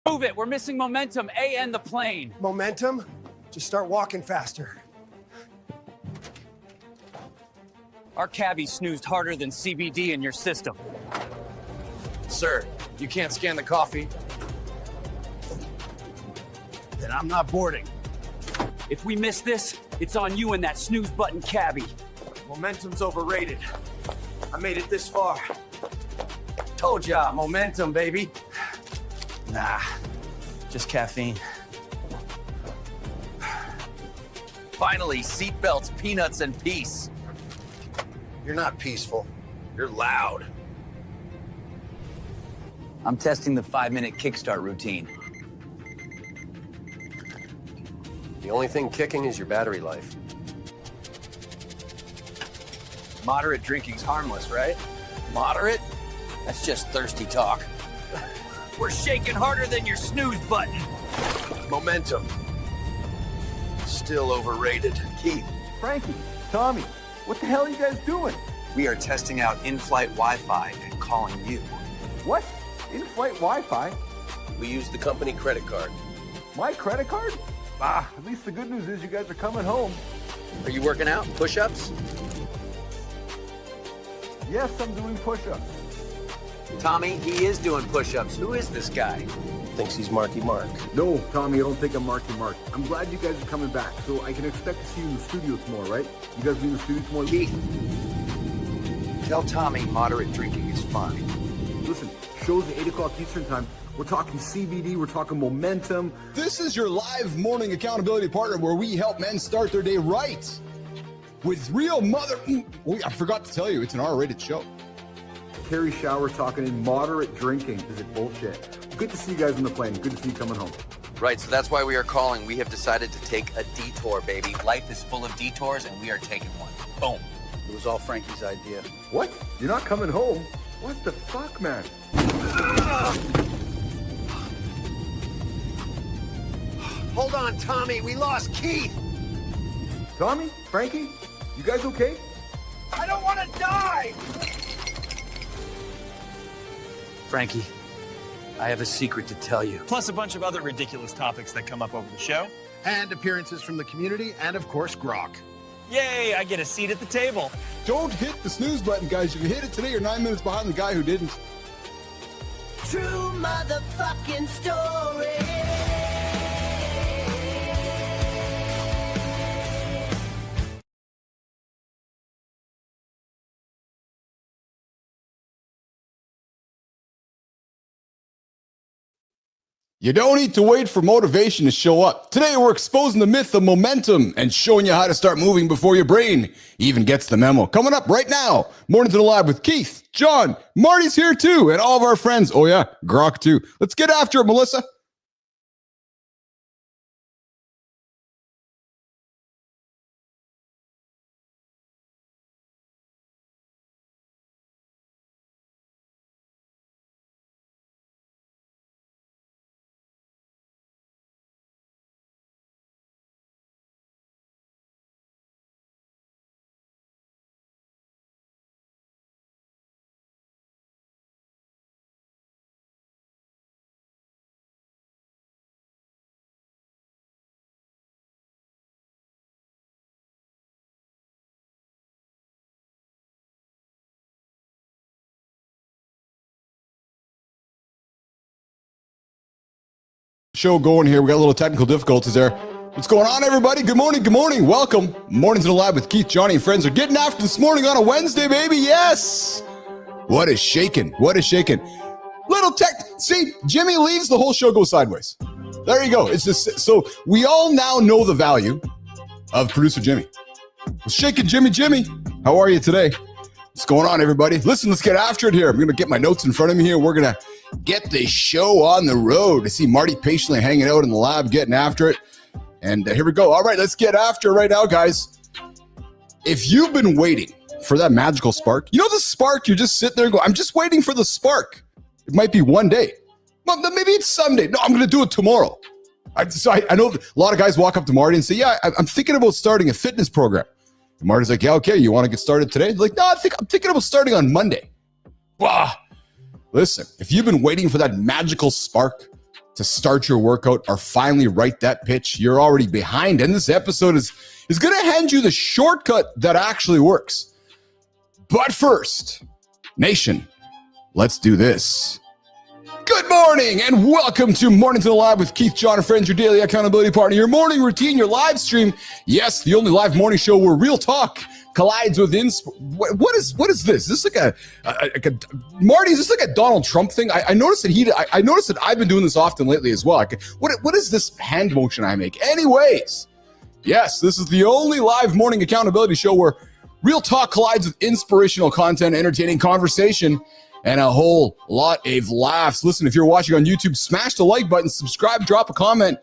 Move it. We're missing momentum. And the plane. Momentum? Just start walking faster. Our cabbie snoozed harder than CBD in your system. Sir, you can't scan the coffee. Then I'm not boarding. If we miss this, it's on you and that snooze button cabbie. Momentum's overrated. I made it this far. Told ya, momentum, baby. Nah, just caffeine. Finally, seatbelts, peanuts, and peace. You're not peaceful. You're loud. I'm testing the 5-minute kickstart routine. The only thing kicking is your battery life. Moderate drinking's harmless, right? Moderate? That's just thirsty talk. We're shaking harder than your snooze button. Momentum. Still overrated. Keith, Frankie, Tommy, what the hell are you guys doing? We are testing out in-flight Wi-Fi and calling you. What? In-flight Wi-Fi? We use the company credit card. My credit card? At least the good news is you guys are coming home. Are you working out? Push-ups? Yes, I'm doing push-ups. Tommy, he is doing push-ups. Who is this guy? Thinks he's Marky Mark. No, Tommy, I don't think I'm Marky Mark. I'm glad you guys are coming back, so I can expect to see you in the studio tomorrow, right? You guys be in the studio tomorrow? Keith, tell Tommy moderate drinking is fine. Listen, show's at 8 o'clock Eastern time. We're talking CBD, we're talking momentum. This is your live morning accountability partner where we help men start their day right. With real I forgot to tell you, it's an R-rated show. Kari Schwear talking in moderate drinking. Is it bullshit? Good to see you guys on the plane. Good to see you coming home. Right, so that's why we are calling. We have decided to take a detour, baby. Life is full of detours, and we are taking one. Boom. It was all Frankie's idea. What? You're not coming home? What the fuck, man? Hold on, Tommy. We lost Keith. Tommy? Frankie? You guys okay? I don't want to die. Frankie, I have a secret to tell you. Plus a bunch of other ridiculous topics that come up over the show. And appearances from the community, and of course, grok. Yay, I get a seat at the table. Don't hit the snooze button, guys. If you hit it today, you're 9 minutes behind the guy who didn't. True motherfucking story. You don't need to wait for motivation to show up. Today, we're exposing the myth of momentum and showing you how to start moving before your brain even gets the memo. Coming up right now, Mornings in the Lab with Keith, John, Marty's here too, and all of our friends. Oh yeah, Grok too. Let's get after it, Melissa. Show going here. We got a little technical difficulties there. What's going on, everybody? Good morning. Good morning. Welcome. Mornings in the Lab with Keith, Johnny, and friends are getting after this morning on a Wednesday, baby. Yes. What is shaking? What is shaking? Little tech. See, Jimmy leaves, the whole show goes sideways. There you go. It's just so we all now know the value of producer Jimmy. Shaking Jimmy. Jimmy, how are you today? What's going on, everybody? Listen, let's get after it here. I'm going to get my notes in front of me here. We're going to get the show on the road. I see Marty patiently hanging out in the lab, getting after it. And here we go. All right, let's get after it right now, guys. If you've been waiting for that magical spark, you know the spark, you just sit there and go, I'm just waiting for the spark. It might be one day. Well, maybe it's someday. No, I'm going to do it tomorrow. I know a lot of guys walk up to Marty and say, yeah, I'm thinking about starting a fitness program. And Marty's like, yeah, okay, you want to get started today? He's like, no, I'm thinking about starting on Monday. Wow. Listen, if you've been waiting for that magical spark, to start your workout or finally write that pitch, you're already behind. And this episode is going to hand you the shortcut that actually works. But first, nation, let's do this. Good morning and welcome to Mornings in the Lab with Keith, Jon, and friends, your daily accountability partner, your morning routine, your live stream. Yes, the only live morning show where real talk collides with what is this? Is this like a Marty? Is this like a Donald Trump thing? I noticed that I noticed that I've been doing this often lately as well. What is this hand motion I make? Anyways, yes, this is the only live morning accountability show where real talk collides with inspirational content, entertaining conversation, and a whole lot of laughs. Listen, if you're watching on YouTube, smash the like button, subscribe, drop a comment,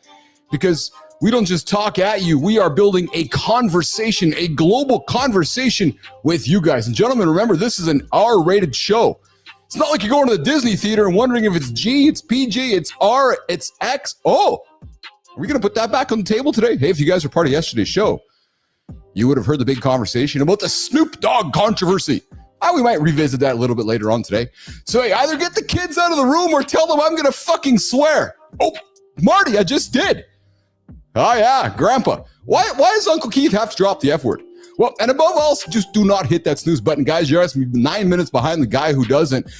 because we don't just talk at you. We are building a conversation, a global conversation with you guys. And gentlemen, remember, this is an R-rated show. It's not like you're going to the Disney theater and wondering if it's G, it's PG, it's R, it's X. Oh, are we going to put that back on the table today? Hey, if you guys were part of yesterday's show, you would have heard the big conversation about the Snoop Dogg controversy. We might revisit that a little bit later on today. So hey, either get the kids out of the room or tell them I'm going to fucking swear. Oh, Marty, I just did. Oh yeah, Grandpa. Why does Uncle Keith have to drop the F word? Well, and above all, just do not hit that snooze button, guys. You're asking me 9 minutes behind the guy who doesn't.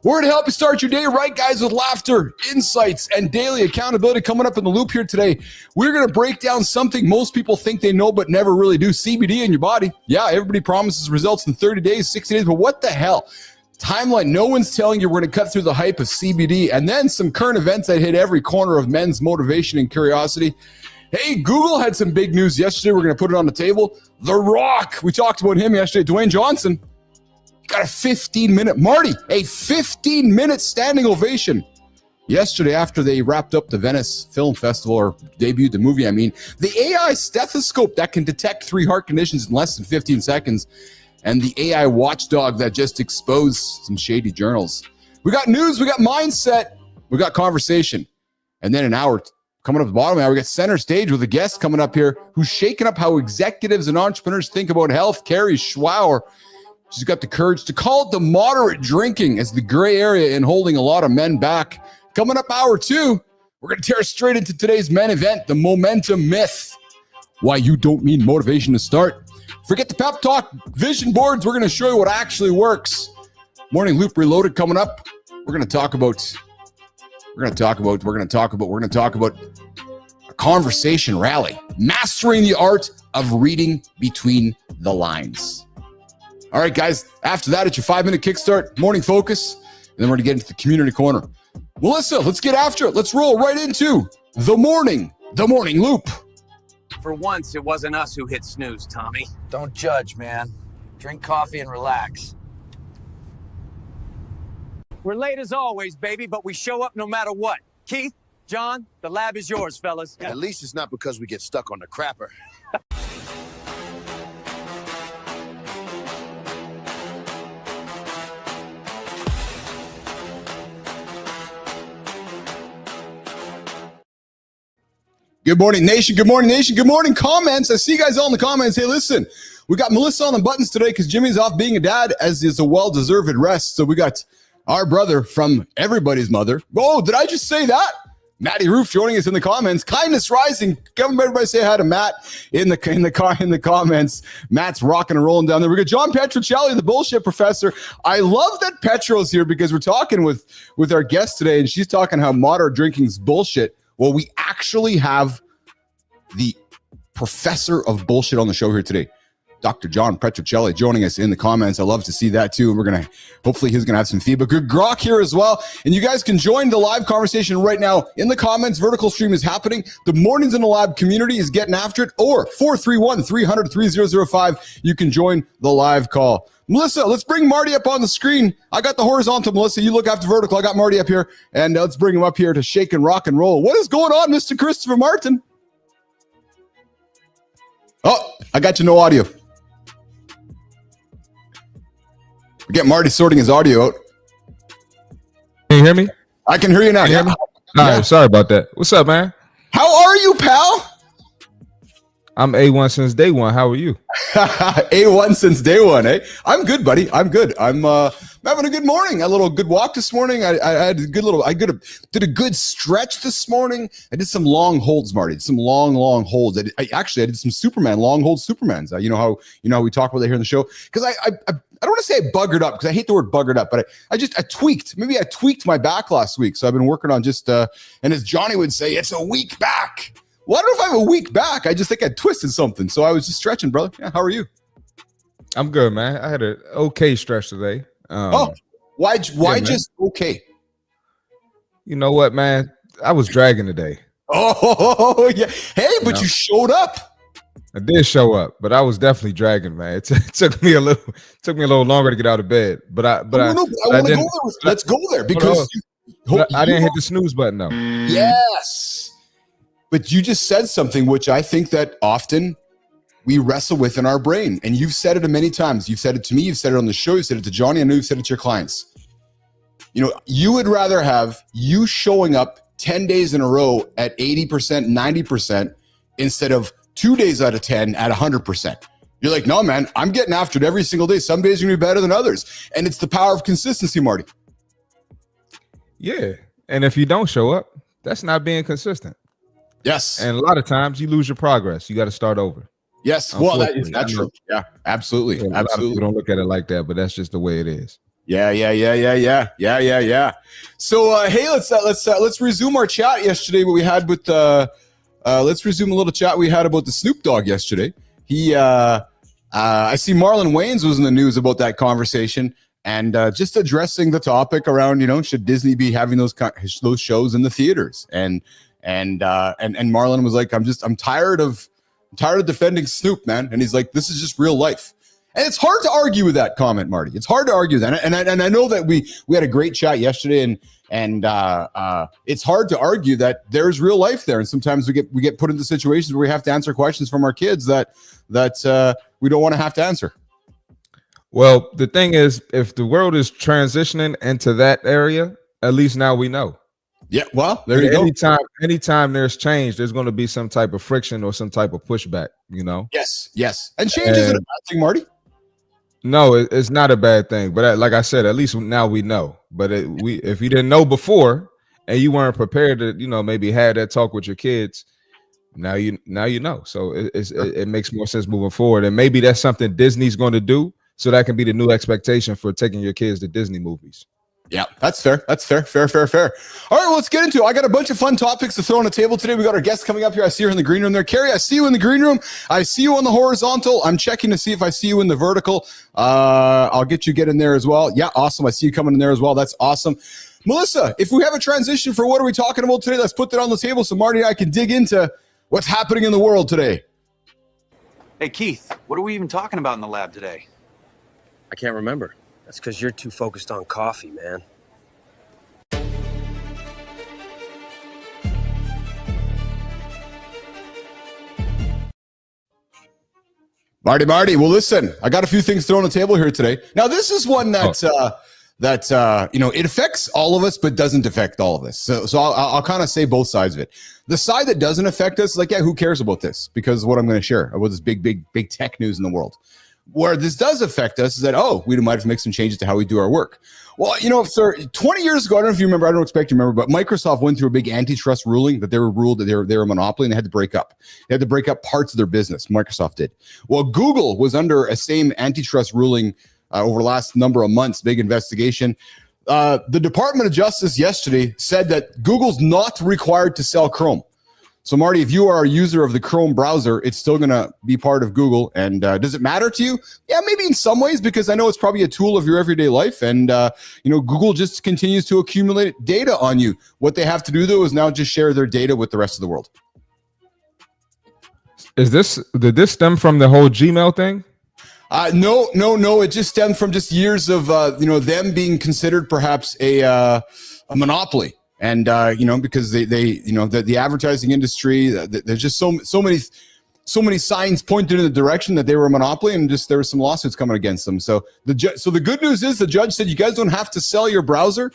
We're going to help you start your day right, guys, with laughter, insights, and daily accountability. Coming up in the loop here today, we're going to break down something most people think they know but never really do. CBD in your body. Yeah, everybody promises results in 30 days, 60 days, but what the hell? Timeline, no one's telling you we're going to cut through the hype of CBD. And then some current events that hit every corner of men's motivation and curiosity. Hey, Google had some big news yesterday. We're going to put it on the table. The Rock, we talked about him yesterday. Dwayne Johnson got a 15-minute, Marty, a 15-minute standing ovation yesterday after they wrapped up the Venice Film Festival, or debuted the movie, the AI stethoscope that can detect 3 heart conditions in less than 15 seconds, and the AI watchdog that just exposed some shady journals. We got news, we got mindset, we got conversation, and then an hour coming up at the bottom hour, we got center stage with a guest coming up here who's shaking up how executives and entrepreneurs think about health. Kari Schwear. She's got the courage to call it the moderate drinking as the gray area in holding a lot of men back. Coming up hour 2, we're going to tear straight into today's men event, the momentum myth. Why you don't need motivation to start. Forget the pep talk, vision boards. We're going to show you what actually works. Morning Loop Reloaded coming up. We're going to talk about a conversation rally, mastering the art of reading between the lines. All right, guys, after that, it's your 5-minute kickstart, morning focus, and then we're going to get into the community corner. Melissa, let's get after it. Let's roll right into the morning loop. For once, it wasn't us who hit snooze, Tommy. Don't judge, man. Drink coffee and relax. We're late as always, baby, but we show up no matter what. Keith, Jon, the lab is yours, fellas. At least it's not because we get stuck on the crapper. Good morning, nation. Good morning, nation. Good morning, comments. I see you guys all in the comments. Hey, listen, we got Melissa on the buttons today because Jimmy's off being a dad, as is a well-deserved rest. So we got our brother from everybody's mother. Oh, did I just say that? Matty Roof joining us in the comments. Kindness rising. Come everybody say hi to Matt in the comments. Matt's rocking and rolling down there. We got John Petrocelli, the bullshit professor. I love that Petro's here because we're talking with our guest today, and she's talking how moderate drinking's bullshit. Well, we actually have the professor of bullshit on the show here today, Dr. Jon Petrocelli, joining us in the comments. I love to see that too. And hopefully he's going to have some feedback. Good grok here as well. And you guys can join the live conversation right now in the comments. Vertical stream is happening. The Mornings in the Lab community is getting after it. Or 431-300-3005. You can join the live call. Melissa, let's bring Marty up on the screen. I got the horizontal, Melissa. You look after vertical. I got Marty up here. And let's bring him up here to shake and rock and roll. What is going on, Mr. Christopher Martin? Oh, I got you no audio. We get Marty sorting his audio out. Can you hear me? I can hear you now. Can you hear me? All right, sorry about that. What's up, man? How are you, pal? I'm A1 since day one. How are you? A1 since day one, eh? I'm good, buddy. I'm good. My I'm having a good morning. A little good walk this morning. I had a good little. Did a good stretch this morning. I did some long holds, Marty. Some long holds. I did some Superman long hold Supermans. You know how we talk about that here in the show. Because I don't want to say I buggered up because I hate the word buggered up, but I tweaked. Maybe I tweaked my back last week. So I've been working on just and as Johnny would say, it's a weak back. Well, I don't know if I have a weak back. I just think I twisted something. So I was just stretching, brother. Yeah, how are you? I'm good, man. I had an okay stretch today. Why yeah, just okay? You know what, man? I was dragging today. Oh yeah. Hey, but you showed up. I did show up, but I was definitely dragging, man. It took me a little longer to get out of bed. But I want to go there. Let's go there because I didn't hit the snooze button though. Yes, but you just said something which I think that often we wrestle with in our brain. And you've said it many times. You've said it to me. You've said it on the show. You said it to Johnny. I know you've said it to your clients. You know, you would rather have you showing up 10 days in a row at 80%, 90% instead of 2 days out of 10 at 100%. You're like, no, man, I'm getting after it every single day. Some days are going to be better than others. And it's the power of consistency, Marty. Yeah. And if you don't show up, that's not being consistent. Yes. And a lot of times you lose your progress. You got to start over. Yes, well, that's true. Yeah, absolutely. Yeah, absolutely. Don't look at it like that, but that's just the way it is. Yeah. So, hey, let's resume our chat yesterday. What we had with let's resume a little chat we had about the Snoop Dogg yesterday. He, I see Marlon Wayans was in the news about that conversation and just addressing the topic around, you know, should Disney be having those shows in the theaters? And Marlon was like, I'm tired of defending Snoop, man. And he's like, this is just real life. And it's hard to argue with that comment, Marty. It's hard to argue that. And I know that we had a great chat yesterday and it's hard to argue that there's real life there. And sometimes we get put into situations where we have to answer questions from our kids that we don't want to have to answer. Well, the thing is, if the world is transitioning into that area, at least now we know. Yeah, well, there you go. Anytime there's change, there's going to be some type of friction or some type of pushback, you know? Yes. And change isn't a bad thing, Marty. No, it's not a bad thing. But like I said, at least now we know. But if you didn't know before and you weren't prepared to, you know, maybe have that talk with your kids, now you know. So it makes more sense moving forward. And maybe that's something Disney's going to do. So that can be the new expectation for taking your kids to Disney movies. Yeah, that's fair. That's fair. All right, well, let's get into it. I got a bunch of fun topics to throw on the table today. We got our guest coming up here. I see her in the green room there. Kari, I see you in the green room. I see you on the horizontal. I'm checking to see if I see you in the vertical. I'll get in there as well. Yeah, awesome. I see you coming in there as well. That's awesome. Melissa, if we have a transition for what are we talking about today, let's put that on the table so Marty and I can dig into what's happening in the world today. Hey, Keith, what are we even talking about in the lab today? I can't remember. That's because you're too focused on coffee, man. Marty. Well, listen, I got a few things thrown on the table here today. Now, this is one that you know, it affects all of us, but doesn't affect all of us. So I'll kind of say both sides of it. The side that doesn't affect us, like, yeah, who cares about this? Because of what I'm going to share about this big tech news in the world. Where this does affect us is that, we might have to make some changes to how we do our work. Well, you know, sir, 20 years ago, I don't know if you remember, I don't expect you to remember, but Microsoft went through a big antitrust ruling that they were ruled that they were a monopoly and they had to break up. They had to break up parts of their business. Microsoft did. Well, Google was under a same antitrust ruling over the last number of months, big investigation. The Department of Justice yesterday said that Google's not required to sell Chrome. So, Marty, if you are a user of the Chrome browser, it's still going to be part of Google. And does it matter to you? Yeah, maybe in some ways, because I know it's probably a tool of your everyday life. And, you know, Google just continues to accumulate data on you. What they have to do, though, is now just share their data with the rest of the world. Did this stem from the whole Gmail thing? No. It just stemmed from just years of, you know, them being considered perhaps a monopoly. And, you know, because they you know, the advertising industry, there's just so many signs pointed in the direction that they were a monopoly, and just there were some lawsuits coming against them. So the good news is the judge said you guys don't have to sell your browser,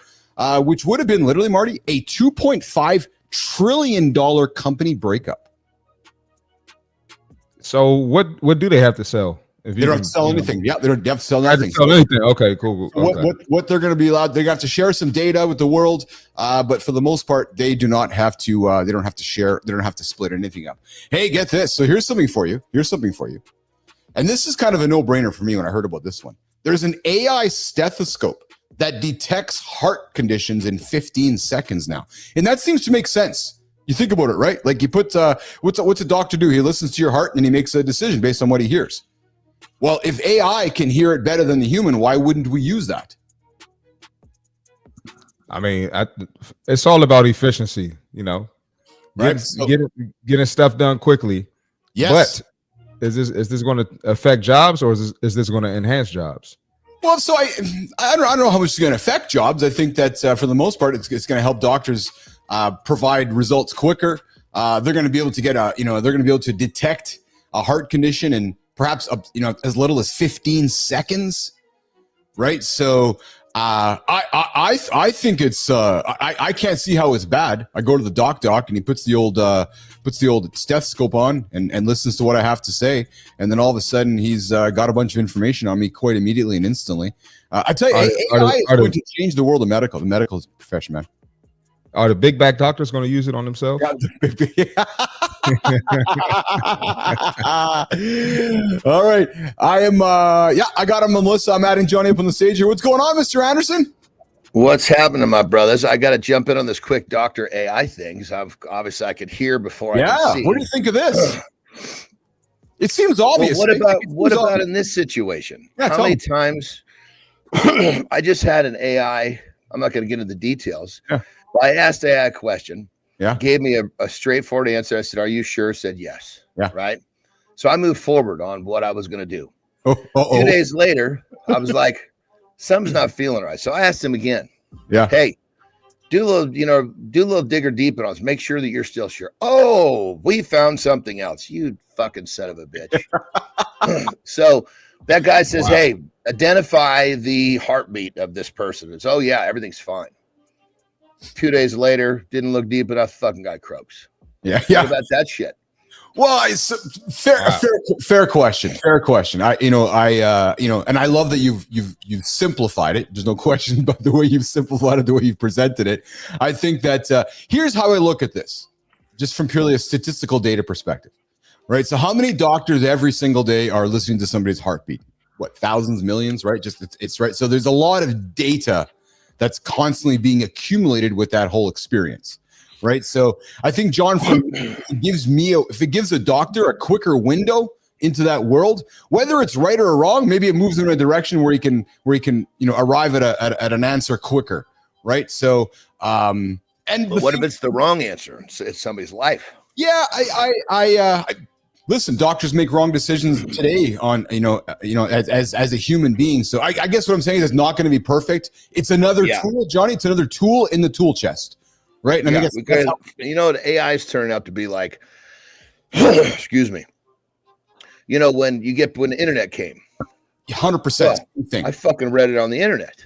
which would have been literally, Marty, a $2.5 trillion company breakup. So what do they have to sell? If They you don't can, have to sell you know, anything. Yeah, they don't have to sell I have to nothing. sell anything. Okay, cool. Okay. What they're going to be allowed? They have to share some data with the world, but for the most part, they do not have to. They don't have to share. They don't have to split anything up. Hey, get this. So here's something for you. And this is kind of a no-brainer for me when I heard about this one. There's an AI stethoscope that detects heart conditions in 15 seconds now, and that seems to make sense. You think about it, right? Like you put what's a doctor do? He listens to your heart and then he makes a decision based on what he hears. Well, if AI can hear it better than the human, why wouldn't we use that? I mean, it's all about efficiency, you know, Right? getting stuff done quickly. Yes. But is this going to affect jobs, or is this going to enhance jobs? Well, so I don't know how much it's going to affect jobs. I think that for the most part, it's going to help doctors provide results quicker. They're going to be able to they're going to be able to detect a heart condition in perhaps as little as 15 seconds, right? So I think it's I can't see how it's bad. I go to the doc and he puts the old stethoscope on and listens to what I have to say, and then all of a sudden he's got a bunch of information on me quite immediately and instantly. I tell you, AI is going to change the world of medical. The medical profession, man. Are the big back doctors going to use it on themselves? All right. I got him, Melissa. I'm adding Johnny up on the stage here. What's going on, Mr. Anderson? What's happening, my brothers? I got to jump in on this quick Dr. AI thing. So obviously I could hear before I could see. What do you think of this? It seems obvious. Well, what about in this situation? Yeah, how many times I just had an AI, I'm not going to get into the details. Yeah. But I asked AI a question. Yeah. Gave me a straightforward answer. I said, "Are you sure?" Said yes. Yeah. Right. So I moved forward on what I was going to do. A 2 days later, I was like, something's not feeling right. So I asked him again. Yeah. Hey, do a little digger deep on us. Make sure that you're still sure. Oh, we found something else. You fucking son of a bitch. So that guy says, hey, identify the heartbeat of this person. It's, oh yeah, everything's fine. 2 days later, didn't look deep enough. Fucking guy croaks. Yeah. What about that shit? Well, it's fair question. Fair question. And I love that you've simplified it. There's no question about the way you've simplified it, the way you've presented it. I think that here's how I look at this, just from purely a statistical data perspective, right? So, how many doctors every single day are listening to somebody's heartbeat? What, thousands, millions, right? Just it's right. So there's a lot of data that's constantly being accumulated with that whole experience. Right. So I think, John, if it gives a doctor a quicker window into that world, whether it's right or wrong, maybe it moves in a direction where he can arrive at an answer quicker. Right. So what if it's the wrong answer? It's somebody's life. Yeah. I listen, doctors make wrong decisions today on, as a human being. So I guess what I'm saying is it's not going to be perfect. It's another tool, Johnny. It's another tool in the tool chest. Right. And I think the AI is turning out to be like, excuse me. When the internet came, 100%. I fucking read it on the internet.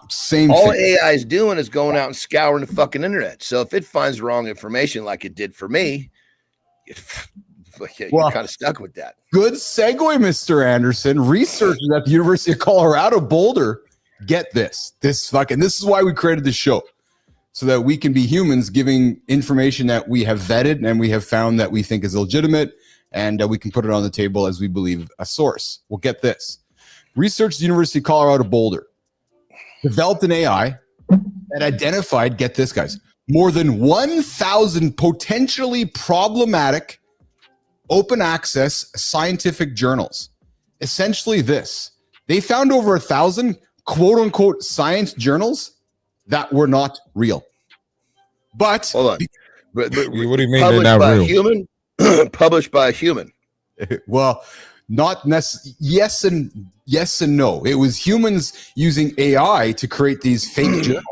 Same All thing. AI is doing is going out and scouring the fucking internet. So if it finds wrong information like it did for me, you're kind of stuck with that. Good segue, Mr. Anderson. Researchers at the University of Colorado Boulder get this. This is why we created this show. So that we can be humans giving information that we have vetted and we have found that we think is legitimate, and we can put it on the table as we believe a source. Well, get this. Research at the University of Colorado Boulder developed an AI that identified, get this, guys, more than 1,000 potentially problematic open access scientific journals. Essentially this. They found over 1,000 quote unquote science journals that were not real. But hold on. But what do you mean they're not real? Human? Published by a human. Well, not necessarily. Yes and no. It was humans using AI to create these fake journals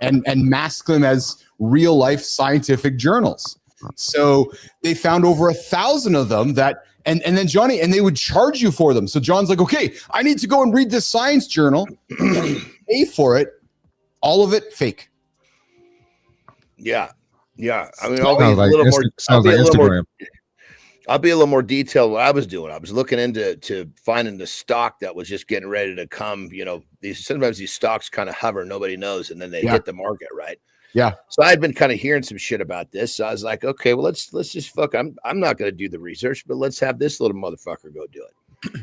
and mask them as real life scientific journals. So they found over 1,000 of them that and then Johnny, and they would charge you for them. So John's like, okay, I need to go and read this science journal, pay for it. All of it fake. Yeah. I mean, I'll be a little more. I'll be a little more detailed what I was doing. I was looking into finding the stock that was just getting ready to come. You know, sometimes these stocks kind of hover, nobody knows, and then they hit the market, right? Yeah. So I had been kind of hearing some shit about this. So I was like, okay, well, let's just fuck. I'm not going to do the research, but let's have this little motherfucker go do it.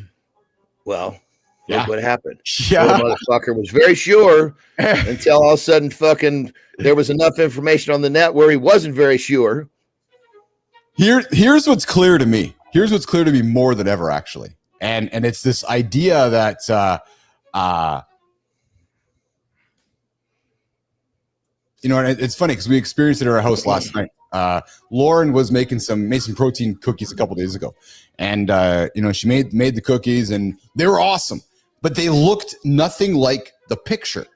Well, look what happened. Yeah. Little motherfucker was very sure until all of a sudden fucking there was enough information on the net where he wasn't very sure. Here's what's clear to me. Here's what's clear to me more than ever, actually. And it's this idea that you know, and it's funny because we experienced it at our house last night. Lauren was made some protein cookies a couple days ago, and you know, she made the cookies, and they were awesome, but they looked nothing like the picture.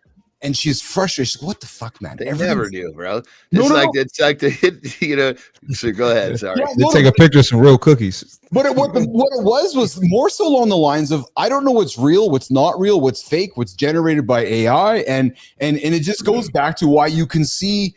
And she's frustrated. She's like, "What the fuck, man?" They never do, bro. It's like the hit. You know. So go ahead. Sorry. They take a picture of some real cookies. But what it was more so along the lines of, I don't know what's real, what's not real, what's fake, what's generated by AI, and it just goes back to why you can see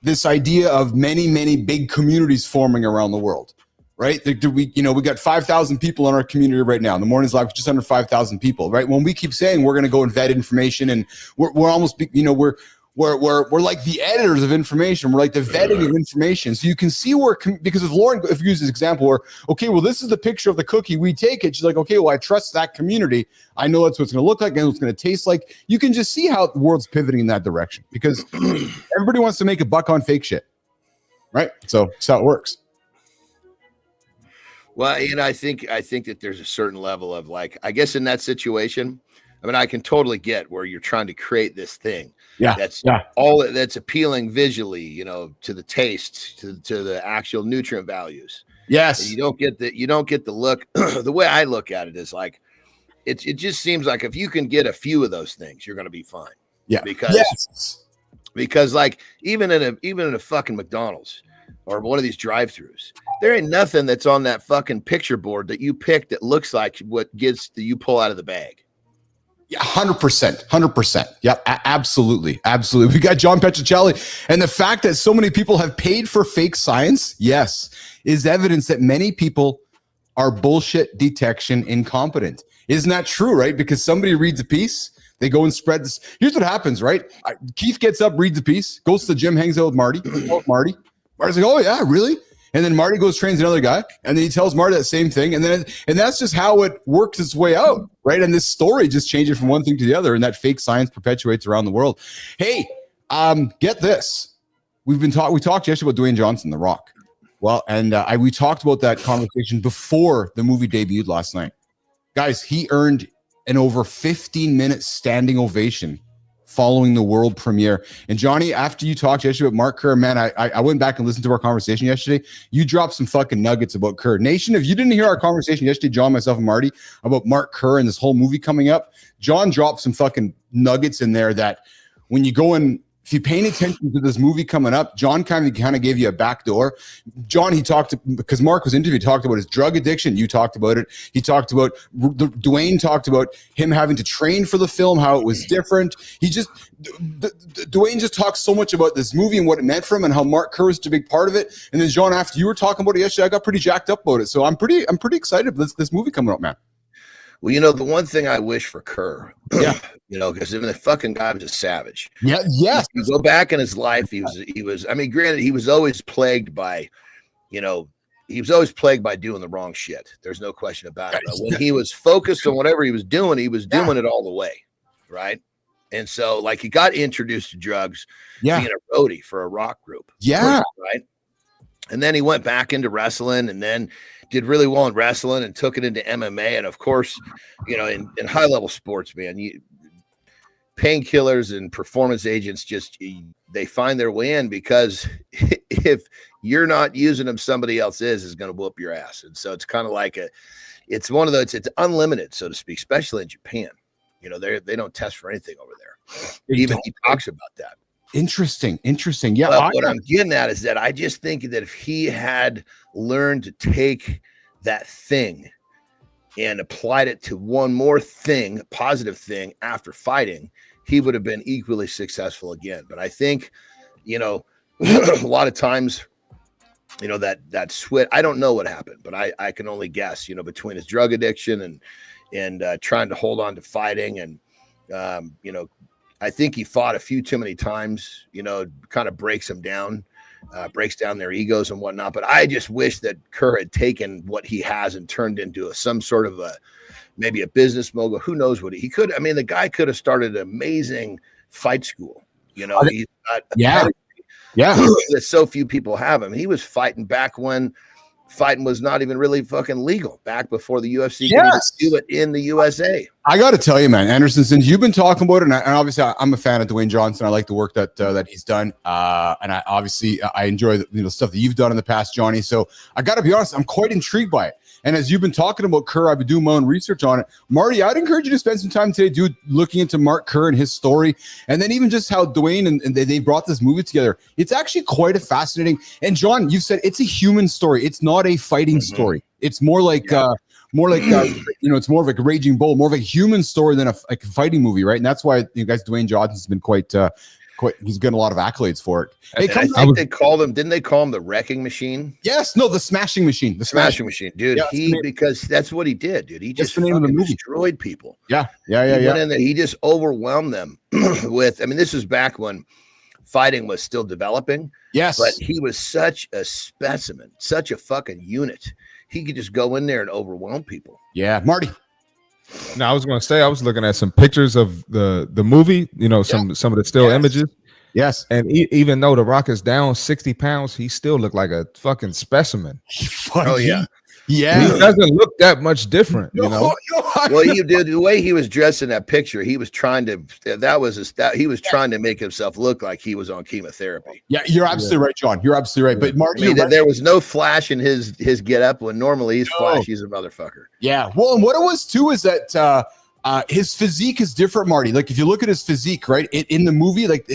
this idea of many big communities forming around the world. Right? We got 5,000 people in our community right now. In the Mornings Live, just under 5,000 people. Right? When we keep saying we're going to go and vet information, and we're almost, we're like the editors of information. We're like the vetting of information. So you can see because if Lauren, if you use this example, where okay, well, this is the picture of the cookie. We take it. She's like, okay, well, I trust that community. I know that's what it's going to look like and what's going to taste like. You can just see how the world's pivoting in that direction because everybody wants to make a buck on fake shit. Right? So that's how it works. Well, you know, I think that there's a certain level of like, I guess in that situation, I mean, I can totally get where you're trying to create this thing. That's appealing visually, you know, to the taste, to the actual nutrient values. Yes. And you don't get the look. The way I look at it is like, it just seems like if you can get a few of those things, you're going to be fine. Yeah. Because like even in a fucking McDonald's or one of these drive-thrus, there ain't nothing that's on that fucking picture board that you pick that looks like what you pull out of the bag. Yeah, 100%. Yeah, absolutely. We got John Petrocelli, and the fact that so many people have paid for fake science, yes, is evidence that many people are bullshit detection incompetent. Isn't that true, right? Because somebody reads a piece, they go and spread this. Here's what happens, right? Keith gets up, reads a piece, goes to the gym, hangs out with Marty. Marty's like, oh yeah, really? And then Marty goes trains another guy, and then he tells Marty that same thing, and that's just how it works its way out, right? And this story just changes from one thing to the other, and that fake science perpetuates around the world. Hey, get this. We talked yesterday about Dwayne Johnson, The Rock. Well, and we talked about that conversation before the movie debuted last night. Guys, he earned an over 15-minute standing ovation following the world premiere. And Johnny, after you talked yesterday about Mark Kerr, man, I went back and listened to our conversation yesterday. You dropped some fucking nuggets about Kerr. Nation, if you didn't hear our conversation yesterday, John, myself, and Marty, about Mark Kerr and this whole movie coming up, John dropped some fucking nuggets in there that when you go and if you're paying attention to this movie coming up, John kind of gave you a back door. John, because Mark was interviewed, talked about his drug addiction. You talked about it. He talked about, Dwayne talked about him having to train for the film, how it was different. Dwayne just talked so much about this movie and what it meant for him and how Mark Kerr was a big part of it. And then John, after you were talking about it yesterday, I got pretty jacked up about it. So I'm pretty excited about this movie coming up, man. Well, you know, the one thing I wish for Kerr, you know, because even the fucking guy was a savage. Yeah, yes. You go back in his life, he was. I mean, granted, he was always plagued by, you know, doing the wrong shit. There's no question about it. But when he was focused on whatever he was doing it all the way, right? And so, like, he got introduced to drugs, being a roadie for a rock group, right? And then he went back into wrestling, and then did really well in wrestling and took it into MMA. And of course, you know, in high level sports, man, painkillers and performance agents they find their way in because if you're not using them, somebody else is going to whoop your ass. And so it's kind of like it's one of those, it's unlimited, so to speak, especially in Japan. You know, they don't test for anything over there. Even he talks about that. Interesting. Yeah. But what I'm getting at is that I just think that if he had learned to take that thing and applied it to one more thing, positive thing after fighting, he would have been equally successful again. But I think, you know, a lot of times that switch. I don't know what happened, but I can only guess, between his drug addiction and trying to hold on to fighting. And, I think he fought a few too many times, kind of breaks them down, breaks down their egos and whatnot. But I just wish that Kerr had taken what he has and turned into some sort of maybe a business mogul. Who knows what he could. I mean, the guy could have started an amazing fight school. He's got that so few people have him. He was fighting back when fighting was not even really fucking legal, back before the UFC could even do it in the USA. I got to tell you, man, Anderson, since you've been talking about it, and obviously I'm a fan of Dwayne Johnson. I like the work that he's done, and I enjoy the stuff that you've done in the past, Johnny. So I got to be honest, I'm quite intrigued by it. And as you've been talking about Kerr, I've been doing my own research on it. Marty, I'd encourage you to spend some time today, looking into Mark Kerr and his story, and then even just how Dwayne and they brought this movie together. It's actually quite a fascinating. And John, you've said it's a human story. It's not a fighting story. It's more like it's more of like a Raging Bull, more of a human story than a fighting movie, right? And that's why Dwayne Johnson's been quite. He's getting a lot of accolades for it. Hey, I think they called him. Didn't they call him the Wrecking Machine? Yes, no, the Smashing Machine. The Smashing Machine, dude. Because that's what he did, dude. He just destroyed people. Yeah. He went in there. He just overwhelmed them with. I mean, this was back when fighting was still developing. Yes, but he was such a specimen, such a fucking unit. He could just go in there and overwhelm people. Yeah, Marty. No, I was going to say, I was looking at some pictures of the movie, some of the still images. Yes. And even though The Rock is down 60 pounds, he still looked like a fucking specimen. Oh, yeah. Yeah. He doesn't look that much different, Well, the way he was dressed in that picture, he was trying to, he was trying to make himself look like he was on chemotherapy. Yeah, you're absolutely right, John. You're absolutely right. But Marty, there was no flash in his get up when normally he's flashy as a motherfucker. Yeah. Well, and what it was too is that his physique is different, Marty. Like if you look at his physique, right, in the movie, like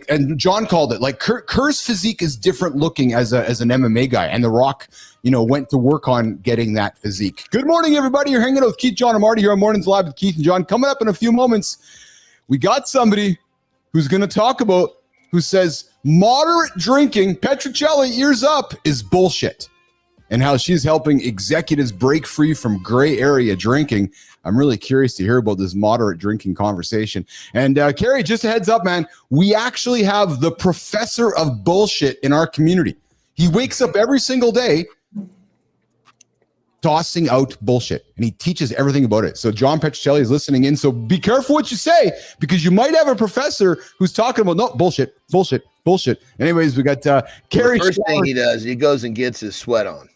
and John called it, like Kerr's physique is different looking as an MMA guy, and The Rock, went to work on getting that physique. Good morning, everybody. You're hanging out with Keith, John, and Marty here on Mornings Live with Keith and John. Coming up in a few moments, we got somebody who's going to talk about who says moderate drinking, Petrocelli, ears up, is bullshit, and how she's helping executives break free from gray area drinking. I'm really curious to hear about this moderate drinking conversation. And Kari, just a heads up, man, we actually have the professor of bullshit in our community. He wakes up every single day tossing out bullshit, and he teaches everything about it. So John Petrocelli is listening in. So be careful what you say, because you might have a professor who's talking about bullshit. Anyways, we got Kari. The first thing he does, he goes and gets his sweat on.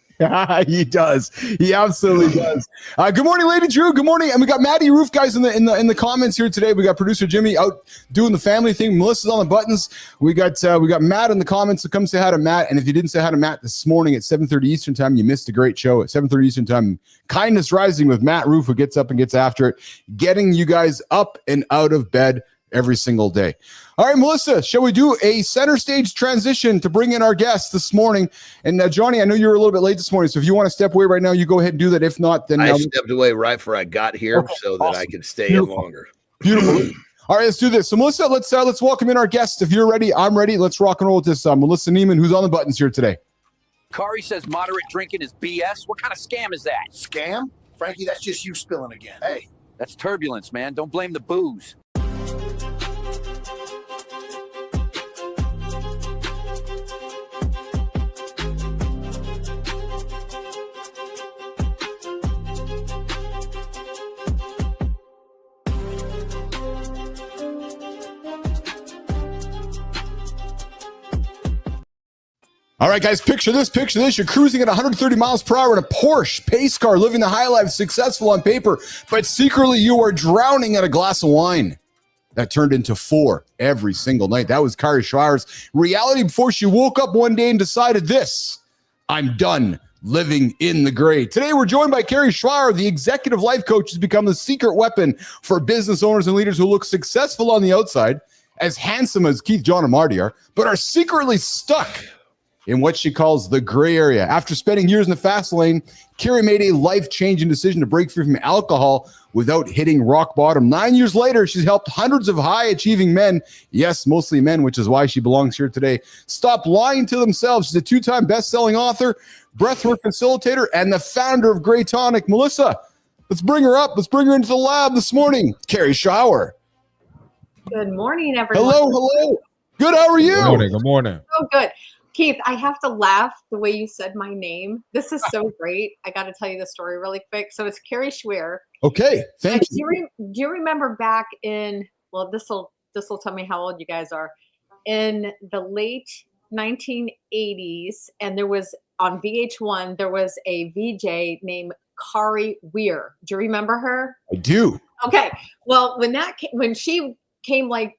He does. He absolutely does. Good morning, Lady Drew. Good morning. And we got Maddie Roof, guys, in the comments here today. We got producer Jimmy out doing the family thing. Melissa's on the buttons. We got Matt in the comments. So come say hi to Matt. And if you didn't say hi to Matt this morning at 7:30 Eastern time, you missed a great show at 7:30 Eastern time. Kindness Rising with Matt Roof, who gets up and gets after it, getting you guys up and out of bed every single day. All right, Melissa, shall we do a center stage transition to bring in our guests this morning? And Johnny, I know you were a little bit late this morning, so if you want to step away right now, you go ahead and do that. If not, then I stepped away right before I got here so that I could stay in longer. Beautiful. All right, let's do this. So, Melissa, let's welcome in our guests. If you're ready, I'm ready. Let's rock and roll with this. Melissa Neiman, who's on the buttons here today. Kari says moderate drinking is BS. What kind of scam is that? Scam? Frankie, that's just you spilling again. Hey. That's turbulence, man. Don't blame the booze. All right, guys, picture this. You're cruising at 130 miles per hour in a Porsche pace car, living the high life, successful on paper, but secretly you are drowning at a glass of wine. That turned into 4 every single night. That was Kari Schwear's reality before she woke up one day and decided this: I'm done living in the gray. Today, we're joined by Kari Schwear, the executive life coach, has become the secret weapon for business owners and leaders who look successful on the outside, as handsome as Keith, John, and Marty are, but are secretly stuck in what she calls the gray area. After spending years in the fast lane, Kari made a life-changing decision to break free from alcohol without hitting rock bottom. 9 years later, she's helped hundreds of high-achieving men, yes, mostly men, which is why she belongs here today, stop lying to themselves. She's a 2-time best-selling author, breathwork facilitator, and the founder of Grey Tonic. Melissa, let's bring her up. Let's bring her into the lab this morning. Kari Schwear. Good morning, everyone. Hello. Good, how are you? Good morning. So good. Keith, I have to laugh the way you said my name. This is so great. I got to tell you the story really quick. So it's Kari Schwear. Okay, thank you. Do you remember back in, well, this will tell me how old you guys are, in the late 1980s, and there was, on VH1, there was a VJ named Kari Schwear. Do you remember her? I do. Okay. Well, when she came, like,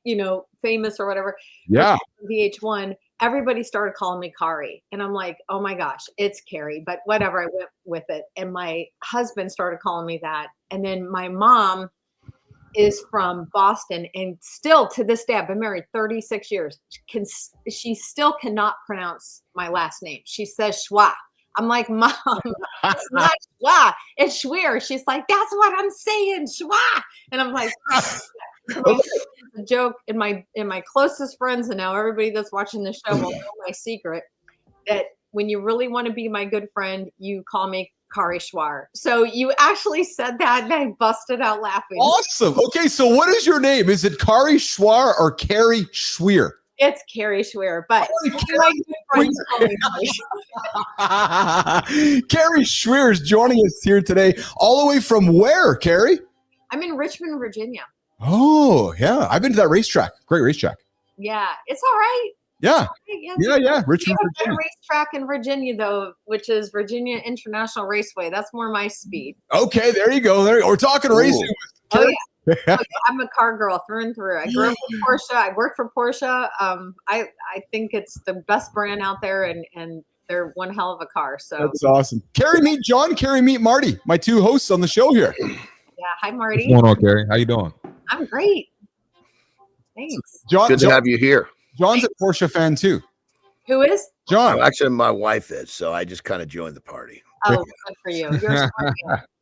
famous or whatever, yeah, VH1, everybody started calling me Kari. And I'm like, oh my gosh, it's Kari. But whatever, I went with it. And my husband started calling me that. And then my mom is from Boston. And still to this day, I've been married 36 years. She still cannot pronounce my last name. She says Schwa. I'm like, Mom, it's not Schwa, it's Schwear. She's like, that's what I'm saying, Schwa. And I'm like, a joke in my closest friends, and now everybody that's watching the show will know my secret, that when you really want to be my good friend, you call me Kari Schwear. So you actually said that, and I busted out laughing. Awesome. Okay, so what is your name? Is it Kari Schwear or Kari Schwear? It's Kari Schwear, but my good friends call me Kari. Kari Schwear is joining us here today, all the way from where, Kari? I'm in Richmond, Virginia. Oh, yeah. I've been to that racetrack. Great racetrack. Yeah, it's all right. Yeah. Yeah. Richmond, Virginia. Racetrack in Virginia, though, which is Virginia International Raceway. That's more my speed. Okay, there you go. We're talking racing. Oh, yeah. I'm a car girl through and through. I grew up with Porsche. I work for Porsche. I think it's the best brand out there, and they're one hell of a car. So that's awesome. Kari, meet John. Kari, meet Marty, my two hosts on the show here. Yeah. Hi, Marty. What's going on, Kari? How you doing? I'm great. Thanks. Good to have you here. John's a Porsche fan too. Who is? John. Well, actually, my wife is, so I just kind of joined the party. Oh, good for you. You're a smart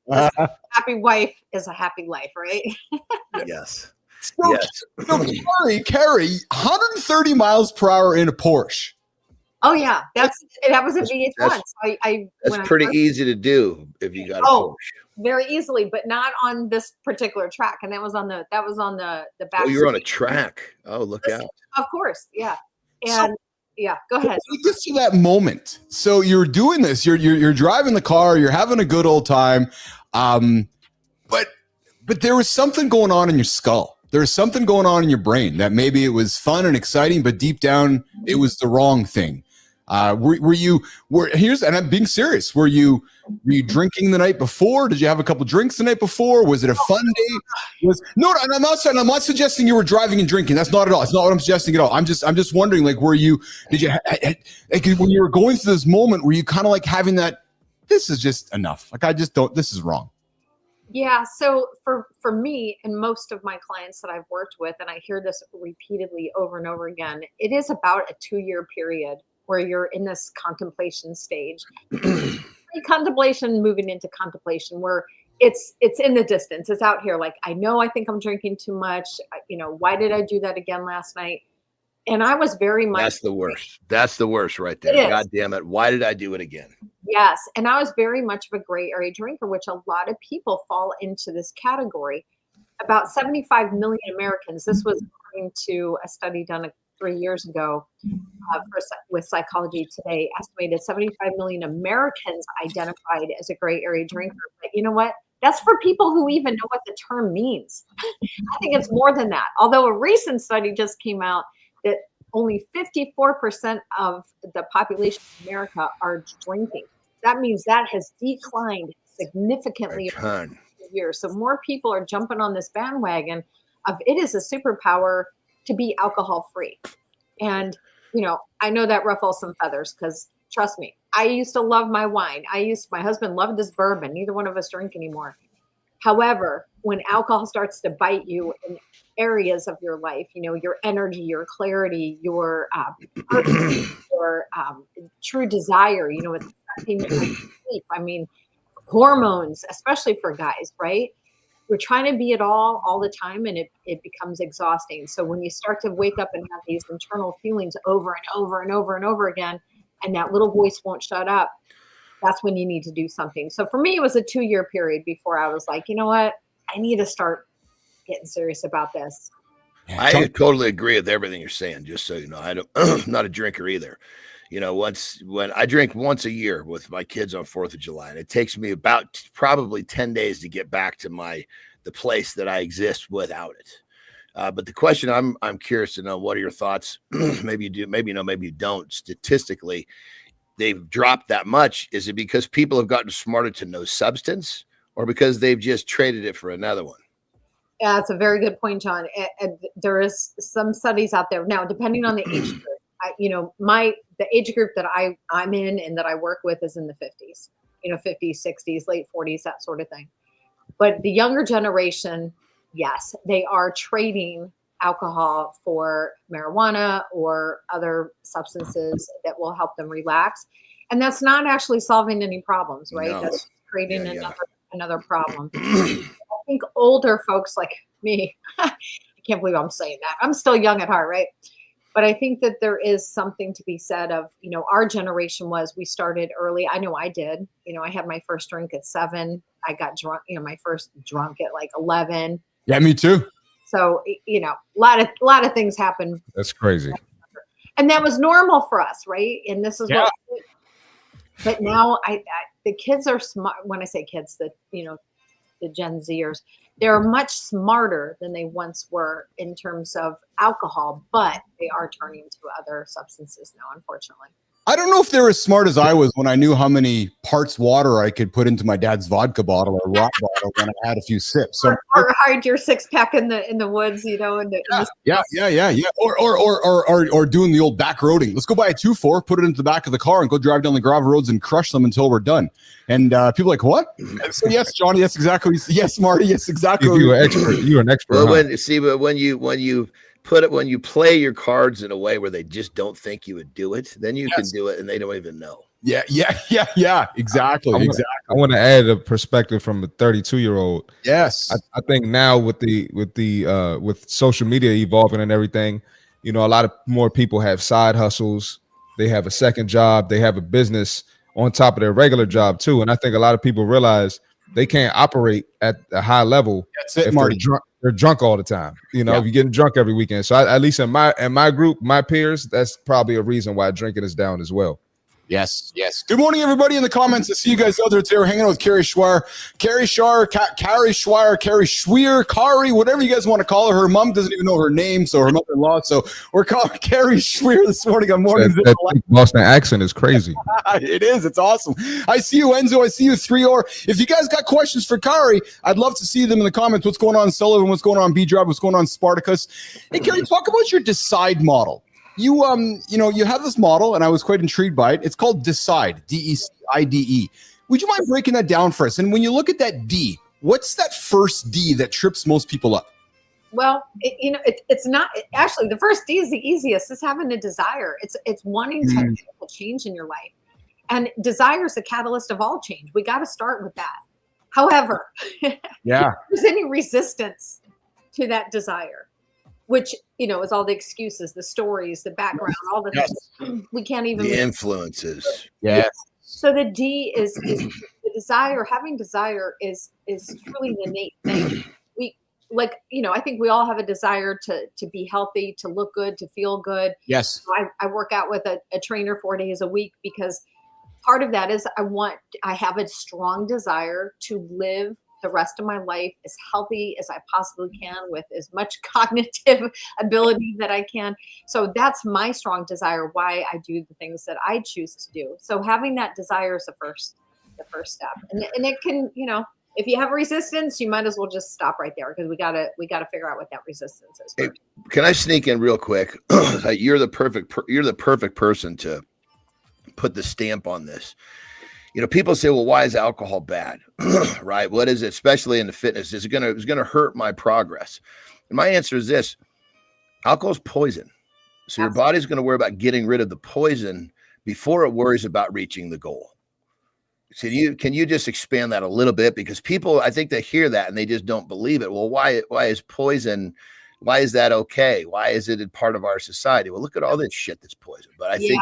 man. Happy wife is a happy life, right? Yes. So Kari, 130 miles per hour in a Porsche. Oh yeah, that was a VH1. That's pretty easy to do if you got a Porsche. Very easily, but not on this particular track. And that was on the back. Oh, you're on a track. Oh, look out. Of course, yeah. And yeah, go ahead. Take us to that moment. So you're doing this. You're driving the car. You're having a good old time. But there was something going on in your skull. There was something going on in your brain that maybe it was fun and exciting, but deep down it was the wrong thing. Here's, and I'm being serious. Were you drinking the night before? Did you have a couple drinks the night before? Was it a fun day? No, I'm not suggesting you were driving and drinking. That's not at all. It's not what I'm suggesting at all. I'm just wondering, like, when you were going through this moment, were you kind of like having that, this is just enough. Like, this is wrong. Yeah. So for me and most of my clients that I've worked with, and I hear this repeatedly over and over again, it is about a 2-year period where you're in this contemplation stage. Contemplation moving into contemplation, where it's in the distance. It's out here. Like, I think I'm drinking too much. Why did I do that again last night? And I was very much. That's the worst. That's the worst right there. God damn it. Why did I do it again? Yes. And I was very much of a gray area drinker, which a lot of people fall into this category. About 75 million Americans, this was according to a study done 3 years ago with Psychology Today, estimated 75 million Americans identified as a gray area drinker. But you know what? That's for people who even know what the term means. I think it's more than that. Although a recent study just came out that only 54% of the population of America are drinking. That means that has declined significantly over the years. So more people are jumping on this bandwagon of it is a superpower to be alcohol free. And, I know that ruffles some feathers because trust me, I used to love my wine. My husband loved this bourbon. Neither one of us drink anymore. However, when alcohol starts to bite you in areas of your life, you know, your energy, your clarity, your purpose, your true desire, you know, it's affecting your sleep. I mean, hormones, especially for guys, right? We're trying to be it all the time, and it becomes exhausting. So when you start to wake up and have these internal feelings over and over and over and over again, and that little voice won't shut up, that's when you need to do something. So for me, it was a 2-year period before I was like, you know what? I need to start getting serious about this. I totally agree with everything you're saying. Just so you know, I'm not a drinker either. You know, when I drink once a year with my kids on 4th of July, and it takes me about probably 10 days to get back to the place that I exist without it. But the question I'm curious to know, what are your thoughts? Maybe you do, maybe you know, maybe you don't. Statistically, they've dropped that much. Is it because people have gotten smarter to no substance, or because they've just traded it for another one? Yeah, that's a very good point, John. And there is some studies out there now, depending on the age group. You know, the age group that I'm in and that I work with is in the 50s, you know, 50s, 60s, late 40s, that sort of thing. But the younger generation, yes, they are trading alcohol for marijuana or other substances that will help them relax. And that's not actually solving any problems, right? No. That's creating another problem. I think older folks like me, I can't believe I'm saying that. I'm still young at heart, right? But I think that there is something to be said of, you know, our generation we started early. I know I did. You know, I had my first drink at 7. I got drunk, you know, my first drunk at like 11. Yeah, me too. So, you know, a lot of things happen. That's crazy. And that was normal for us, right? And this is what. But now the kids are smart. When I say kids, you know, the Gen Zers, they're much smarter than they once were in terms of alcohol, but they are turning to other substances now, unfortunately. I don't know if they're as smart as I was when I knew how many parts water I could put into my dad's vodka bottle or rock bottle when I had a few sips. So, or hide your 6-pack in the woods, you know. Yeah. Or doing the old back roading. Let's go buy a 2-4, put it into the back of the car, and go drive down the gravel roads and crush them until we're done. And people are like, what? So yes, Johnny, yes, exactly. Yes, Marty, yes, exactly. You're an expert. You're an expert. Well, when you play your cards in a way where they just don't think you would do it, then you can do it and they don't even know. Yeah, exactly. I want to add a perspective from a 32-year-old. Yes. I think now with social media evolving and everything, you know, a lot of more people have side hustles. They have a second job. They have a business on top of their regular job too. And I think a lot of people realize they can't operate at a high level. That's it, if Marty. They're drunk all the time. You know, if you're getting drunk every weekend. So at least in my group, my peers, that's probably a reason why drinking is down as well. Yes. Good morning, everybody in the comments. I see you guys out there today. We're hanging out with Kari Schwear. Kari Schwear, Kari, whatever you guys want to call her. Her mom doesn't even know her name, so her mother-in-law. So we're calling Kari Schwear this morning on Mornings. That Boston accent is crazy. It is. It's awesome. I see you, Enzo. I see you, 3R. If you guys got questions for Kari, I'd love to see them in the comments. What's going on in Sullivan? What's going on in B-Drive? What's going on in Spartacus? Hey, Kari, talk about your Decide model. You have this model, and I was quite intrigued by it. It's called Decide, D-E-C-I-D-E. Would you mind breaking that down for us? And when you look at that D, what's that first D that trips most people up? Well, it's not actually the first D is the easiest. It's having a desire. It's wanting to make a change in your life, and desire is the catalyst of all change. We got to start with that. However, if there's any resistance to that desire, which, you know, is all the excuses, the stories, the background, all the things we can't even. The influences. Yes. So the D is the desire. Having desire is truly an innate thing. I think we all have a desire to be healthy, to look good, to feel good. Yes. I work out with a trainer 4 days a week because part of that is I have a strong desire to live the rest of my life as healthy as I possibly can with as much cognitive ability that I can. So that's my strong desire, why I do the things that I choose to do. So having that desire is the first step. And it can, you know, if you have resistance, you might as well just stop right there because we gotta figure out what that resistance is. Hey, can I sneak in real quick? You're the perfect person to put the stamp on this. people say, well, why is alcohol bad? Right? What is it, especially in the fitness? Is it going to hurt my progress? And my answer is this: alcohol is poison. So your body's going to worry about getting rid of the poison before it worries about reaching the goal. So can you just expand that a little bit? Because people, I think they hear that and they just don't believe it. Well, why is poison? Why is that okay? Why is it a part of our society? Well, look at all this shit that's poison. But I think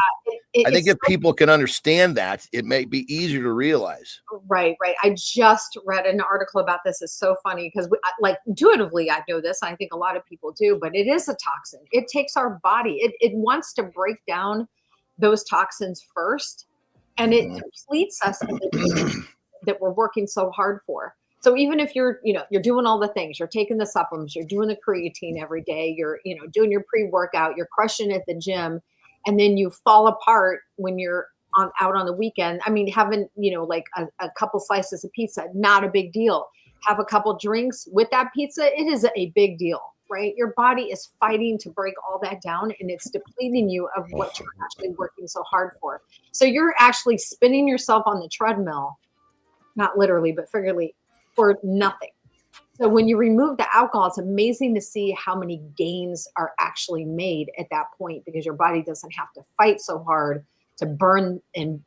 if people can understand that, it may be easier to realize. Right. I just read an article about this. It's so funny because like intuitively I know this. I think a lot of people do, but it is a toxin. It takes our body. It wants to break down those toxins first, and it depletes us of the that we're working so hard for. So even if you're doing all the things, you're taking the supplements, you're doing the creatine every day, you're, doing your pre-workout, you're crushing it at the gym, and then you fall apart when you're out on the weekend. I mean, having, like a couple slices of pizza, not a big deal. Have a couple drinks with that pizza, it is a big deal, right? Your body is fighting to break all that down, and it's depleting you of what you're actually working so hard for. So you're actually spinning yourself on the treadmill, not literally, but figuratively, for nothing. So when you remove the alcohol, it's amazing to see how many gains are actually made at that point, because your body doesn't have to fight so hard to burn and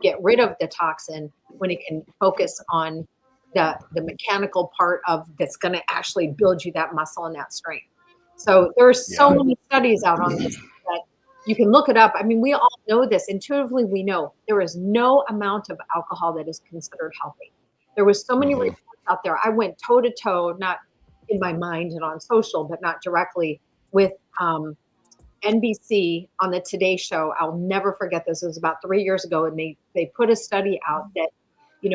get rid of the toxin when it can focus on the mechanical part of that's going to actually build you that muscle and that strength. So there's so many studies out on this that you can look it up. I mean, we all know this. Intuitively, we know there is no amount of alcohol that is considered healthy. There was so many reports out there. I went toe to toe, not in my mind and on social, but not directly, with NBC on the Today Show. I'll never forget this. It was about 3 years ago, and they put a study out that,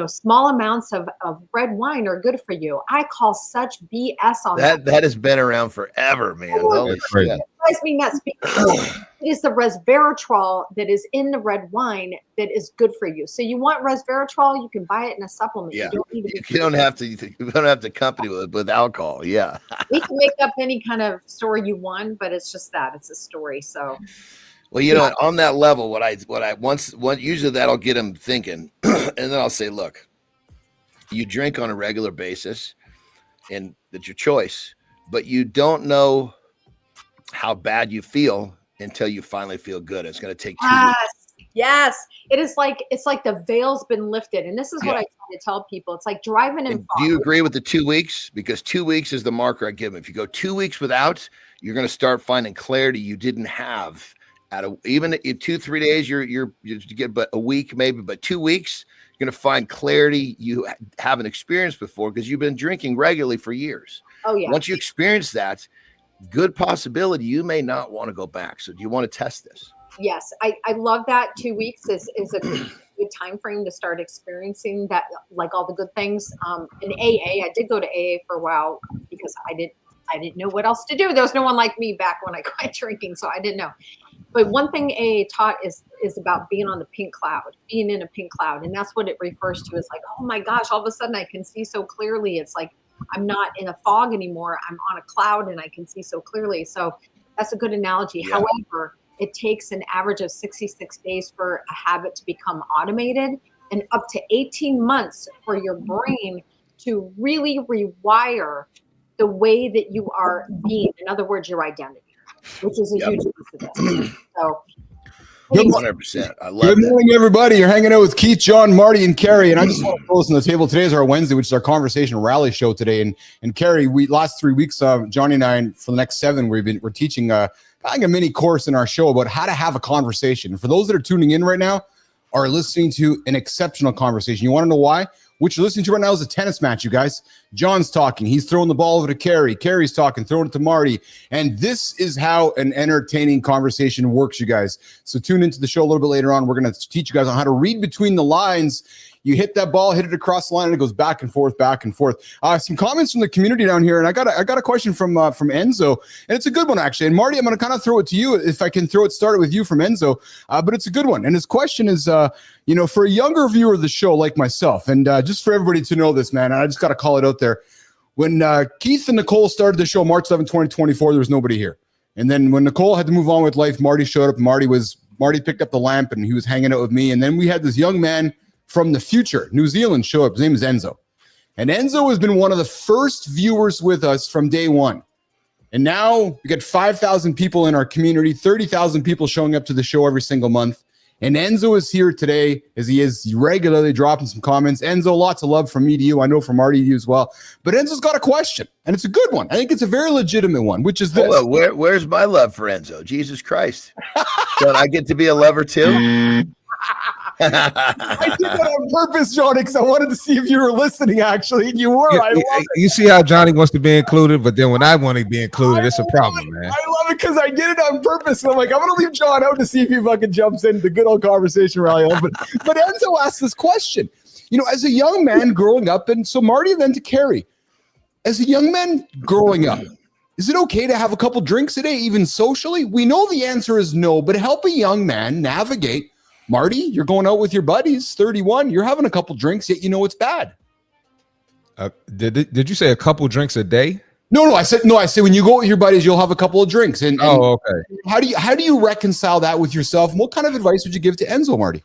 small amounts of red wine are good for you. I call such BS on that. That has been around forever, man. Holy shit. It drives me nuts because it is the resveratrol that is in the red wine that is good for you. So you want resveratrol, you can buy it in a supplement. Yeah. You don't have to accompany with alcohol. Yeah. We can make up any kind of story you want, but it's just that it's a story. So. Well, on that level, usually that'll get them thinking, and then I'll say, look, you drink on a regular basis, and that's your choice, but you don't know how bad you feel until you finally feel good. It's going to take 2 weeks. Yes. It's like the veil's been lifted, and this is what I try to tell people. It's like driving in fog. Do you agree with the 2 weeks? Because 2 weeks is the marker I give them. If you go 2 weeks without, you're going to start finding clarity you didn't have. Even in 2-3 days, you get but a week maybe, but 2 weeks, you're going to find clarity you haven't experienced before because you've been drinking regularly for years. Oh yeah. Once you experience that, good possibility you may not want to go back. So do you want to test this? Yes, I love that. 2 weeks is a good time frame to start experiencing that, like all the good things. In AA, I did go to AA for a while because I didn't know what else to do. There was no one like me back when I quit drinking, so I didn't know. But one thing AA taught is about being on the pink cloud, being in a pink cloud. And that's what it refers to as like, oh my gosh, all of a sudden I can see so clearly. It's like, I'm not in a fog anymore. I'm on a cloud and I can see so clearly. So that's a good analogy. Yeah. However, it takes an average of 66 days for a habit to become automated and up to 18 months for your brain to really rewire the way that you are being. In other words, your identity, which is a huge piece of this. So, 100%. I love Good morning, everybody. You're hanging out with Keith, John, Marty, and Kari. And I just want to throw this on the table. Today is our Wednesday, which is our conversation rally show today. And Kari, last 3 weeks, Johnny and I, for the next 7, we're teaching a mini course in our show about how to have a conversation. For those that are tuning in right now, are listening to an exceptional conversation. You want to know why? What you're listening to right now is a tennis match, you guys. John's talking. He's throwing the ball over to Kari. Kari's talking, throwing it to Marty. And this is how an entertaining conversation works, you guys. So tune into the show a little bit later on. We're going to teach you guys on how to read between the lines. You hit that ball, hit it across the line, and it goes back and forth, back and forth. Some comments from the community down here, and I got a question from Enzo, and it's a good one actually. And Marty, I'm going to kind of throw it to you if I can throw it started with you from Enzo, but it's a good one. And his question is, for a younger viewer of the show like myself, and just for everybody to know this, man, and I just got to call it out there. When Keith and Nicole started the show March 11, 2024, there was nobody here. And then when Nicole had to move on with life, Marty showed up. Marty picked up the lamp and he was hanging out with me. And then we had this young man from the future, New Zealand, show up. His name is Enzo. And Enzo has been one of the first viewers with us from day one. And now we get 5,000 people in our community, 30,000 people showing up to the show every single month. And Enzo is here today, as he is regularly dropping some comments. Enzo, lots of love from me to you. I know from Marty to you as well. But Enzo's got a question, and it's a good one. I think it's a very legitimate one, which is this. Well, where's my love for Enzo? Jesus Christ. Don't I get to be a lover too? I did that on purpose, Johnny, because I wanted to see if you were listening, actually. And you were. I love it. You see how Johnny wants to be included, but then when I want to be included, it's a problem, man. I love it because I did it on purpose. And I'm like, I'm going to leave John out to see if he fucking jumps into the good old conversation rally. But Enzo asked this question. You know, as a young man growing up, and so Marty and then to Kari, as a young man growing up, is it okay to have a couple drinks a day, even socially? We know the answer is no, but help a young man navigate. Marty, you're going out with your buddies, 31. You're having a couple drinks, yet you know it's bad. Did you say a couple drinks a day? No. I said when you go with your buddies, you'll have a couple of drinks. And okay. How do you reconcile that with yourself? And what kind of advice would you give to Enzo, Marty?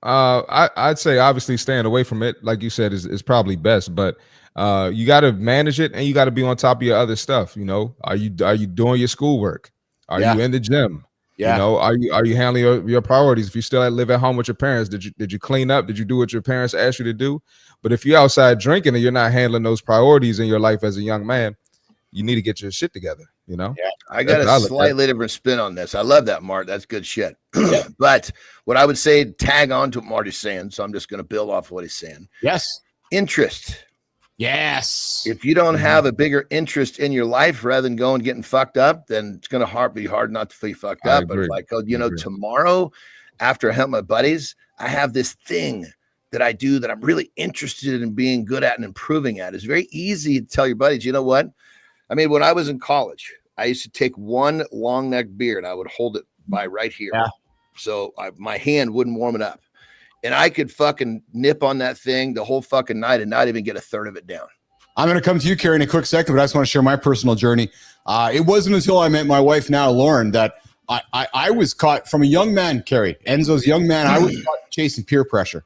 I'd say obviously staying away from it, like you said, is probably best. But you got to manage it, and you got to be on top of your other stuff. You know, are you doing your schoolwork? Are you in the gym? Yeah. You know, are you handling your priorities? If you still live at home with your parents, did you clean up? Did you do what your parents asked you to do? But if you're outside drinking and you're not handling those priorities in your life as a young man, you need to get your shit together. You know. Yeah. I got a slightly different spin on this. I love that, Mart. That's good shit. But what I would say, tag on to what Marty's saying. So I'm just going to build off what he's saying. Yes. Interest. Yes. If you don't have a bigger interest in your life rather than going getting fucked up, then it's going to be hard not to be fucked up. But if I go, tomorrow after I help my buddies, I have this thing that I do that I'm really interested in being good at and improving at. It's very easy to tell your buddies, you know what? I mean, when I was in college, I used to take one long neck beer and I would hold it by right here. Yeah. So my hand wouldn't warm it up. And I could fucking nip on that thing the whole fucking night and not even get a third of it down. I'm going to come to you, Kari, in a quick second, but I just want to share my personal journey. It wasn't until I met my wife now, Lauren, that I was caught from a young man, Kari, Enzo's young man. I was caught chasing peer pressure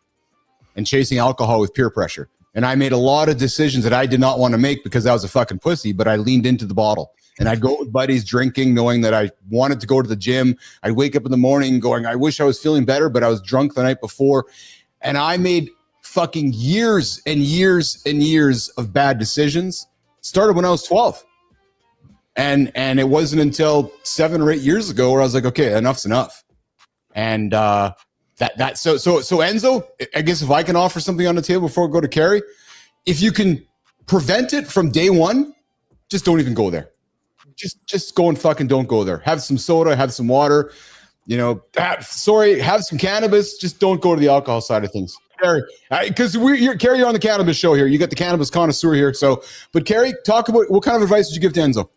and chasing alcohol with peer pressure. And I made a lot of decisions that I did not want to make because I was a fucking pussy, but I leaned into the bottle. And I'd go with buddies drinking, knowing that I wanted to go to the gym. I'd wake up in the morning going, I wish I was feeling better, but I was drunk the night before. And I made fucking years and years and years of bad decisions. It started when I was 12. And it wasn't until 7 or 8 years ago where I was like, okay, enough's enough. And so Enzo, I guess if I can offer something on the table before we go to Kari, if you can prevent it from day one, just don't even go there. Just go and fucking don't go there. Have some soda, have some water, have some cannabis. Just don't go to the alcohol side of things. Kari, because Kari, you're on the cannabis show here. You got the cannabis connoisseur here. But Kari, talk about what kind of advice would you give to Enzo?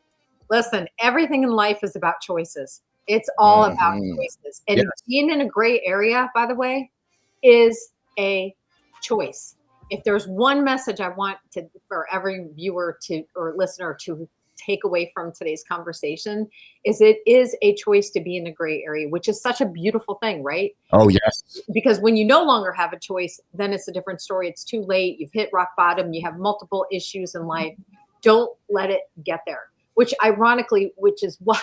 Listen, everything in life is about choices. It's all about choices. And being in a gray area, by the way, is a choice. If there's one message I want for every viewer or listener to take away from today's conversation, is it is a choice to be in a gray area, which is such a beautiful thing, right? Oh, yes. Because when you no longer have a choice, then it's a different story. It's too late. You've hit rock bottom. You have multiple issues in life. Don't let it get there, which is why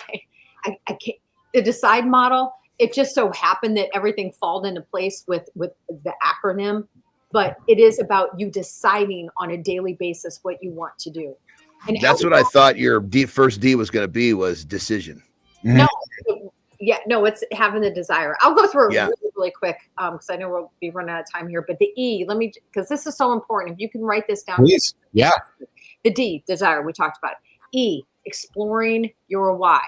I can't. The DECIDE model, it just so happened that everything fall into place with the acronym, but it is about you deciding on a daily basis what you want to do. And that's what I thought your first D was going to be, was decision. No, it's having the desire. I'll go through it really quick because I know we'll be running out of time here. But the E, because this is so important. If you can write this down. Please. Yeah. The D, desire, we talked about it. E, exploring your why.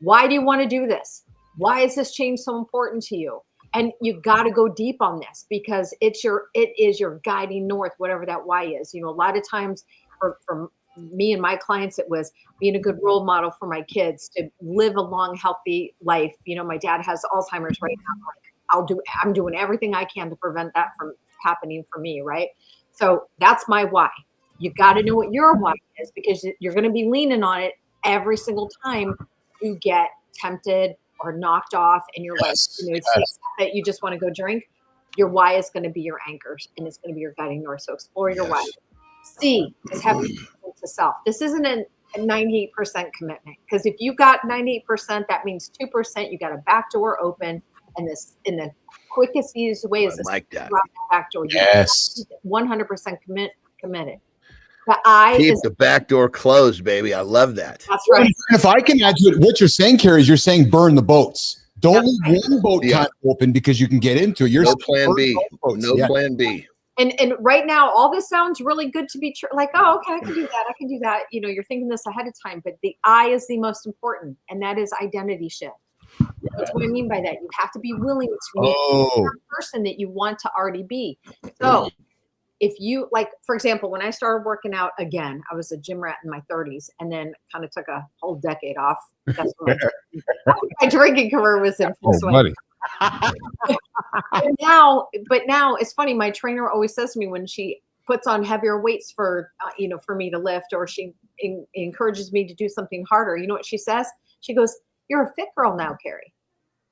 Why do you want to do this? Why is this change so important to you? And you got to go deep on this because it is your guiding north, whatever that why is. A lot of times for me and my clients, it was being a good role model for my kids to live a long, healthy life. My dad has Alzheimer's right now. I'm doing everything I can to prevent that from happening for me, right? So that's my why. You got to know what your why is because you're going to be leaning on it every single time you get tempted or knocked off and you're that you just want to go drink. Your why is going to be your anchors, and it's going to be your guiding north. So explore your why. C is having commitment to self. This isn't a 98% commitment, because if you got 98%, that means 2% you got a back door open, and this in the quickest easiest way is I like that. Back door. Yes. 100% committed. The I Keep is the back door closed, baby. I love that. that's right. If I can add to it, what you're saying, Kari, is you're saying burn the boats. Don't leave one boat kind of open because you can get into it. You're No plan B. No Yeah. plan B. And right now, all this sounds really good to be true. Like, oh, okay, I can do that. I can do that. You know, you're thinking this ahead of time, but the I is the most important, and that is identity shift. That's what I mean by that. You have to be willing to meet the person that you want to already be. So if you, like, for example, when I started working out again, I was a gym rat in my 30s, and then kind of took a whole decade off. That's when my drinking career was in full swing. Buddy. but now it's funny. My trainer always says to me when she puts on heavier weights for for me to lift, or she encourages me to do something harder. You know what she says? She goes, "You're a fit girl now, Kari."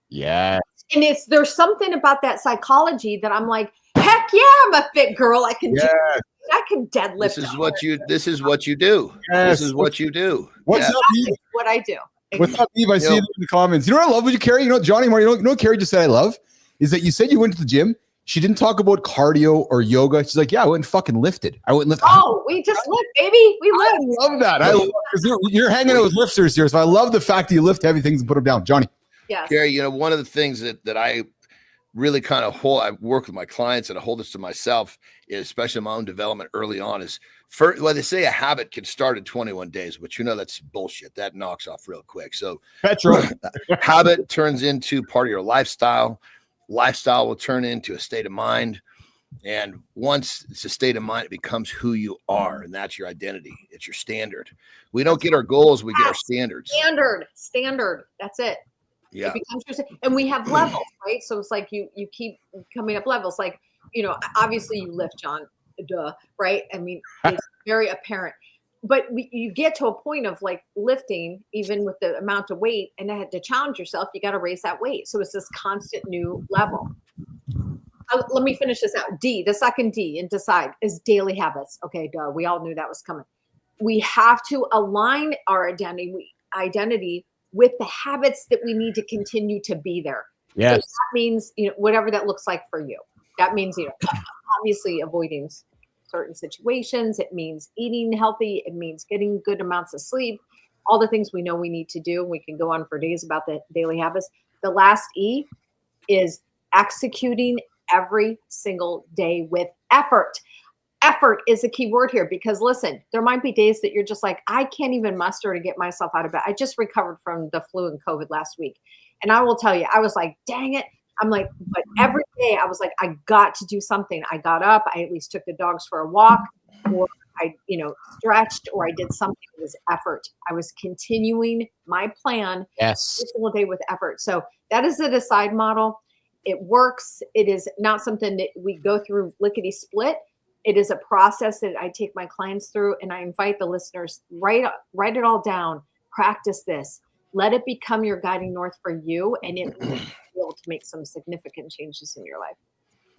Yeah. And there's something about that psychology that I'm like, heck yeah, I'm a fit girl. I can I can deadlift. This is what you do. This is what you do. What's up, Eve? What I do. What's up, Eve? I see it in the comments. You know what I love with you, Kari? You know, Johnny, you know what Kari just said I love? Is that you said you went to the gym. She didn't talk about cardio or yoga. She's like, yeah, I went and fucking lifted. I went and lifted. Oh, we just lift, baby. We lift. I love that. I love, because you're hanging out with lifters here. So I love the fact that you lift heavy things and put them down. Johnny. Yeah. Kari, you know, one of the things that I really kind of I work with my clients and I hold this to myself, especially my own development early on, is they say a habit can start in 21 days, but you know, that's bullshit. That knocks off real quick. So habit turns into part of your lifestyle. Lifestyle will turn into a state of mind. And once it's a state of mind, it becomes who you are. And that's your identity. It's your standard. We don't get our goals. We get our standards. Standard. That's it. Yeah. It becomes your, and we have levels, right? So it's like you keep coming up levels. Like, you know, obviously you lift, John, right? I mean, it's very apparent. But you get to a point of like lifting, even with the amount of weight, and to challenge yourself, you got to raise that weight. So it's this constant new level. Let me finish this out. D, the second D in decide is daily habits. Okay, duh. We all knew that was coming. We have to align our identity with the habits that we need to continue to be there. Yes. So that means, you know, whatever that looks like for you. That means, you know, obviously avoiding certain situations. It means eating healthy. It means getting good amounts of sleep. All the things we know we need to do. We can go on for days about the daily habits. The last E is executing every single day with effort. Effort is a key word here, because listen, there might be days that you're just like, I can't even muster to get myself out of bed. I just recovered from the flu and COVID last week. And I will tell you, I was like, dang it. I'm like, but every day I was like, I got to do something. I got up, I at least took the dogs for a walk, or I, you know, stretched, or I did something. It was effort. I was continuing my plan every single day with effort. So that is the decide model. It works. It is not something that we go through lickety split. It is a process that I take my clients through, and I invite the listeners, write it all down, practice this, let it become your guiding north for you, and it will be able to make some significant changes in your life.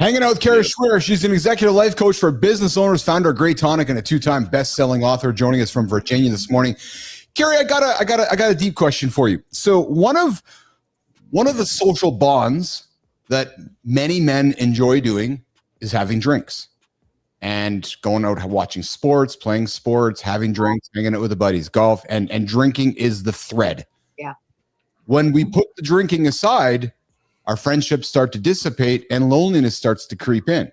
Hanging out with Kari Schwear. She's an executive life coach for business owners, founder of Great Tonic, and a 2-time best-selling author, joining us from Virginia this morning. Kari, I got a deep question for you. So one of the social bonds that many men enjoy doing is having drinks. And going out watching sports, playing sports, having drinks, hanging out with the buddies, golf, and drinking is the thread. Yeah. When we put the drinking aside, our friendships start to dissipate and loneliness starts to creep in.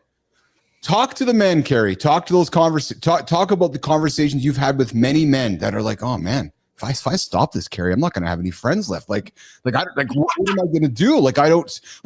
Talk to the men, Kari. Talk to those talk about the conversations you've had with many men that are like, oh man, if I stop this, Kari, I'm not going to have any friends left. What am I going to do?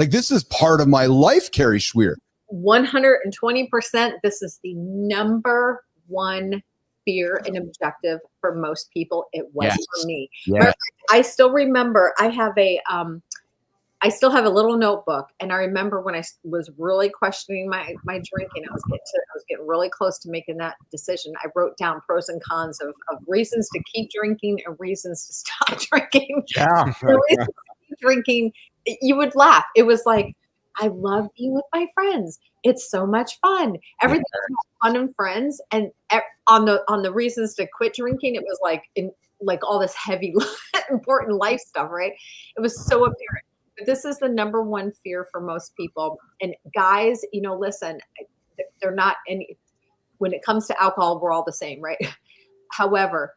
This is part of my life, Kari Schwear. 120%. This is the number one fear and objective for most people. It was for me. Yeah. I still remember I still have a little notebook, and I remember when I was really questioning my drinking, I was getting really close to making that decision. I wrote down pros and cons of reasons to keep drinking and reasons to stop drinking. Yeah. The reasons to keep drinking, you would laugh. It was like, I love being with my friends. It's so much fun. Everything was fun and friends. And on the reasons to quit drinking, it was like all this heavy, important life stuff, right? It was so apparent. But this is the number one fear for most people. And guys, listen, they're not any. When it comes to alcohol, we're all the same, right? However,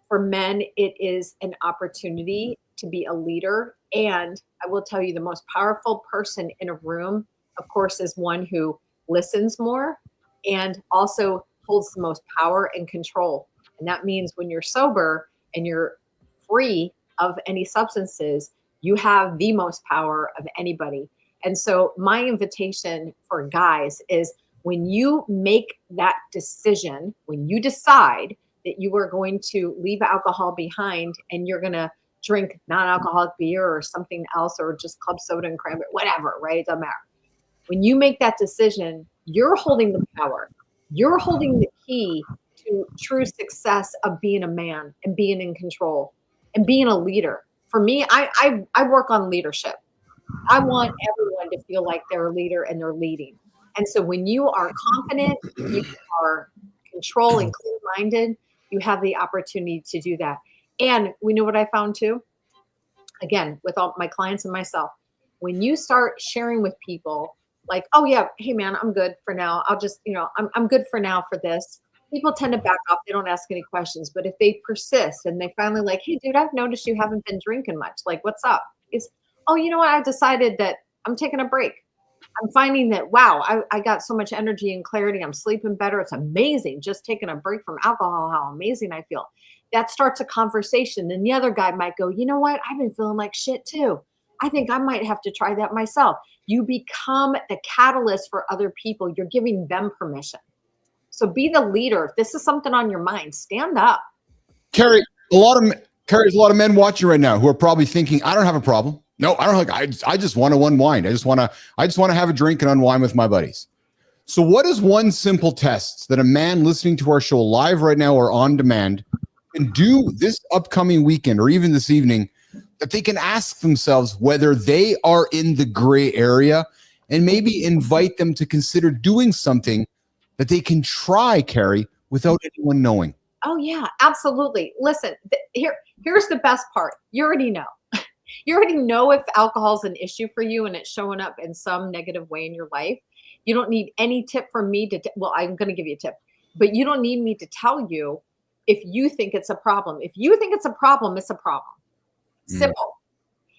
for men, it is an opportunity to be a leader. And I will tell you, the most powerful person in a room, of course, is one who listens more and also holds the most power and control. And that means when you're sober and you're free of any substances, you have the most power of anybody. And so my invitation for guys is, when you make that decision, when you decide that you are going to leave alcohol behind and you're going to drink non-alcoholic beer or something else, or just club soda and cranberry, whatever, right? It doesn't matter. When you make that decision, you're holding the power. You're holding the key to true success of being a man and being in control and being a leader. For me, I work on leadership. I want everyone to feel like they're a leader and they're leading. And so when you are confident, you are control and clear-minded, you have the opportunity to do that. And we know what I found too, again, with all my clients and myself, when you start sharing with people like, oh yeah, hey man, I'm good for now. I'll just, I'm good for now for this. People tend to back off. They don't ask any questions. But if they persist and they finally like, hey dude, I've noticed you haven't been drinking much. Like, what's up? It's, oh, you know what? I decided that I'm taking a break. I'm finding that, wow, I got so much energy and clarity. I'm sleeping better. It's amazing. Just taking a break from alcohol, how amazing I feel. That starts a conversation. Then the other guy might go, you know what? I've been feeling like shit too. I think I might have to try that myself. You become the catalyst for other people. You're giving them permission. So be the leader. If this is something on your mind, stand up. Kari, there's a lot of men watching right now who are probably thinking, I don't have a problem. No, I don't. I just want to unwind. I just want to have a drink and unwind with my buddies. So what is one simple test that a man listening to our show live right now or on demand can do this upcoming weekend or even this evening, that they can ask themselves whether they are in the gray area, and maybe invite them to consider doing something that they can try, Kari, without anyone knowing? Oh yeah, absolutely. Listen, here's the best part. You already know. You already know if alcohol is an issue for you and it's showing up in some negative way in your life. You don't need any tip from me well, I'm going to give you a tip, but you don't need me to tell you if you think it's a problem. If you think it's a problem, it's a problem. Simple.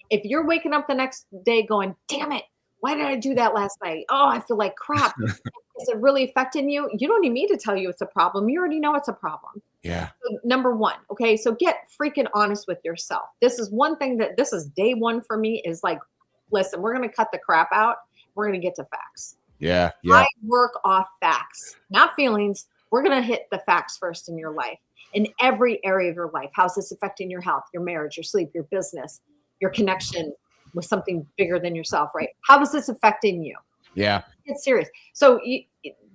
If you're waking up the next day going, damn it, why did I do that last night? Oh, I feel like crap. Is it really affecting you? You don't need me to tell you it's a problem. You already know it's a problem. Yeah. So, number one, okay, so get freaking honest with yourself. This is one thing this is day one for me, is like, listen, we're going to cut the crap out. We're going to get to facts. Yeah. I work off facts, not feelings. We're going to hit the facts first in your life, in every area of your life. How's this affecting your health, your marriage, your sleep, your business, your connection with something bigger than yourself, right? How is this affecting you? Yeah. Get serious. So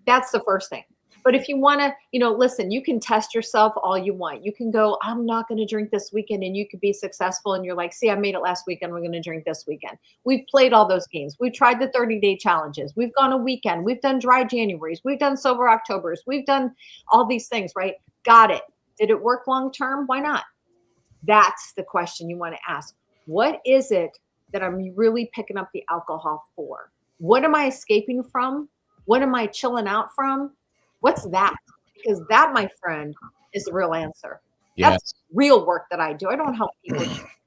that's the first thing. But if you want to, listen, you can test yourself all you want. You can go, I'm not going to drink this weekend, and you could be successful. And you're like, see, I made it last weekend. We're going to drink this weekend. We've played all those games. We've tried the 30-day challenges. We've gone a weekend. We've done dry Januaries. We've done sober Octobers. We've done all these things, right? Got it. Did it work long-term? Why not? That's the question you want to ask. What is it that I'm really picking up the alcohol for? What am I escaping from? What am I chilling out from? What's that? Because that, my friend, is the real answer. Yeah. That's real work that I do. I don't help people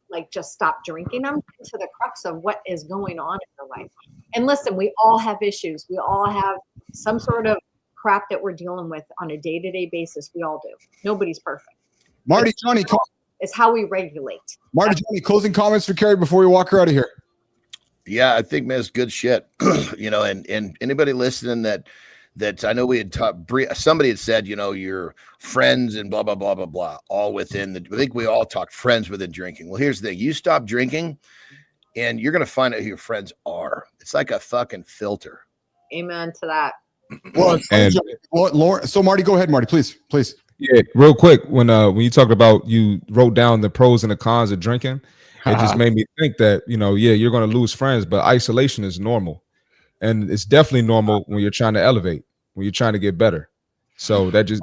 like just stop drinking. I'm to the crux of what is going on in their life. And listen, we all have issues. We all have some sort of crap that we're dealing with on a day-to-day basis. We all do. Nobody's perfect. Marty, Johnny, it's how we regulate. Marty, Johnny, closing comments for Kari before we walk her out of here. Yeah, I think, man, it's good shit. And anybody listening that I know we had talked, somebody had said, your friends and blah, blah, blah, blah, blah, all within I think we all talk friends within drinking. Well, here's the thing. You stop drinking and you're going to find out who your friends are. It's like a fucking filter. Amen to that. Lauren, so Marty, go ahead, Marty, please. Yeah, real quick. When you talked about, you wrote down the pros and the cons of drinking, it just made me think that, you're going to lose friends, but isolation is normal. and it's definitely normal when you're trying to elevate, when you're trying to get better. So that's a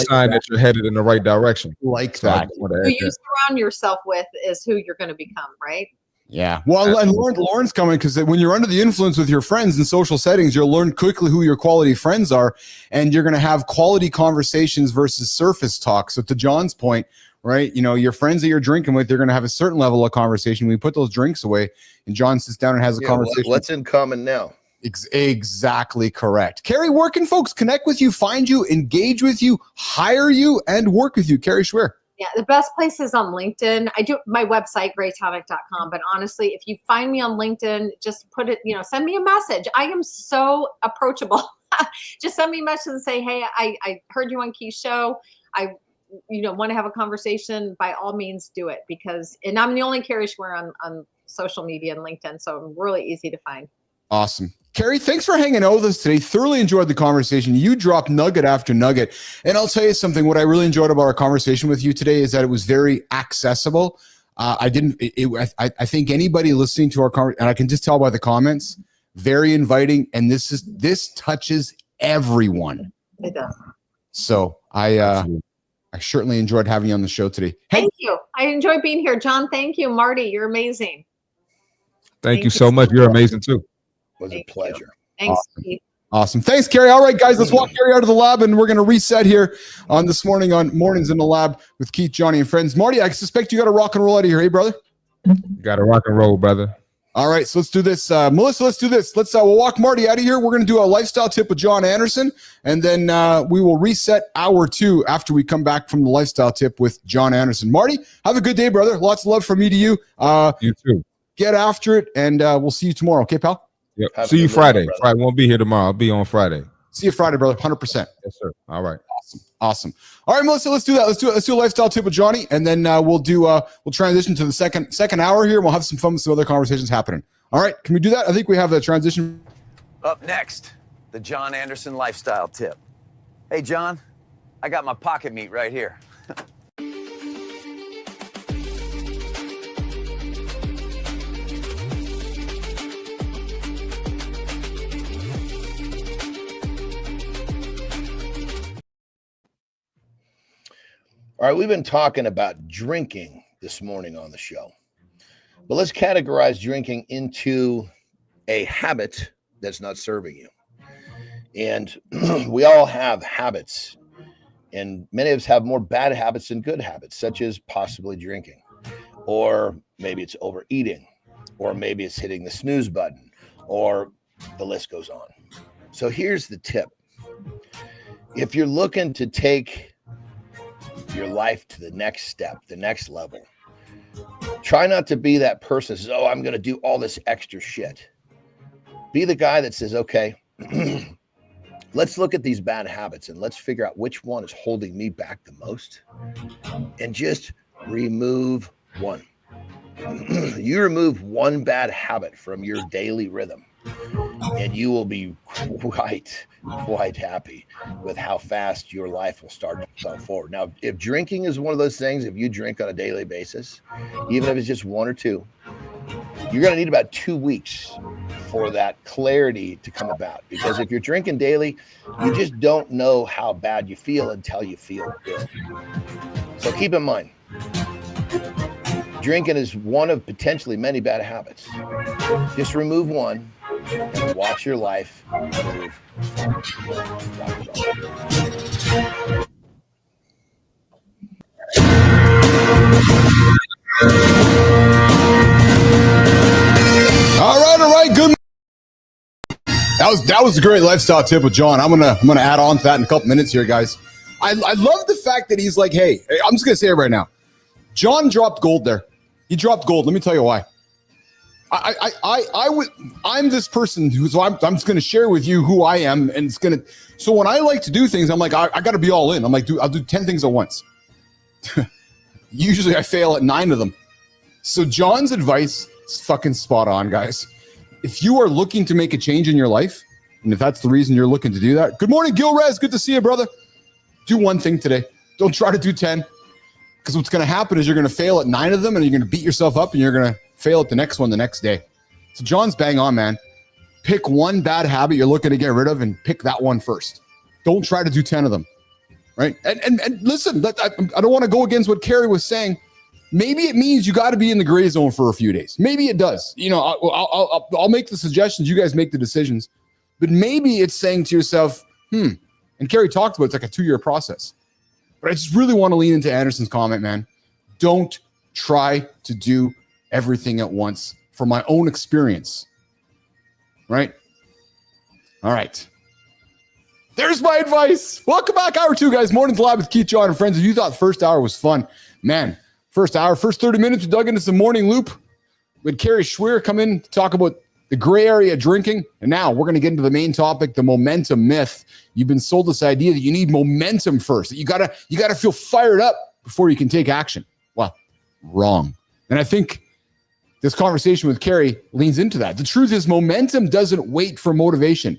sign that you're headed in the right direction. Like so that. Who you surround yourself with is who you're going to become, right? Yeah. Well, and Lauren's coming because when you're under the influence with your friends in social settings, you'll learn quickly who your quality friends are, and you're going to have quality conversations versus surface talk. So to John's point, right, you know, your friends that you're drinking with, they're going to have a certain level of conversation. We put those drinks away, and John sits down and has a conversation. What's in common now? Exactly correct. Kari, where can folks connect with you, find you, engage with you, hire you, and work with you? Kari Schwear. Yeah, the best place is on LinkedIn. I do my website, greytonic.com. But honestly, if you find me on LinkedIn, just put it, send me a message. I am so approachable. Just send me a message and say, hey, I heard you on Keith's show. I want to have a conversation. By all means, do it, and I'm the only Kari Schwear on social media and LinkedIn. So I'm really easy to find. Awesome. Kari, thanks for hanging out with us today. Thoroughly enjoyed the conversation. You dropped nugget after nugget. And I'll tell you something, what I really enjoyed about our conversation with you today is that it was very accessible. I think anybody listening to our conversation, and I can just tell by the comments, very inviting. And this touches everyone. It does. So I certainly enjoyed having you on the show today. Thank you. I enjoyed being here. John, thank you. Marty, you're amazing. Thank you so much. You're amazing too. It was a pleasure. Thanks, awesome. Keith. Awesome. Thanks, Kari. All right, guys, let's walk Kari out of the lab, and we're going to reset here on this morning on Mornings in the Lab with Keith, Johnny, and friends. Marty, I suspect you got to rock and roll out of here. Hey, brother? Got to rock and roll, brother. All right, so let's do this. Melissa, let's do this. We'll walk Marty out of here. We're going to do a lifestyle tip with Jon Andersen, and then we will reset hour 2 after we come back from the lifestyle tip with Jon Andersen. Marty, have a good day, brother. Lots of love from me to you. You too. Get after it, and we'll see you tomorrow. Okay, pal? Yep. See you Friday. Friday. Won't be here tomorrow. I'll be on Friday. See you Friday, brother. 100%. Yes, sir. All right. Awesome. All right, Melissa, let's do that. Let's do a lifestyle tip with Johnny, and then we'll transition to the second hour here. We'll have some fun with some other conversations happening. All right, can we do that? I think we have the transition. Up next, the Jon Andersen lifestyle tip. Hey, John, I got my pocket meat right here. All right, we've been talking about drinking this morning on the show, but let's categorize drinking into a habit that's not serving you. And we all have habits, and many of us have more bad habits than good habits, such as possibly drinking, or maybe it's overeating, or maybe it's hitting the snooze button, or the list goes on. So here's the tip. If you're looking to take your life to the next step, the next level, try not to be that person that says, oh, I'm going to do all this extra shit. Be the guy that says, okay, let's look at these bad habits and let's figure out which one is holding me back the most, and just remove one. You remove one bad habit from your daily rhythm, and you will be quite happy with how fast your life will start to go forward. Now, if drinking is one of those things, if you drink on a daily basis, even if it's just 1 or 2, you're going to need about 2 weeks for that clarity to come about. Because if you're drinking daily, you just don't know how bad you feel until you feel good. So keep in mind, drinking is one of potentially many bad habits. Just remove one and watch your life move forward. All right. Good. That was a great lifestyle tip with John. I'm gonna add on to that in a couple minutes here, guys. I love the fact that he's like, hey, I'm just gonna say it right now. John dropped gold there. He dropped gold. Let me tell you why. I'm this person I'm just going to share with you who I am, and so when I like to do things, I'm like, I got to be all in. I'm like, I'll do 10 things at once. Usually I fail at 9 of them. So John's advice is fucking spot on, guys. If you are looking to make a change in your life, and if that's the reason you're looking to do that, good morning, Gil Rez. Good to see you, brother. Do one thing today. Don't try to do 10. Because what's going to happen is you're going to fail at 9 of them, and you're going to beat yourself up, and you're going to fail at the next one the next day. So John's bang on, man. pick one bad habit you're looking to get rid of and pick that one first. Don't try to do 10 of them, right? And listen, I don't want to go against what Kari was saying. Maybe it means you got to be in the gray zone for a few days. Maybe it does. You know, I'll make the suggestions. You guys make the decisions. But maybe it's saying to yourself, and Kari talked about it's like a 2-year process. But I just really want to lean into Anderson's comment, man. Don't try to do everything at once. From my own experience, right? All right. There's my advice. Welcome back, hour 2, guys. Mornings Live with Keith, Jon, and friends. If you thought the first hour was fun, man, first 30 minutes, we dug into some morning loop. We had Kari Schwear come in to talk about the gray area drinking. And now we're going to get into the main topic, the momentum myth. You've been sold this idea that you need momentum first, that you gotta feel fired up before you can take action. Well, wrong. And I think this conversation with Kari leans into that. The truth is momentum doesn't wait for motivation.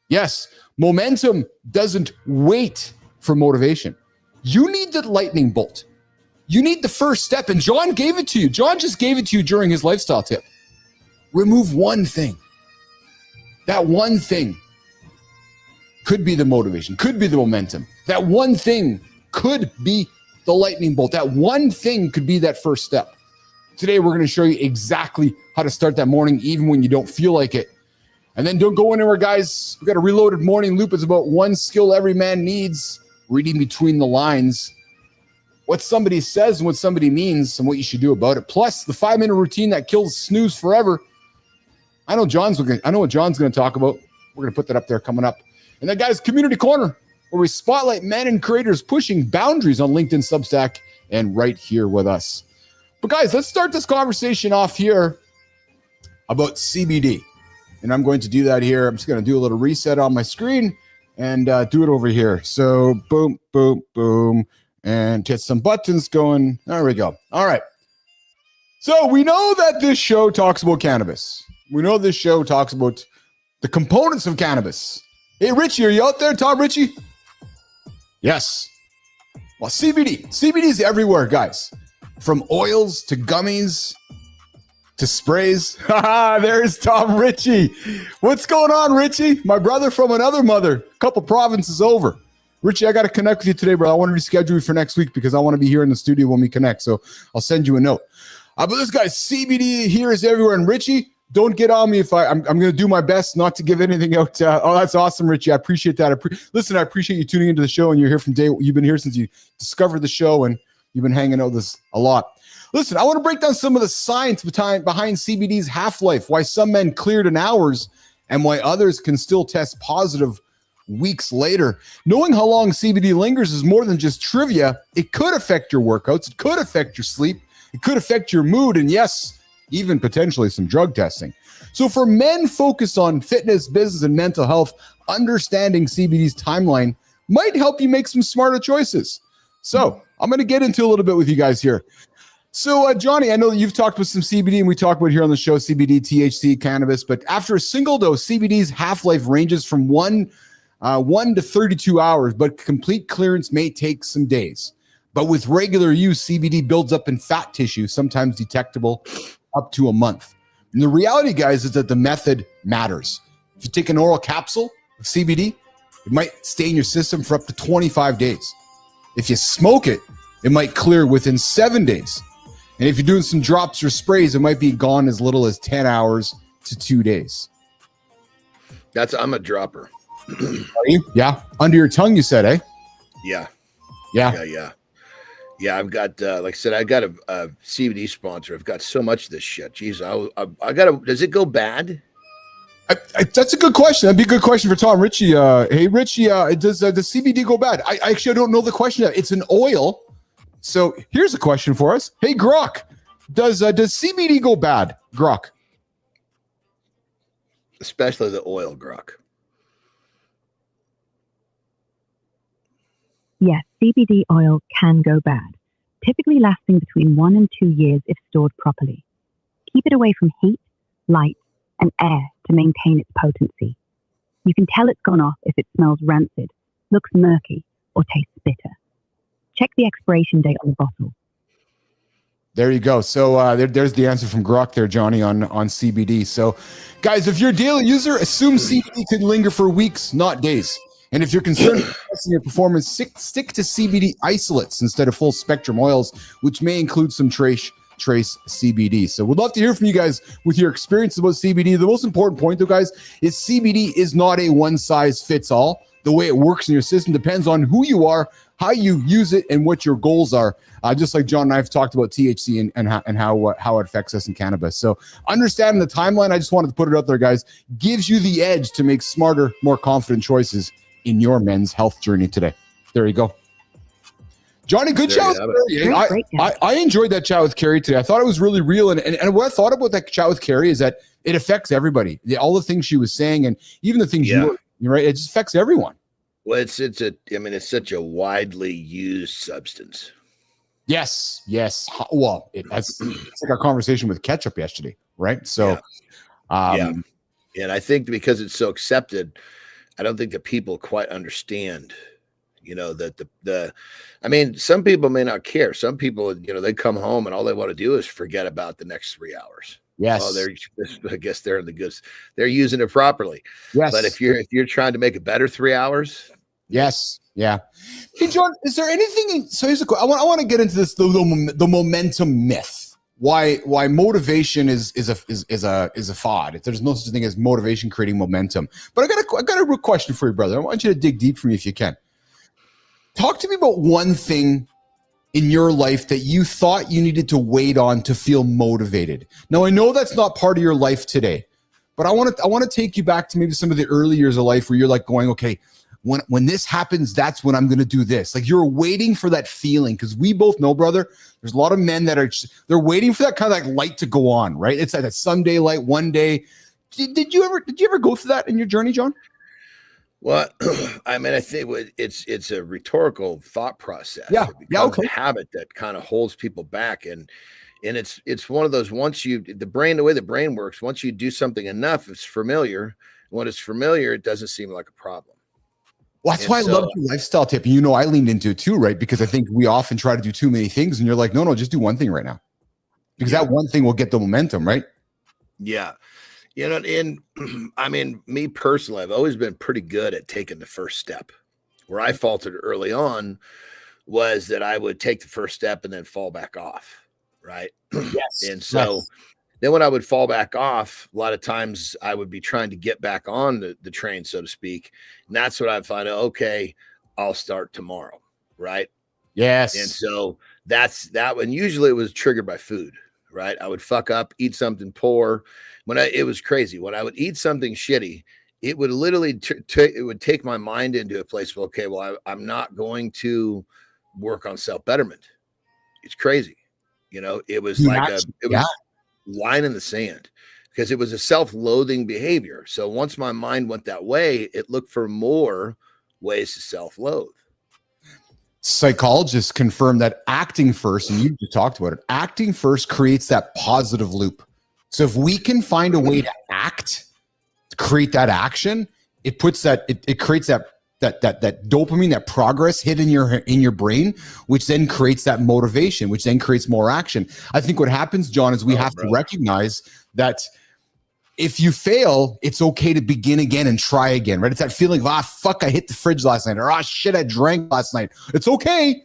Yes, momentum doesn't wait for motivation. You need the lightning bolt. You need the first step. And Jon gave it to you. Jon just gave it to you during his lifestyle tip. Remove one thing. That one thing could be the motivation, could be the momentum. That one thing could be the lightning bolt. That one thing could be that first step. Today, we're going to show you exactly how to start that morning, even when you don't feel like it. And then don't go anywhere, guys. We've got a reloaded morning loop. It's about one skill every man needs, reading between the lines, what somebody says and what somebody means and what you should do about it. Plus, the 5-minute routine that kills snooze forever. I know what Jon's going to talk about. We're going to put that up there coming up. And then, guys, Community Corner, where we spotlight men and creators pushing boundaries on LinkedIn, Substack, and right here with us. But guys, let's start this conversation off here about CBD. And I'm going to do that here. I'm just going to do a little reset on my screen and do it over here. So boom, boom, boom, and get some buttons going. There we go. All right. So we know that this show talks about cannabis. We know this show talks about the components of cannabis. Hey, Richie, are you out there? Tom Richie? Yes. Well, CBD. CBD is everywhere, guys. From oils to gummies to sprays. There's Tom Richie. What's going on, Richie? My brother from another mother, a couple provinces over. Richie, I got to connect with you today, bro. I want to reschedule you for next week because I want to be here in the studio when we connect. So I'll send you a note. But this guy's CBD here is everywhere. And Richie, don't get on me if I'm going to do my best not to give anything out. Oh, that's awesome, Richie. I appreciate that. Listen, I appreciate you tuning into the show, and you're here from day. You've been here since you discovered the show, and you've been hanging out with us a lot. Listen, I want to break down some of the science behind CBD's half-life, why some men cleared in hours and why others can still test positive weeks later. Knowing how long CBD lingers is more than just trivia. It could affect your workouts. It could affect your sleep. It could affect your mood. And yes, even potentially some drug testing. So for men focused on fitness, business, and mental health, understanding CBD's timeline might help you make some smarter choices. So I'm going to get into a little bit with you guys here. So Johnny, I know that you've talked with some CBD, and we talk about here on the show, CBD, THC, cannabis, but after a single dose, CBD's half-life ranges from 1 to 32 hours, but complete clearance may take some days. But with regular use, CBD builds up in fat tissue, sometimes detectable up to a month. And the reality, guys, is that the method matters. If you take an oral capsule of CBD, it might stay in your system for up to 25 days. If you smoke it, it might clear within 7 days. And if you're doing some drops or sprays, it might be gone as little as 10 hours to 2 days. I'm a dropper. Are you? Yeah. Under your tongue, you said, eh? Yeah. Yeah. Yeah, I've got, like I said, I got a CBD sponsor. I've got so much of this shit. Jeez, I got to, does it go bad? That's a good question. That'd be a good question for Tom. Richie, hey, Richie, does CBD go bad? I actually don't know the question yet. It's an oil. So here's a question for us. Hey, Grok, does CBD go bad? Grok. Especially the oil, Grok. Yes, CBD oil can go bad, typically lasting between 1 and 2 years if stored properly. Keep it away from heat, light, and air to maintain its potency. You can tell it's gone off if it smells rancid, looks murky, or tastes bitter. Check the expiration date on the bottle. There you go. So there's the answer from Grok there, Johnny, on CBD. So, guys, if you're a daily user, assume CBD could linger for weeks, not days. And if you're concerned about your performance, stick to CBD isolates instead of full spectrum oils, which may include some trace CBD. So we'd love to hear from you guys with your experience about CBD. The most important point, though, guys, is CBD is not a one size fits all. The way it works in your system depends on who you are, how you use it, and what your goals are. Just like John and I have talked about THC and how it affects us in cannabis. So understanding the timeline, I just wanted to put it out there, guys, gives you the edge to make smarter, more confident choices in your men's health journey today. There you go. Johnny, good chat with Kari. I enjoyed that chat with Kari today. I thought it was really real. And what I thought about that chat with Kari is that it affects everybody. All the things she was saying and even the things you're right, it just affects everyone. Well, it's such a widely used substance. Yes. Well, it's like our conversation with ketchup yesterday, right? So, and I think because it's so accepted, I don't think that people quite understand, that some people may not care. Some people, they come home and all they want to do is forget about the next 3 hours. Yes. I guess they're in the goods. They're using it properly. Yes. But if you're trying to make a better 3 hours. Yes. Yeah. Hey, John, is there anything? So here's a question. I want to get into this, the momentum myth. Why motivation is a fad. There's no such thing as motivation creating momentum. But I got a real question for you, brother. I want you to dig deep for me if you can. Talk to me about one thing in your life that you thought you needed to wait on to feel motivated. Now, I know that's not part of your life today, but I want to take you back to maybe some of the early years of life where you're like going, okay, when this happens, that's when I'm going to do this. Like you're waiting for that feeling, because we both know, brother, there's a lot of men that they're waiting for that kind of like light to go on, right? It's like that someday light one day. Did you ever go through that in your journey, John? Well, I think it's a rhetorical thought process. Yeah. A habit that kind of holds people back, and it's one of those, the way the brain works, once you do something enough, it's familiar. When it's familiar, it doesn't seem like a problem. Well, that's why I love your lifestyle tip. And I leaned into it too, right? Because I think we often try to do too many things, and you're like, no, just do one thing right now, because that one thing will get the momentum, right? Yeah. Me personally, I've always been pretty good at taking the first step. Where I faltered early on was that I would take the first step and then fall back off, right? Yes. And so then when I would fall back off, a lot of times I would be trying to get back on the train, so to speak. And that's what I find out, okay, I'll start tomorrow, right? Yes. And so that's that one. Usually it was triggered by food, right? I would fuck up, eat something poor. It was crazy. When I would eat something shitty, it would literally it would take my mind into a place where, okay, well, I'm not going to work on self-betterment. It's crazy. It was line in the sand, because it was a self-loathing behavior. So once my mind went that way, it looked for more ways to self-loathe. Psychologists confirm that acting first, and you just talked about it, acting first creates that positive loop. So if we can find a way to act, to create that action, it puts it creates that dopamine, that progress hit in your brain, which then creates that motivation, which then creates more action. I think what happens, John, is we have to recognize that if you fail, it's okay to begin again and try again, right? It's that feeling of, fuck, I hit the fridge last night, or shit, I drank last night. It's okay.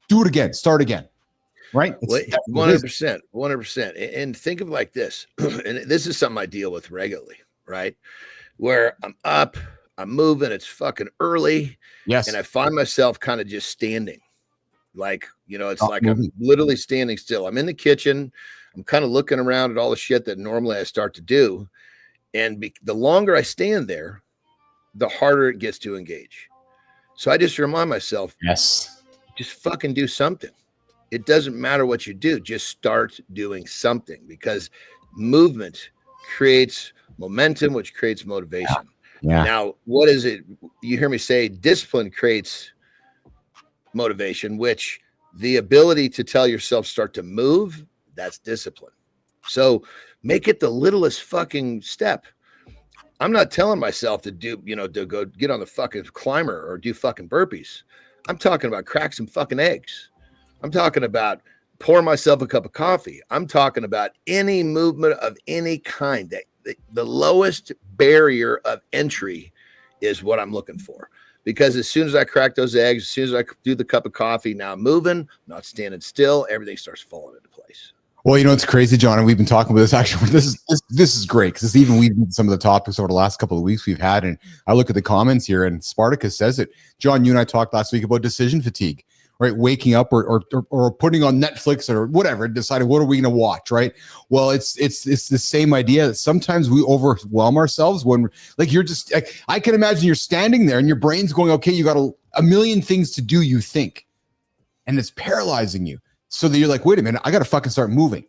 Do it again. Start again. Right? 100%. And think of it like this. And this is something I deal with regularly, right? Where I'm up, I'm moving, it's fucking early. Yes. And I find myself kind of just standing. Like, it's like I'm literally standing still. I'm in the kitchen. I'm kind of looking around at all the shit that normally I start to do. And the longer I stand there, the harder it gets to engage. So I just remind myself, yes, just fucking do something. It doesn't matter what you do. Just start doing something, because movement creates momentum, which creates motivation. Yeah. Now, what is it? You hear me say discipline creates motivation, which the ability to tell yourself start to move, that's discipline. So make it the littlest fucking step. I'm not telling myself to do, to go get on the fucking climber or do fucking burpees. I'm talking about crack some fucking eggs. I'm talking about pour myself a cup of coffee. I'm talking about any movement of any kind. The lowest barrier of entry is what I'm looking for. Because as soon as I crack those eggs, as soon as I do the cup of coffee, now I'm moving, not standing still, everything starts falling into place. Well, you know, it's crazy, John, and we've been talking about this actually. This is great because even we've some of the topics over the last couple of weeks we've had, and I look at the comments here, and Spartacus says it. John, you and I talked last week about decision fatigue, right? Waking up or putting on Netflix or whatever, deciding what are we going to watch, right? Well, it's the same idea that sometimes we overwhelm ourselves when, like, you're just, like, I can imagine you're standing there and your brain's going, okay, you got a million things to do, you think, and it's paralyzing you. So that you're like, wait a minute, I got to fucking start moving.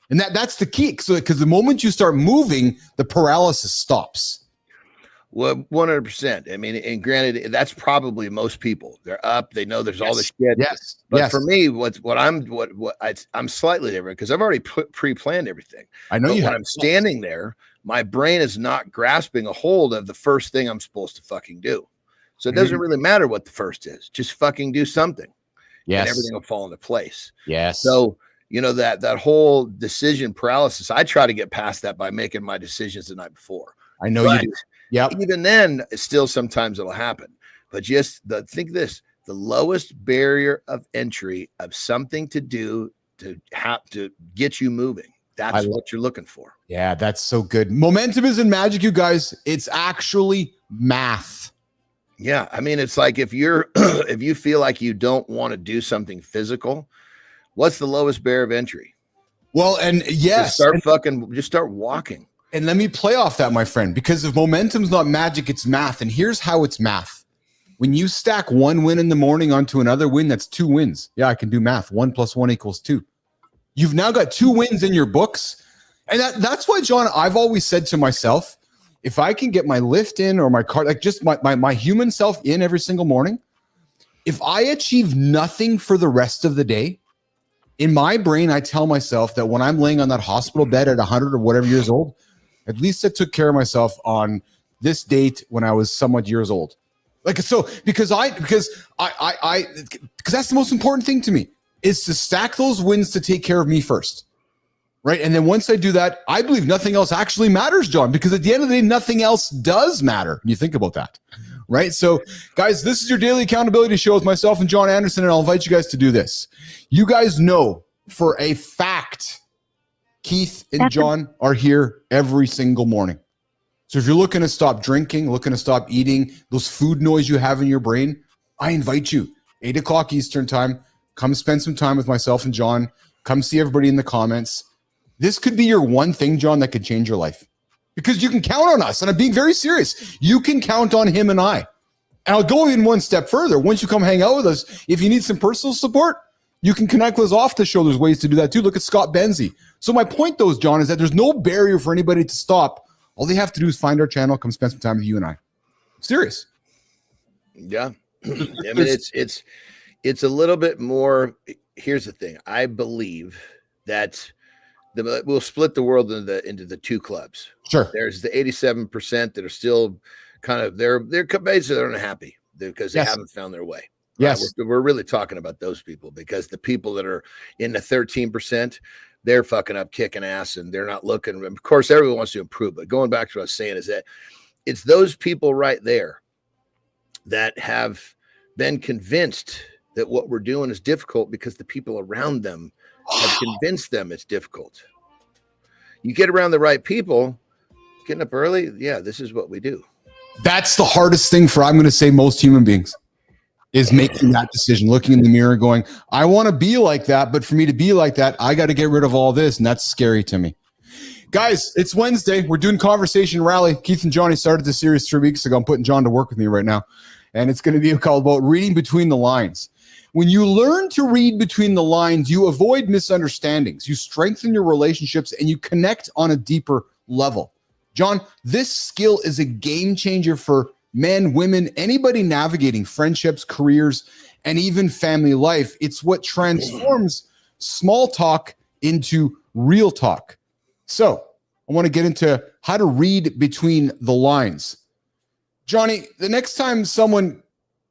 And that's the key. So, because the moment you start moving, the paralysis stops. Well, 100%. I mean, and granted, that's probably most people. They're up, they know there's all this shit. Yes. But for me, I'm slightly different because I've already pre-planned everything. I know when I'm standing there, my brain is not grasping a hold of the first thing I'm supposed to fucking do. So it doesn't really matter what the first is. Just fucking do something. Yes. And everything will fall into place. Yes. So, you know, that whole decision paralysis, I try to get past that by making my decisions the night before. I know you do. Yeah. Even then, still sometimes it'll happen. But think this, the lowest barrier of entry of something to do to have to get you moving. That's what you're looking for. Yeah, that's so good. Momentum isn't magic, you guys. It's actually math. Yeah, I mean, it's like if you feel like you don't want to do something physical, what's the lowest barrier of entry? Well, and yes, just start walking. And let me play off that, my friend, because if momentum's not magic, it's math. And here's how it's math. When you stack one win in the morning onto another win, that's 2 wins. Yeah, I can do math. 1 + 1 = 2. You've now got 2 wins in your books. And that's why, John, I've always said to myself, if I can get my lift in or my car, like just my human self in every single morning, if I achieve nothing for the rest of the day, in my brain, I tell myself that when I'm laying on that hospital bed at 100 or whatever years old, at least I took care of myself on this date when I was somewhat years old. Like, so because that's the most important thing to me is to stack those wins to take care of me first. Right. And then once I do that, I believe nothing else actually matters, John, because at the end of the day, nothing else does matter. You think about that. Right. So, guys, this is your daily accountability show with myself and Jon Andersen, and I'll invite you guys to do this. You guys know for a fact, Keith and John are here every single morning. So if you're looking to stop drinking, looking to stop eating, those food noise you have in your brain, I invite you, 8 o'clock Eastern time, come spend some time with myself and John. Come see everybody in the comments. This could be your one thing, John, that could change your life, because you can count on us. And I'm being very serious. You can count on him and I. And I'll go even one step further. Once you come hang out with us, if you need some personal support, you can connect with us off the show. There's ways to do that too. Look at Scott Benzie. So my point, though, John, is that there's no barrier for anybody to stop. All they have to do is find our channel, come spend some time with you and I. I'm serious. Yeah. I mean, it's a little bit more. Here's the thing. I believe that we'll split the world into the 2 clubs. Sure. There's the 87% that are still kind of they're basically unhappy because they haven't found their way. Yes. We're really talking about those people, because the people that are in the 13%, they're fucking up kicking ass and they're not looking. Of course, everyone wants to improve, but going back to what I was saying is that it's those people right there that have been convinced that what we're doing is difficult because the people around them have convinced them it's difficult. You get around the right people, getting up early. Yeah, this is what we do. That's the hardest thing for, I'm going to say, most human beings, is making that decision, looking in the mirror going, I want to be like that, but for me to be like that, I got to get rid of all this. And that's scary to me. Guys, it's Wednesday. We're doing Conversation Rally. Keith and Johnny started this series 3 weeks ago. I'm putting John to work with me right now. And it's going to be called about reading between the lines. When you learn to read between the lines, you avoid misunderstandings, you strengthen your relationships, and you connect on a deeper level. John, this skill is a game changer for men, women, anybody navigating friendships, careers, and even family life. It's what transforms small talk into real talk. So I want to get into how to read between the lines. Johnny, the next time someone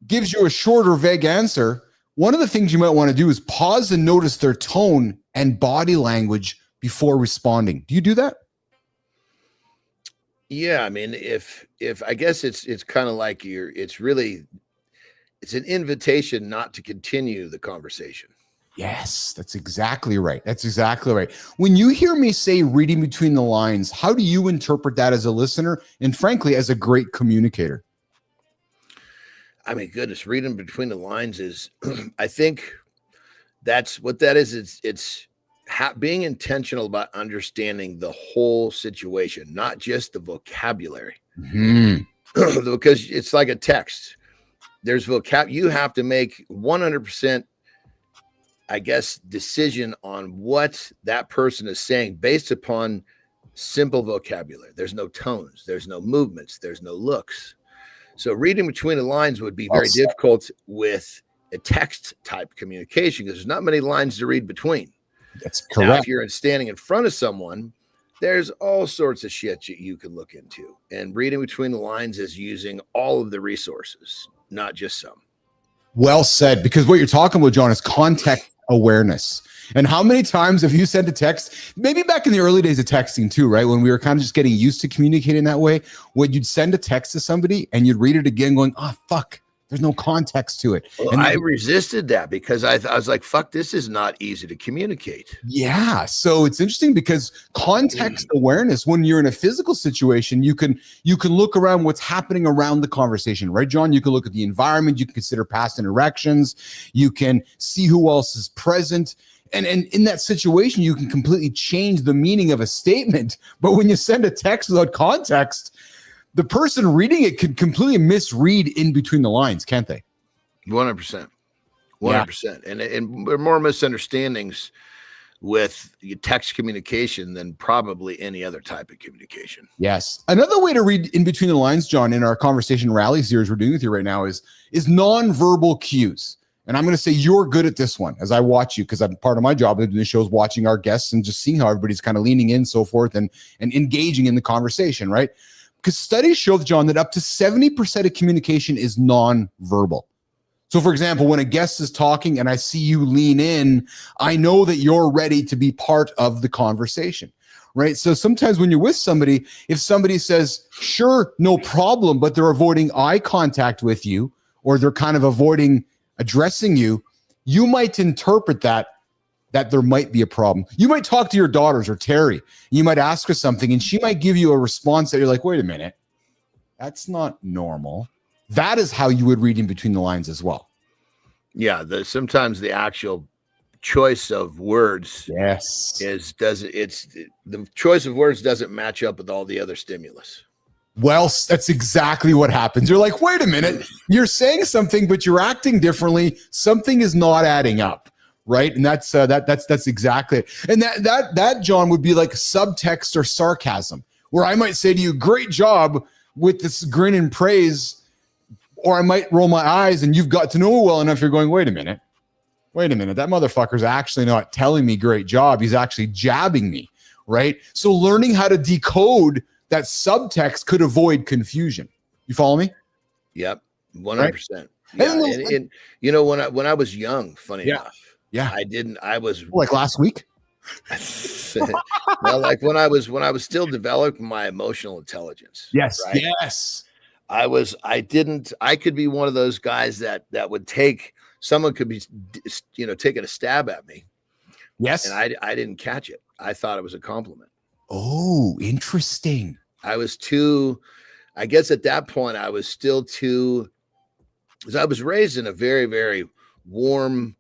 gives you a short or vague answer, one of the things you might want to do is pause and notice their tone and body language before responding. Do you do that? Yeah, I mean, if I guess it's kind of like it's an invitation not to continue the conversation. Yes, that's exactly right. That's exactly right. When you hear me say reading between the lines, how do you interpret that as a listener and frankly as a great communicator? I mean, goodness, reading between the lines is, I think that's what that is. It's being intentional about understanding the whole situation, not just the vocabulary. Because it's like a text. There's vocab. You have to make 100%, I guess, decision on what that person is saying based upon simple vocabulary. There's no tones. There's no movements. There's no looks. So reading between the lines would be very difficult with a text type communication because there's not many lines to read between. That's correct. Now, if you're standing in front of someone, there's all sorts of shit that you can look into. And reading between the lines is using all of the resources, not just some. Well said, because what you're talking about, John, is context awareness. And how many times have you sent a text, maybe back in the early days of texting too, right? When we were kind of just getting used to communicating that way, when you'd send a text to somebody and you'd read it again going, oh, fuck, there's no context to it. Well, and I resisted that because I was like, fuck, this is not easy to communicate. Yeah. So it's interesting because context awareness, when you're in a physical situation, you can look around what's happening around the conversation, right, John? You can look at the environment, you can consider past interactions, you can see who else is present. And in that situation, you can completely change the meaning of a statement. But when you send a text without context, the person reading it can completely misread in between the lines, can't they? 100%. 100%. And there are more misunderstandings with text communication than probably any other type of communication. Yes. Another way to read in between the lines, John, in our conversation rally series we're doing with you right now is nonverbal cues. And I'm going to say you're good at this one as I watch you, because I'm part of my job of doing the show is watching our guests and just seeing how everybody's kind of leaning in, so forth, and engaging in the conversation, right? Because studies show, John, that up to 70% of communication is nonverbal. So, for example, when a guest is talking and I see you lean in, I know that you're ready to be part of the conversation, right? So sometimes when you're with somebody, if somebody says, sure, no problem, but they're avoiding eye contact with you, or they're kind of avoiding addressing you, you might interpret that there might be a problem. You might talk to your daughters or Terry. You might ask her something and she might give you a response that you're like, wait a minute, that's not normal. That is how you would read in between the lines as well. Yeah, sometimes the actual choice of words the choice of words doesn't match up with all the other stimulus. Well, that's exactly what happens. You're like, wait a minute, you're saying something, but you're acting differently. Something is not adding up, right? And that's exactly it. And that John would be like subtext or sarcasm, where I might say to you, great job, with this grin and praise, or I might roll my eyes and you've got to know well enough. You're going, wait a minute, that motherfucker's actually not telling me great job. He's actually jabbing me, right? So learning how to decode that subtext could avoid confusion. You follow me? Yep, 100%. Right? Yeah, and you know, when I was young, funny enough, I was like last week. Well, like when I was still developing my emotional intelligence. Yes, right? yes. I could be one of those guys that would someone could be, taking a stab at me. Yes, and I didn't catch it. I thought it was a compliment. Oh, interesting. I guess at that point I was still too, because I was raised in a very, very warm,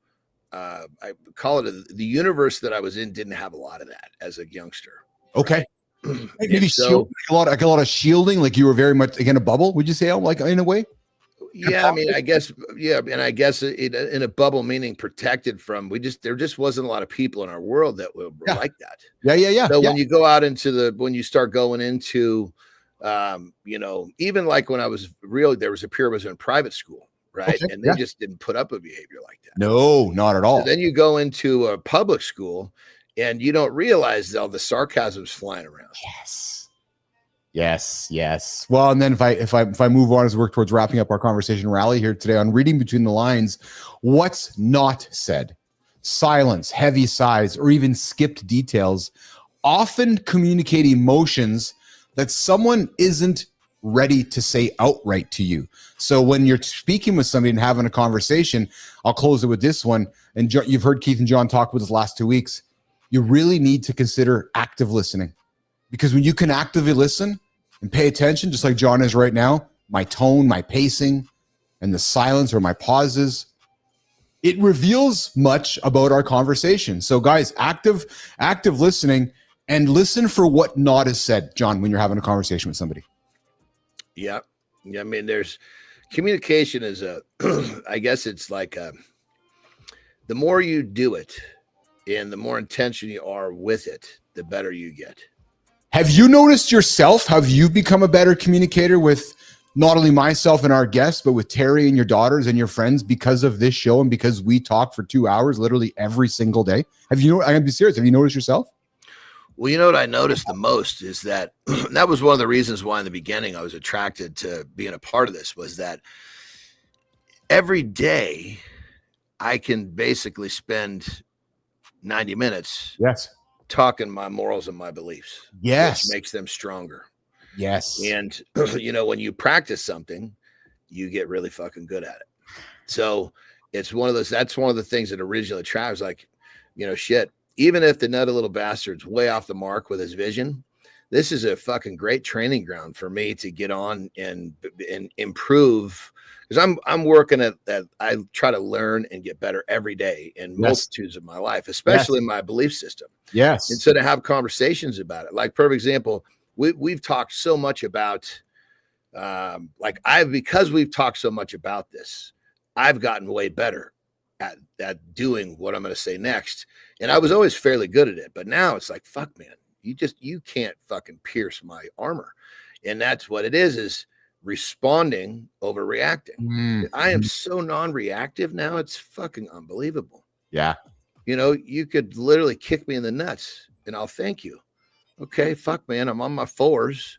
I call it the universe that I was in didn't have a lot of that as a youngster. Okay. Maybe so, a lot of shielding, like you were very much in a bubble, would you say, like in a way? Yeah, I mean, I guess, and I guess in a bubble, meaning protected from, there just wasn't a lot of people in our world that were like that. Yeah. So when you go out when you start going into, even like when I was there was a period I was in private school, right? Okay, and they just didn't put up a behavior like that. No, not at all. So then you go into a public school and you don't realize all the sarcasm's flying around. Yes. Yes. Well, and then if I move on as we work towards wrapping up our conversation rally here today on reading between the lines, what's not said, silence, heavy sighs, or even skipped details often communicate emotions that someone isn't ready to say outright to you. So when you're speaking with somebody and having a conversation, I'll close it with this one. And you've heard Keith and John talk about this last 2 weeks. You really need to consider active listening, because when you can actively listen and pay attention, just like John is right now, my tone, my pacing, and the silence or my pauses, it reveals much about our conversation. So guys, active listening, and listen for what not is said, John, when you're having a conversation with somebody. Yeah. I mean, there's communication is I guess it's like the more you do it and the more intentional you are with it, the better you get. Have you noticed yourself? Have you become a better communicator with not only myself and our guests, but with Terry and your daughters and your friends because of this show and because we talk for 2 hours literally every single day? I'm gonna be serious. Have you noticed yourself? Well, you know what I noticed the most is that that was one of the reasons why in the beginning I was attracted to being a part of this, was that every day I can basically spend 90 minutes talking my morals and my beliefs. Yes. Which makes them stronger. Yes. And, you know, when you practice something, you get really fucking good at it. So it's one of those, that's one of the things that originally attracted, was like, you know, shit, even if the nutty little bastard's way off the mark with his vision, this is a fucking great training ground for me to get on and improve. Because I'm working at that. I try to learn and get better every day in multitudes of my life, especially in my belief system. Yes. And so to have conversations about it, like perfect example, we've talked so much about, because we've talked so much about this, I've gotten way better at doing what I'm going to say next. And I was always fairly good at it, but now it's like, fuck, man, you can't fucking pierce my armor. And that's what it is responding over reacting. I am so non-reactive now. It's fucking unbelievable. Yeah. You know, you could literally kick me in the nuts and I'll thank you. Okay, fuck, man, I'm on my fours.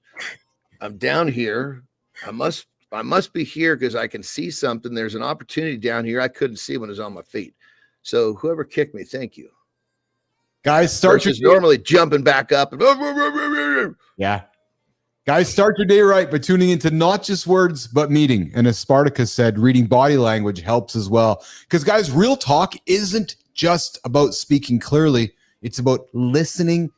I'm down here. I must be here because I can see something. There's an opportunity down here I couldn't see when I was on my feet. So whoever kicked me, thank you. Guys, start versus normally jumping back up. Yeah. Guys, start your day right by tuning into not just words, but meeting. And as Spartacus said, reading body language helps as well. Because, guys, real talk isn't just about speaking clearly. It's about listening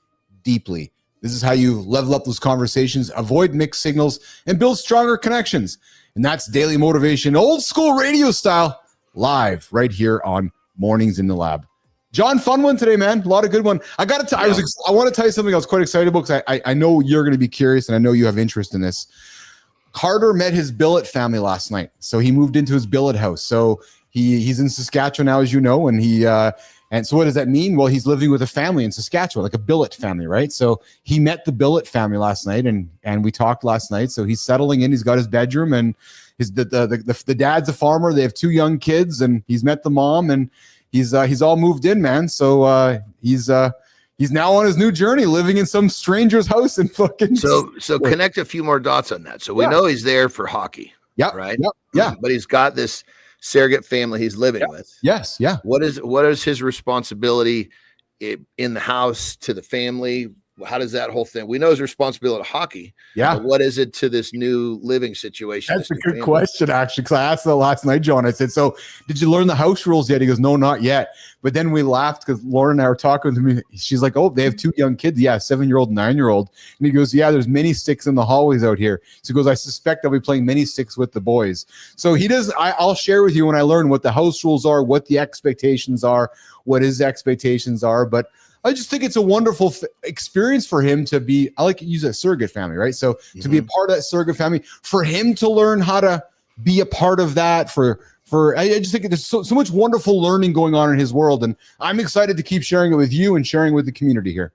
deeply. This is how you level up those conversations, avoid mixed signals, and build stronger connections. And that's daily motivation, old school radio style, live right here on Mornings in the Lab. John, fun one today, man. A lot of good one. I got to tell I want to tell you something I was quite excited about, because I know you're going to be curious and I know you have interest in this. Carter met his billet family last night. So he moved into his billet house. So he's in Saskatchewan now, as you know, and and so what does that mean? Well, he's living with a family in Saskatchewan, like a billet family, right? So he met the billet family last night, and we talked last night. So he's settling in. He's got his bedroom, and the dad's a farmer. They have 2 young kids, and he's met the mom, and he's all moved in, man. So he's now on his new journey, living in some stranger's house in fucking. So connect a few more dots on that. So we know he's there for hockey. Yeah. Right. Yeah. But he's got this surrogate family he's living with. Yes. Yeah. What is his responsibility in the house to the family? How does that whole thing? We know his responsibility to hockey. Yeah. But what is it to this new living situation? That's a good question, actually, because I asked that last night, John. I said, so did you learn the house rules yet? He goes, no, not yet. But then we laughed because Lauren and I were talking to me. She's like, oh, they have 2 young kids. Yeah, 7-year-old, 9-year-old. And he goes, yeah, there's many sticks in the hallways out here. So he goes, I suspect I'll be playing many sticks with the boys. So he does. I'll share with you when I learn what the house rules are, what the expectations are, what his expectations are. But I just think it's a wonderful experience for him to be, I like to use a surrogate family, right? So to be a part of that surrogate family, for him to learn how to be a part of that, I just think there's so much wonderful learning going on in his world. And I'm excited to keep sharing it with you and sharing with the community here.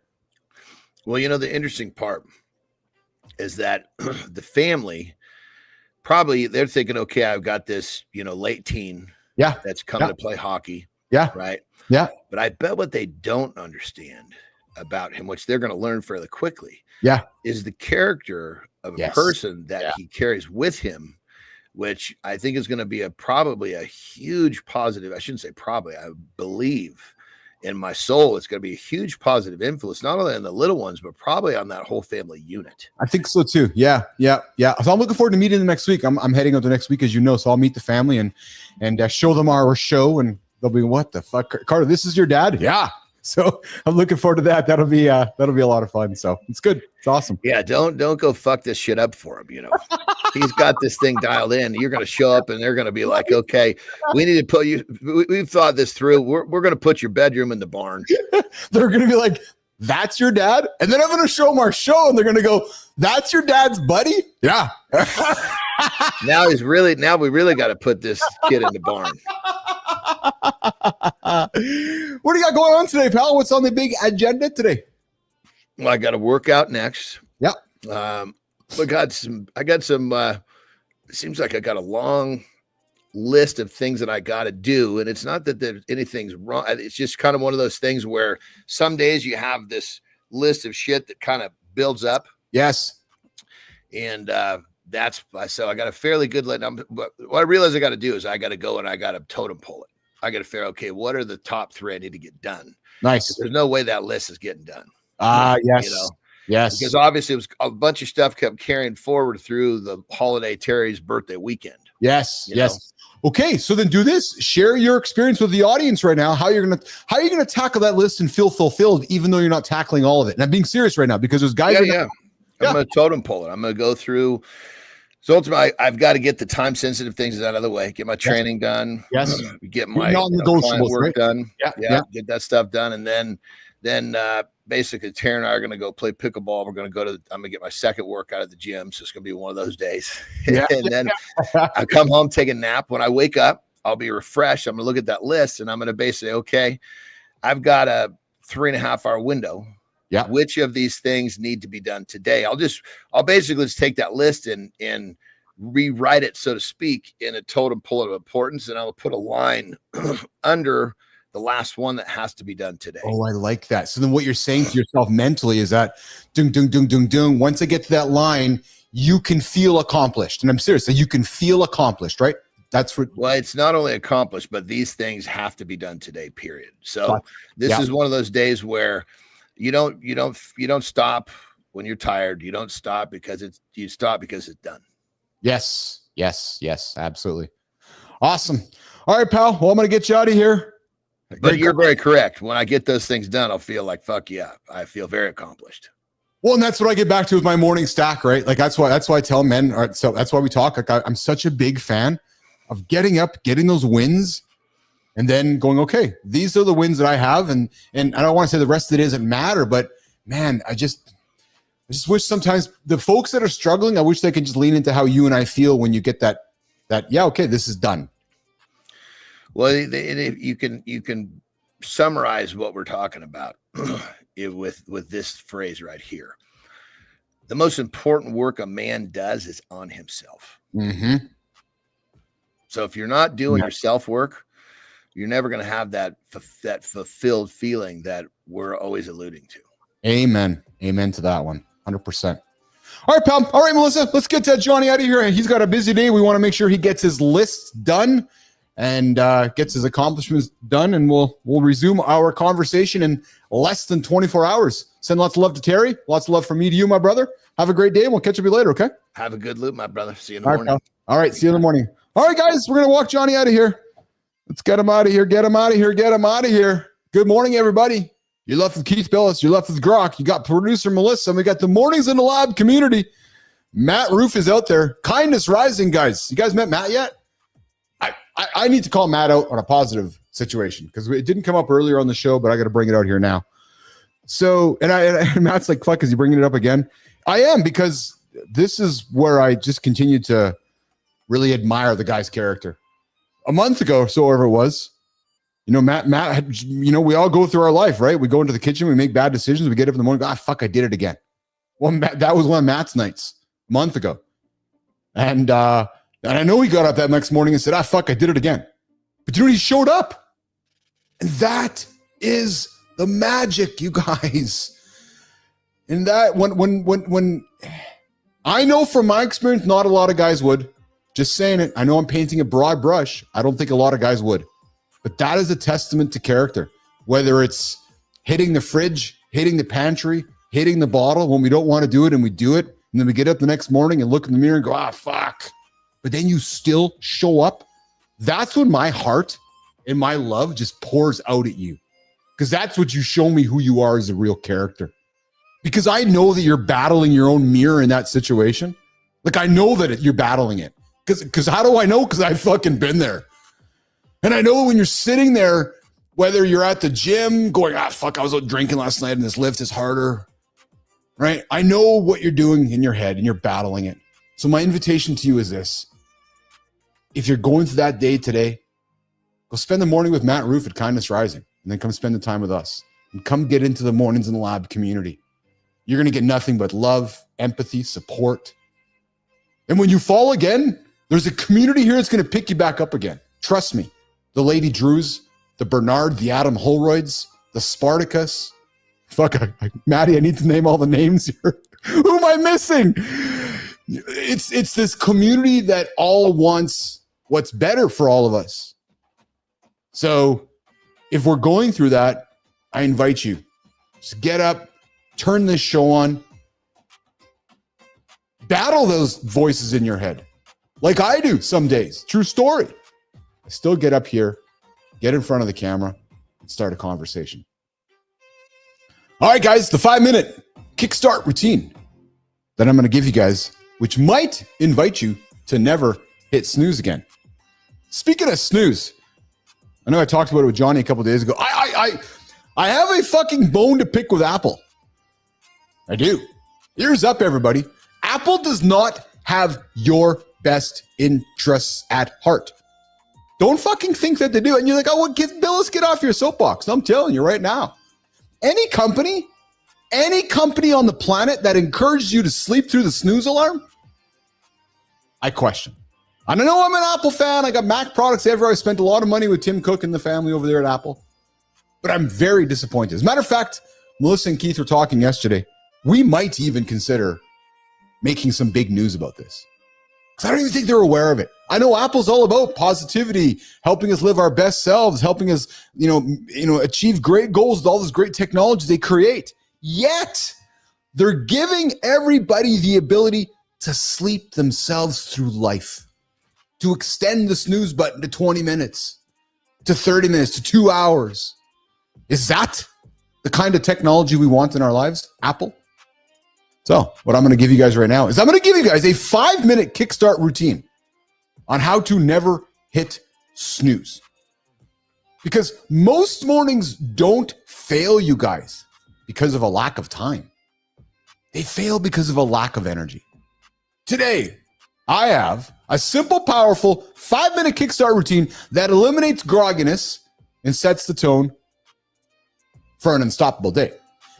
Well, you know, the interesting part is that the family, probably they're thinking, okay, I've got this, late teen that's coming to play hockey. Yeah. Right. Yeah. But I bet what they don't understand about him, which they're going to learn fairly quickly, is the character of a person that he carries with him, which I think is going to be probably a huge positive. I shouldn't say probably, I believe in my soul, it's going to be a huge positive influence, not only on the little ones, but probably on that whole family unit. I think so too. Yeah. So I'm looking forward to meeting them next week. I'm heading out the next week, as you know, so I'll meet the family and show them our show, and they'll be, what the fuck, Carter, this is your dad? Yeah. So I'm looking forward to that. That'll be a lot of fun. So it's good. It's awesome. Yeah. Don't go fuck this shit up for him. You know, he's got this thing dialed in. You're going to show up and they're going to be like, okay, we need to put you, we've thought this through. We're going to put your bedroom in the barn. They're going to be like, that's your dad? And then I'm going to show them our show and they're going to go, that's your dad's buddy? Yeah. Now we really got to put this kid in the barn. What do you got going on today, pal? What's on the big agenda today? Well, I got to work out next. Yep. I got some, it seems like I got a long list of things that I got to do. And it's not that there's anything's wrong. It's just kind of one of those things where some days you have this list of shit that kind of builds up. Yes. And, so I got a fairly good list. But what I realize I got to do is I got to go and I got to totem pole it. I got to figure, okay, what are the top 3 I need to get done? Nice. There's no way that list is getting done. Yes. You know? Yes. Because obviously it was a bunch of stuff kept carrying forward through the holiday Terry's birthday weekend. Yes. You know? Okay, so then do this. Share your experience with the audience right now. How are you gonna tackle that list and feel fulfilled, even though you're not tackling all of it? And I'm being serious right now because there's guys. I'm gonna totem pole it. I'm gonna go through. So ultimately, I've got to get the time sensitive things out of the way. Get my training done. Yes. Get my client work done. Yeah. Get that stuff done, and then basically Tara and I are going to go play pickleball. I'm going to get my second workout at the gym. So it's going to be one of those days. Yeah. And then I come home, take a nap. When I wake up, I'll be refreshed. I'm going to look at that list and I'm going to basically, okay, I've got a 3.5 hour window. Yeah. Which of these things need to be done today? I'll basically just take that list and rewrite it, so to speak, in a totem pole of importance. And I'll put a line under the last one that has to be done today. Oh, I like that. So then what you're saying to yourself mentally is that dung, dung, dung, dung, dung. Once I get to that line, you can feel accomplished. And I'm serious. So you can feel accomplished, right? Well, it's not only accomplished, but these things have to be done today, period. So this is one of those days where you don't stop when you're tired. You don't stop you stop because it's done. Yes, absolutely. Awesome. All right, pal. Well, I'm going to get you out of here. But you're very correct. When I get those things done, I'll feel like, fuck yeah, I feel very accomplished. Well, and that's what I get back to with my morning stack, right? Like that's why I tell men, all right, so that's why we talk. Like I'm such a big fan of getting up, getting those wins, and then going, okay, these are the wins that I have. And I don't want to say the rest of it doesn't matter, but man, I just wish sometimes the folks that are struggling, I wish they could just lean into how you and I feel when you get that, yeah, okay, this is done. Well, you can summarize what we're talking about with this phrase right here. The most important work a man does is on himself. Mm-hmm. So if you're not doing your self work, you're never going to have that fulfilled feeling that we're always alluding to. Amen to that one. 100%. All right, pal. All right, Melissa, let's get Johnny out of here. He's got a busy day. We want to make sure he gets his lists done and gets his accomplishments done, and we'll resume our conversation in less than 24 hours. Send lots of love to Terry. Lots of love from me to you, my brother. Have a great day. We'll catch up with you later, okay? Have a good loop, my brother. See you in the morning. Pal. All right, see you in the morning. All right, guys, we're going to walk Johnny out of here. Let's get him out of here. Get him out of here. Get him out of here. Good morning, everybody. You're left with Keith Billis. You're left with Grok. You got producer Melissa. And we got the Mornings in the Lab community. Matt Roof is out there. Kindness rising, guys. You guys met Matt yet? I need to call Matt out on a positive situation because it didn't come up earlier on the show, but I got to bring it out here now. So, and Matt's like, fuck, is he bringing it up again? I am, because this is where I just continue to really admire the guy's character. A month ago or so, whatever it was, Matt had, we all go through our life, right? We go into the kitchen, we make bad decisions, we get up in the morning, fuck, I did it again. Well, that was one of Matt's nights a month ago. And I know he got up that next morning and said, fuck, I did it again. But he showed up. And that is the magic, you guys. And that when I know from my experience, not a lot of guys would. Just saying it. I know I'm painting a broad brush. I don't think a lot of guys would. But that is a testament to character. Whether it's hitting the fridge, hitting the pantry, hitting the bottle when we don't want to do it and we do it. And then we get up the next morning and look in the mirror and go, fuck. But then you still show up. That's when my heart and my love just pours out at you. Because that's what you show me who you are as a real character. Because I know that you're battling your own mirror in that situation. Like, I know that you're battling it. Because how do I know? Because I've fucking been there. And I know when you're sitting there, whether you're at the gym going, fuck, I was out drinking last night and this lift is harder. Right? I know what you're doing in your head and you're battling it. So my invitation to you is this. If you're going through that day today, go spend the morning with Matt Roof at Kindness Rising and then come spend the time with us and come get into the Mornings in the Lab community. You're going to get nothing but love, empathy, support. And when you fall again, there's a community here that's going to pick you back up again. Trust me. The Lady Drews, the Bernard, the Adam Holroyds, the Spartacus. Fuck, Maddie, I need to name all the names here. Who am I missing? It's this community that all wants what's better for all of us. So if we're going through that, I invite you. Just get up, turn this show on. Battle those voices in your head. Like I do some days. True story. I still get up here, get in front of the camera, and start a conversation. All right, guys, the 5-minute kickstart routine that I'm going to give you guys, which might invite you to never hit snooze again. Speaking of snooze, I know I talked about it with Johnny a couple of days ago. I have a fucking bone to pick with Apple. I do. Ears up, everybody. Apple does not have your best interests at heart. Don't fucking think that they do. And you're like, Billis, get off your soapbox. I'm telling you right now. Any company on the planet that encourages you to sleep through the snooze alarm, I question. I know I'm an Apple fan. I got Mac products everywhere. I spent a lot of money with Tim Cook and the family over there at Apple. But I'm very disappointed. As a matter of fact, Melissa and Keith were talking yesterday. We might even consider making some big news about this. Because I don't even think they're aware of it. I know Apple's all about positivity, helping us live our best selves, helping us, achieve great goals with all this great technology they create. Yet, they're giving everybody the ability to sleep themselves through life, to extend the snooze button to 20 minutes, to 30 minutes, to 2 hours. Is that the kind of technology we want in our lives, Apple? So what I'm going to give you guys right now is I'm going to give you guys a 5-minute kickstart routine on how to never hit snooze. Because most mornings don't fail you guys because of a lack of time. They fail because of a lack of energy. Today, I have a simple, powerful 5-minute kickstart routine that eliminates grogginess and sets the tone for an unstoppable day.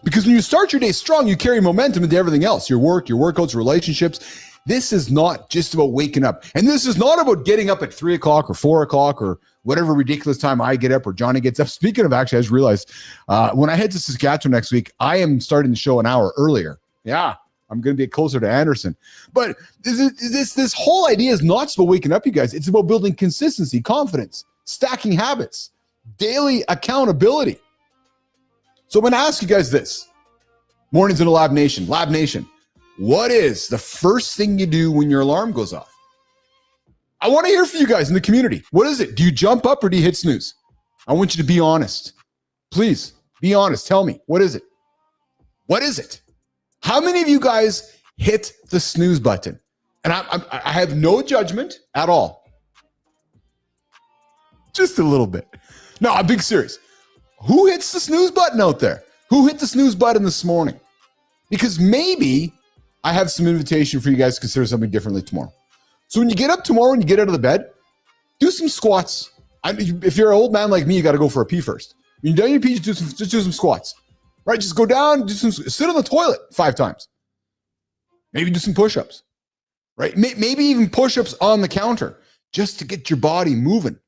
Because when you start your day strong, you carry momentum into everything else. Your work, your workouts, relationships. This is not just about waking up. And this is not about getting up at 3 o'clock or 4 o'clock or whatever ridiculous time I get up or Johnny gets up. Speaking of, actually, I just realized when I head to Saskatchewan next week, I am starting the show an hour earlier. Yeah, I'm going to be closer to Andersen. But this whole idea is not just about waking up, you guys. It's about building consistency, confidence, stacking habits, daily accountability. So I'm going to ask you guys this. Mornings in the Lab Nation. What is the first thing you do when your alarm goes off? I want to hear from you guys in the community. What is it? Do you jump up or do you hit snooze? I want you to be honest. Please, be honest. Tell me. What is it? What is it? How many of you guys hit the snooze button? And I have no judgment at all. Just a little bit. No, I'm being serious. Who hits the snooze button out there? Who hit the snooze button this morning? Because maybe I have some invitation for you guys to consider something differently tomorrow. So when you get up tomorrow and you get out of the bed, do some squats. If you're an old man like me, you got to go for a pee first. When you're done your pee, just do some squats. Right? Just go down, sit on the toilet 5 times. Maybe do some push-ups. Right? Maybe even push-ups on the counter just to get your body moving.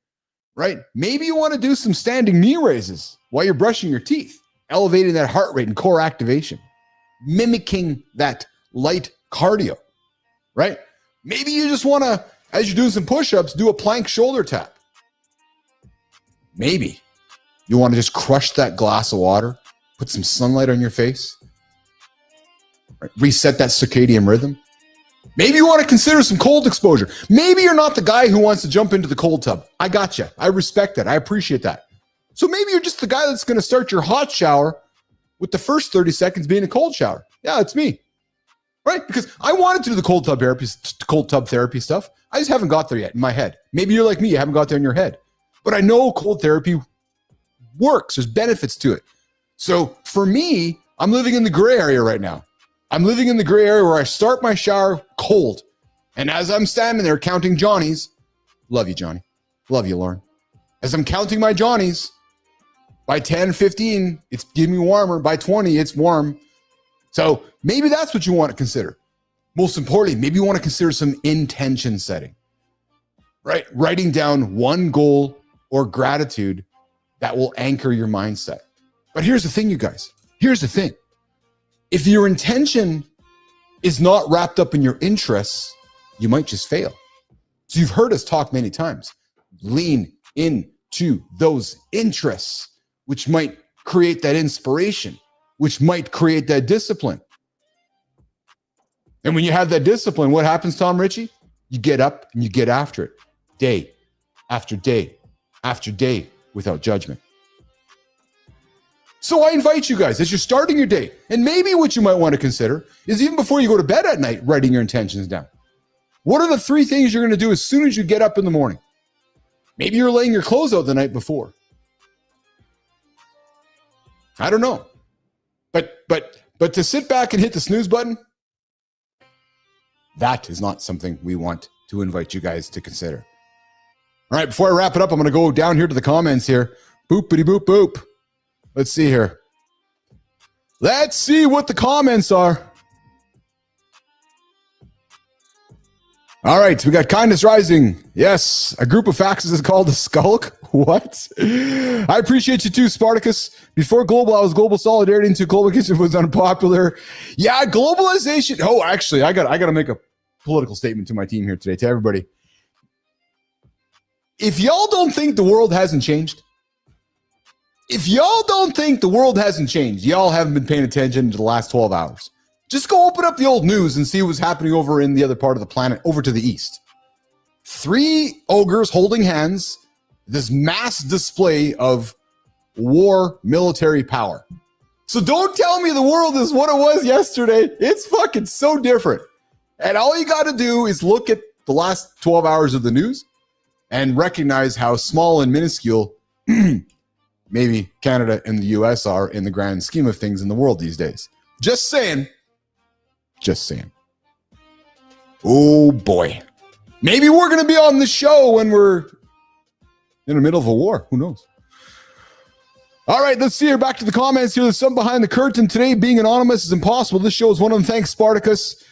Right? Maybe you want to do some standing knee raises while you're brushing your teeth, elevating that heart rate and core activation, mimicking that light cardio. right? Maybe you just want to, as you're doing some push-ups, do a plank shoulder tap. Maybe you want to just crush that glass of water, put some sunlight on your face, right? Reset that circadian rhythm. Maybe you want to consider some cold exposure. Maybe you're not the guy who wants to jump into the cold tub. I got you. I respect that. I appreciate that. So maybe you're just the guy that's going to start your hot shower with the first 30 seconds being a cold shower. Yeah, it's me. Right? Because I wanted to do the cold tub therapy stuff. I just haven't got there yet in my head. Maybe you're like me. You haven't got there in your head. But I know cold therapy works. There's benefits to it. So for me, I'm living in the gray area right now. I'm living in the gray area where I start my shower cold. And as I'm standing there counting Johnnies, love you, Johnny. Love you, Lauren. As I'm counting my Johnnies, by 10, 15, it's getting me warmer. By 20, it's warm. So maybe that's what you want to consider. Most importantly, maybe you want to consider some intention setting, right? Writing down one goal or gratitude that will anchor your mindset. But here's the thing, you guys. Here's the thing. If your intention is not wrapped up in your interests, you might just fail. So you've heard us talk many times. Lean into those interests, which might create that inspiration, which might create that discipline. And when you have that discipline, what happens, Tom Ritchie? You get up and you get after it, day after day after day, without judgment. So I invite you guys, as you're starting your day, and maybe what you might want to consider is even before you go to bed at night, writing your intentions down. What are the 3 things you're going to do as soon as you get up in the morning? Maybe you're laying your clothes out the night before. I don't know. But to sit back and hit the snooze button, that is not something we want to invite you guys to consider. All right, before I wrap it up, I'm going to go down here to the comments here. Boopity boop boop. Let's see here. Let's see what the comments are. All right, we got Kindness Rising. Yes, a group of faxes is called a skulk. What? I appreciate you too, Spartacus. Before global, I was global solidarity into global kitchen was unpopular. Yeah, globalization. Oh, actually, I got to make a political statement to my team here today, to everybody. If y'all don't think the world hasn't changed, y'all haven't been paying attention to the last 12 hours. Just go open up the old news and see what's happening over in the other part of the planet, over to the east. 3 ogres holding hands, this mass display of war military power. So don't tell me the world is what it was yesterday. It's fucking so different. And all you got to do is look at the last 12 hours of the news and recognize how small and minuscule maybe Canada and the US are in the grand scheme of things in the world these days. Just saying. Oh boy. Maybe we're going to be on the show when we're in the middle of a war. Who knows? All right, let's see here. Back to the comments here. There's some behind the curtain. Today, being anonymous is impossible. This show is one of them. Thanks, Spartacus.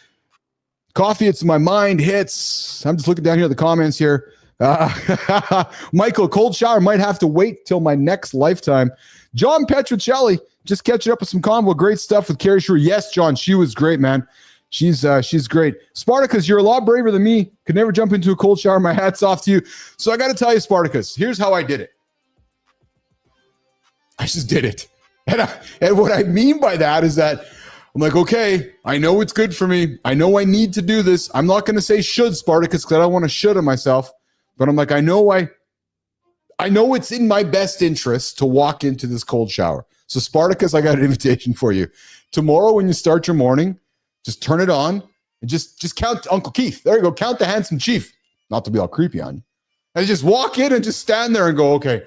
Coffee, it's my mind hits. I'm just looking down here at the comments here. Michael, cold shower might have to wait till my next lifetime. John Petrocelli, just catching up with some convo. Great stuff with Kari Schwear. Yes, John, she was great, man. She's great. Spartacus, you're a lot braver than me. Could never jump into a cold shower. My hat's off to you. So I got to tell you, Spartacus, here's how I did it. I just did it. And what I mean by that is that I'm like, okay, I know it's good for me. I know I need to do this. I'm not going to say should, Spartacus, because I don't want to should on myself. But I'm like, I know it's in my best interest to walk into this cold shower. So Spartacus, I got an invitation for you. Tomorrow when you start your morning, just turn it on and just count Uncle Keith. There you go. Count the handsome chief. Not to be all creepy on you. And just walk in and just stand there and go, okay.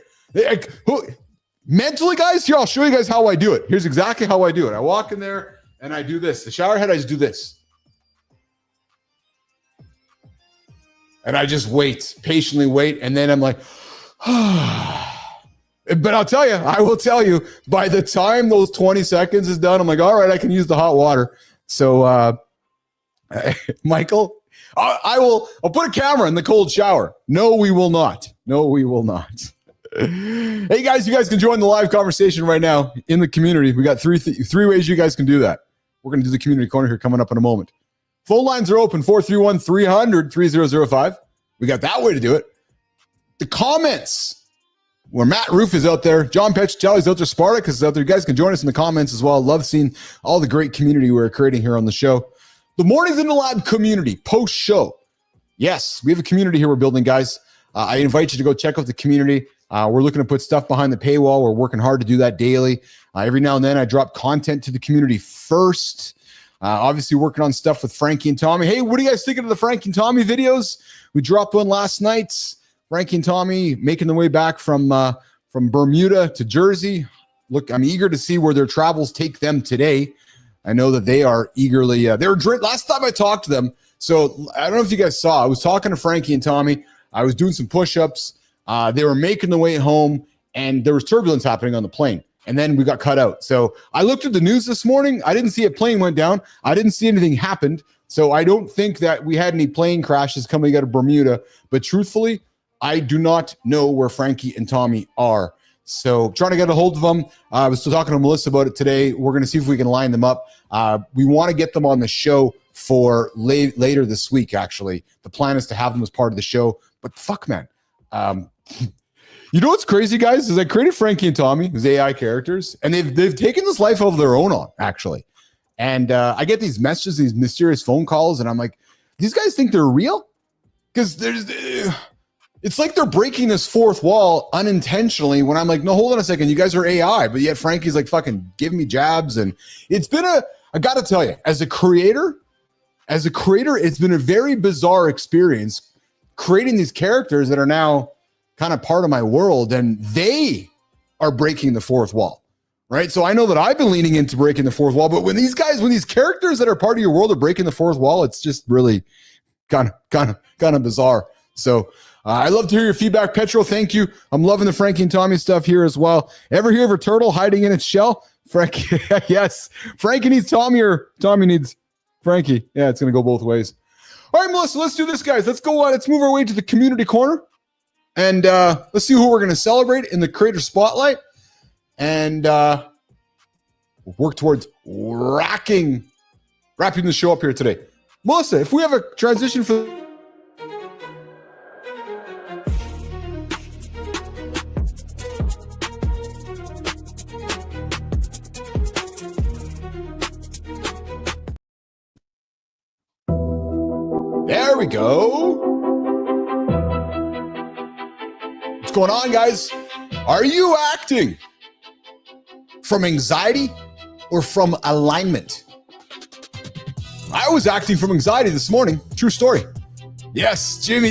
Mentally, guys, here, I'll show you guys how I do it. Here's exactly how I do it. I walk in there and I do this. The shower head, I just do this. And I just wait, patiently wait. And then I'm like, but I will tell you, by the time those 20 seconds is done, I'm like, all right, I can use the hot water. So, Michael, I'll put a camera in the cold shower. No, we will not. Hey guys, you guys can join the live conversation right now in the community. We got three ways you guys can do that. We're going to do the community corner here coming up in a moment. Phone lines are open, 431-300-3005. We got that way to do it. The comments, where Matt Roof is out there, John Petricelli's out there, Spartacus is out there. You guys can join us in the comments as well. Love seeing all the great community we're creating here on the show. The Mornings in the Lab community, post-show. Yes, we have a community here we're building, guys. I invite you to go check out the community. We're looking to put stuff behind the paywall. We're working hard to do that daily. Every now and then I drop content to the community first. Obviously working on stuff with Frankie and Tommy. Hey, what are you guys thinking of the Frankie and Tommy videos? We dropped one last night. Frankie and Tommy making their way back from Bermuda to Jersey. Look, I'm eager to see where their travels take them today. I know that they are eagerly, last time I talked to them. So I don't know if you guys saw, I was talking to Frankie and Tommy. I was doing some push-ups. They were making the way home and there was turbulence happening on the plane. And then we got cut out. So I looked at the news this morning. I didn't see a plane went down. I didn't see anything happened. So I don't think that we had any plane crashes coming out of Bermuda. But truthfully, I do not know where Frankie and Tommy are. So trying to get a hold of them. I was still talking to Melissa about it today. We're going to see if we can line them up. We want to get them on the show for later this week, actually. The plan is to have them as part of the show. But fuck, man. You know what's crazy, guys, is I created Frankie and Tommy as AI characters, and they've taken this life of their own on, actually. And I get these messages, these mysterious phone calls, and I'm like, these guys think they're real? Because it's like they're breaking this fourth wall unintentionally when I'm like, no, hold on a second, you guys are AI, but yet Frankie's like fucking giving me jabs. And it's been I got to tell you, as a creator, it's been a very bizarre experience creating these characters that are now kind of part of my world, and they are breaking the fourth wall, right? So I know that I've been leaning into breaking the fourth wall, but when these characters that are part of your world are breaking the fourth wall, it's just really kind of bizarre. So I love to hear your feedback, Petro. Thank you. I'm loving the Frankie and Tommy stuff here as well. Ever hear of a turtle hiding in its shell? Frankie, yes. Frankie needs Tommy, or Tommy needs Frankie. Yeah, it's gonna go both ways. All right, Melissa, let's do this, guys. Let's go on. Let's move our way to the community corner. And let's see who we're going to celebrate in the Creator Spotlight. And work towards wrapping the show up here today. Melissa, if we have a transition for... There we go. What's going on, guys? Are you acting from anxiety or from alignment? I was acting from anxiety this morning. True story. Yes, Jimmy.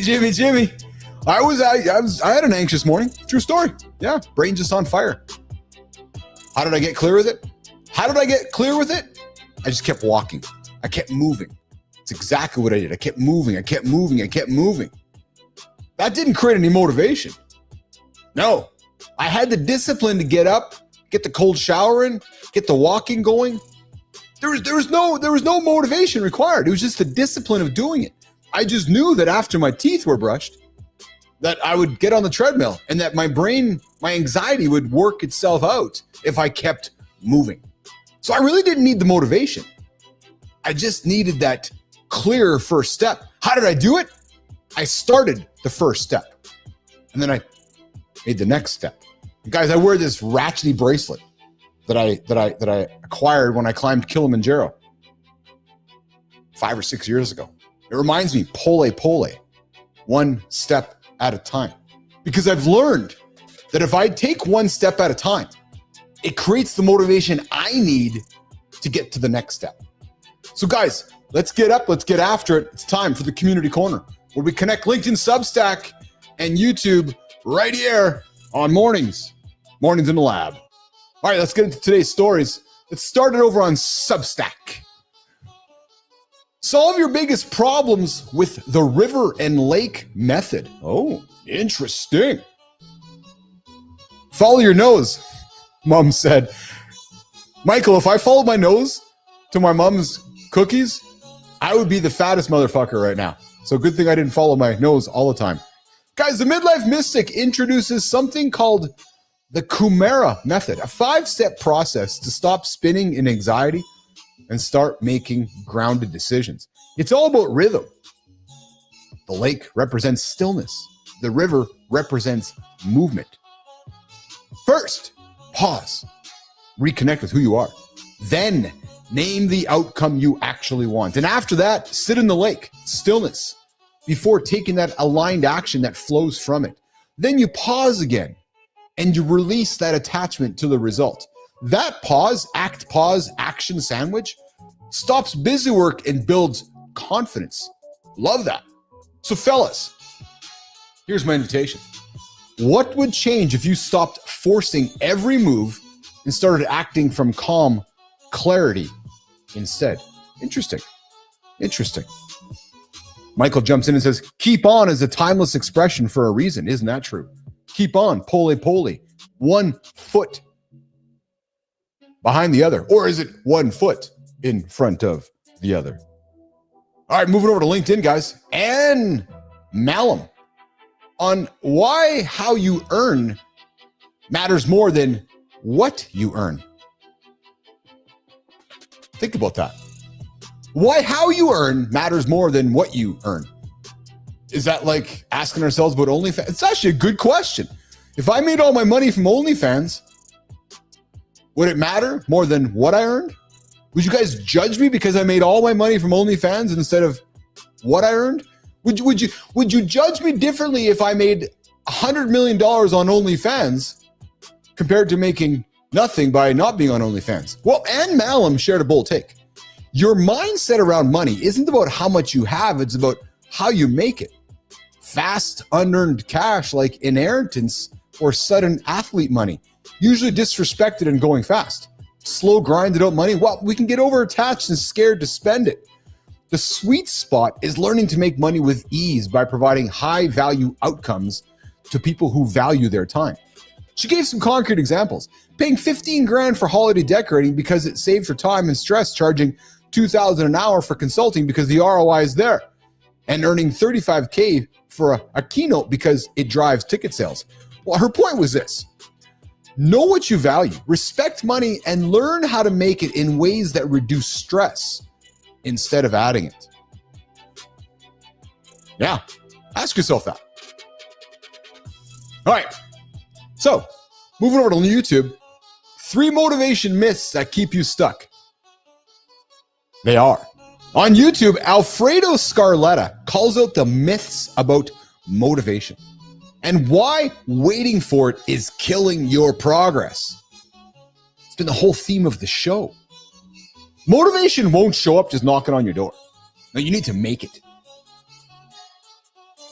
I had an anxious morning. True story. Yeah, brain just on fire. How did I get clear with it? I just kept walking. I kept moving. It's exactly what I did. I kept moving. That didn't create any motivation. No, I had the discipline to get up, get the cold shower in, get the walking going. There was no motivation required. It was just the discipline of doing it. I just knew that after my teeth were brushed, that I would get on the treadmill and that my anxiety would work itself out if I kept moving. So I really didn't need the motivation. I just needed that clear first step. How did I do it? I started the first step, and then I made the next step. Guys, I wear this ratchety bracelet that I acquired when I climbed Kilimanjaro 5 or 6 years ago. It reminds me, pole, one step at a time. Because I've learned that if I take one step at a time, it creates the motivation I need to get to the next step. So guys, let's get up, let's get after it. It's time for the Community Corner, where we connect LinkedIn, Substack, and YouTube right here on Mornings in the Lab. All right, let's get into today's stories. Let's start it over on Substack. Solve your biggest problems with the river and lake method. Oh, interesting. Follow your nose, Mom said. Michael, if I followed my nose to my mom's cookies, I would be the fattest motherfucker right now. So good thing I didn't follow my nose all the time. Guys, the Midlife Mystic introduces something called the Kumara method, a 5-step process to stop spinning in anxiety and start making grounded decisions. It's all about rhythm. The lake represents stillness. The river represents movement. First, pause. Reconnect with who you are. Then, name the outcome you actually want. And after that, sit in the lake, stillness, before taking that aligned action that flows from it. Then you pause again and you release that attachment to the result. That pause, action sandwich stops busy work and builds confidence. Love that. So fellas, here's my invitation. What would change if you stopped forcing every move and started acting from calm clarity instead? Interesting. Michael jumps in and says, keep on is a timeless expression for a reason. Isn't that true? Keep on, pole. 1 foot behind the other. Or is it 1 foot in front of the other? All right, moving over to LinkedIn, guys. And Malum on why how you earn matters more than what you earn. Think about that. Why how you earn matters more than what you earn. Is that like asking ourselves about OnlyFans? It's actually a good question. If I made all my money from OnlyFans, would it matter more than what I earned? Would you guys judge me because I made all my money from OnlyFans instead of what I earned? Would you judge me differently if I made $100 million on OnlyFans compared to making nothing by not being on OnlyFans? Well, Ann Malum shared a bold take. Your mindset around money isn't about how much you have, it's about how you make it. Fast, unearned cash like inheritance or sudden athlete money, usually disrespected and going fast. Slow, grinded out money, well, we can get over-attached and scared to spend it. The sweet spot is learning to make money with ease by providing high-value outcomes to people who value their time. She gave some concrete examples. Paying $15,000 for holiday decorating because it saves her time and stress, charging $2,000 an hour for consulting because the ROI is there, and earning $35,000 for a keynote because it drives ticket sales. Well, her point was this. Know what you value, respect money, and learn how to make it in ways that reduce stress instead of adding it. Yeah, ask yourself that. All right, so moving over to YouTube, 3 motivation myths that keep you stuck. They are. On YouTube, Alfredo Scarletta calls out the myths about motivation and why waiting for it is killing your progress. It's been the whole theme of the show. Motivation won't show up just knocking on your door. No, you need to make it.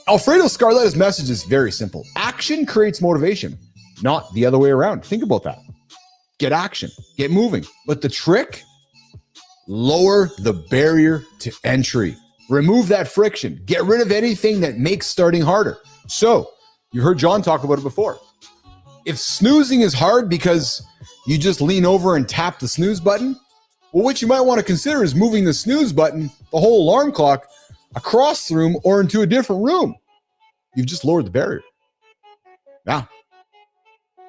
Alfredo Scarletta's message is very simple. Action creates motivation, not the other way around. Think about that. Get action, get moving. But the trick, lower the barrier to entry. Remove that friction. Get rid of anything that makes starting harder. So, you heard John talk about it before. If snoozing is hard because you just lean over and tap the snooze button, well, what you might want to consider is moving the snooze button, the whole alarm clock, across the room or into a different room. You've just lowered the barrier. Now,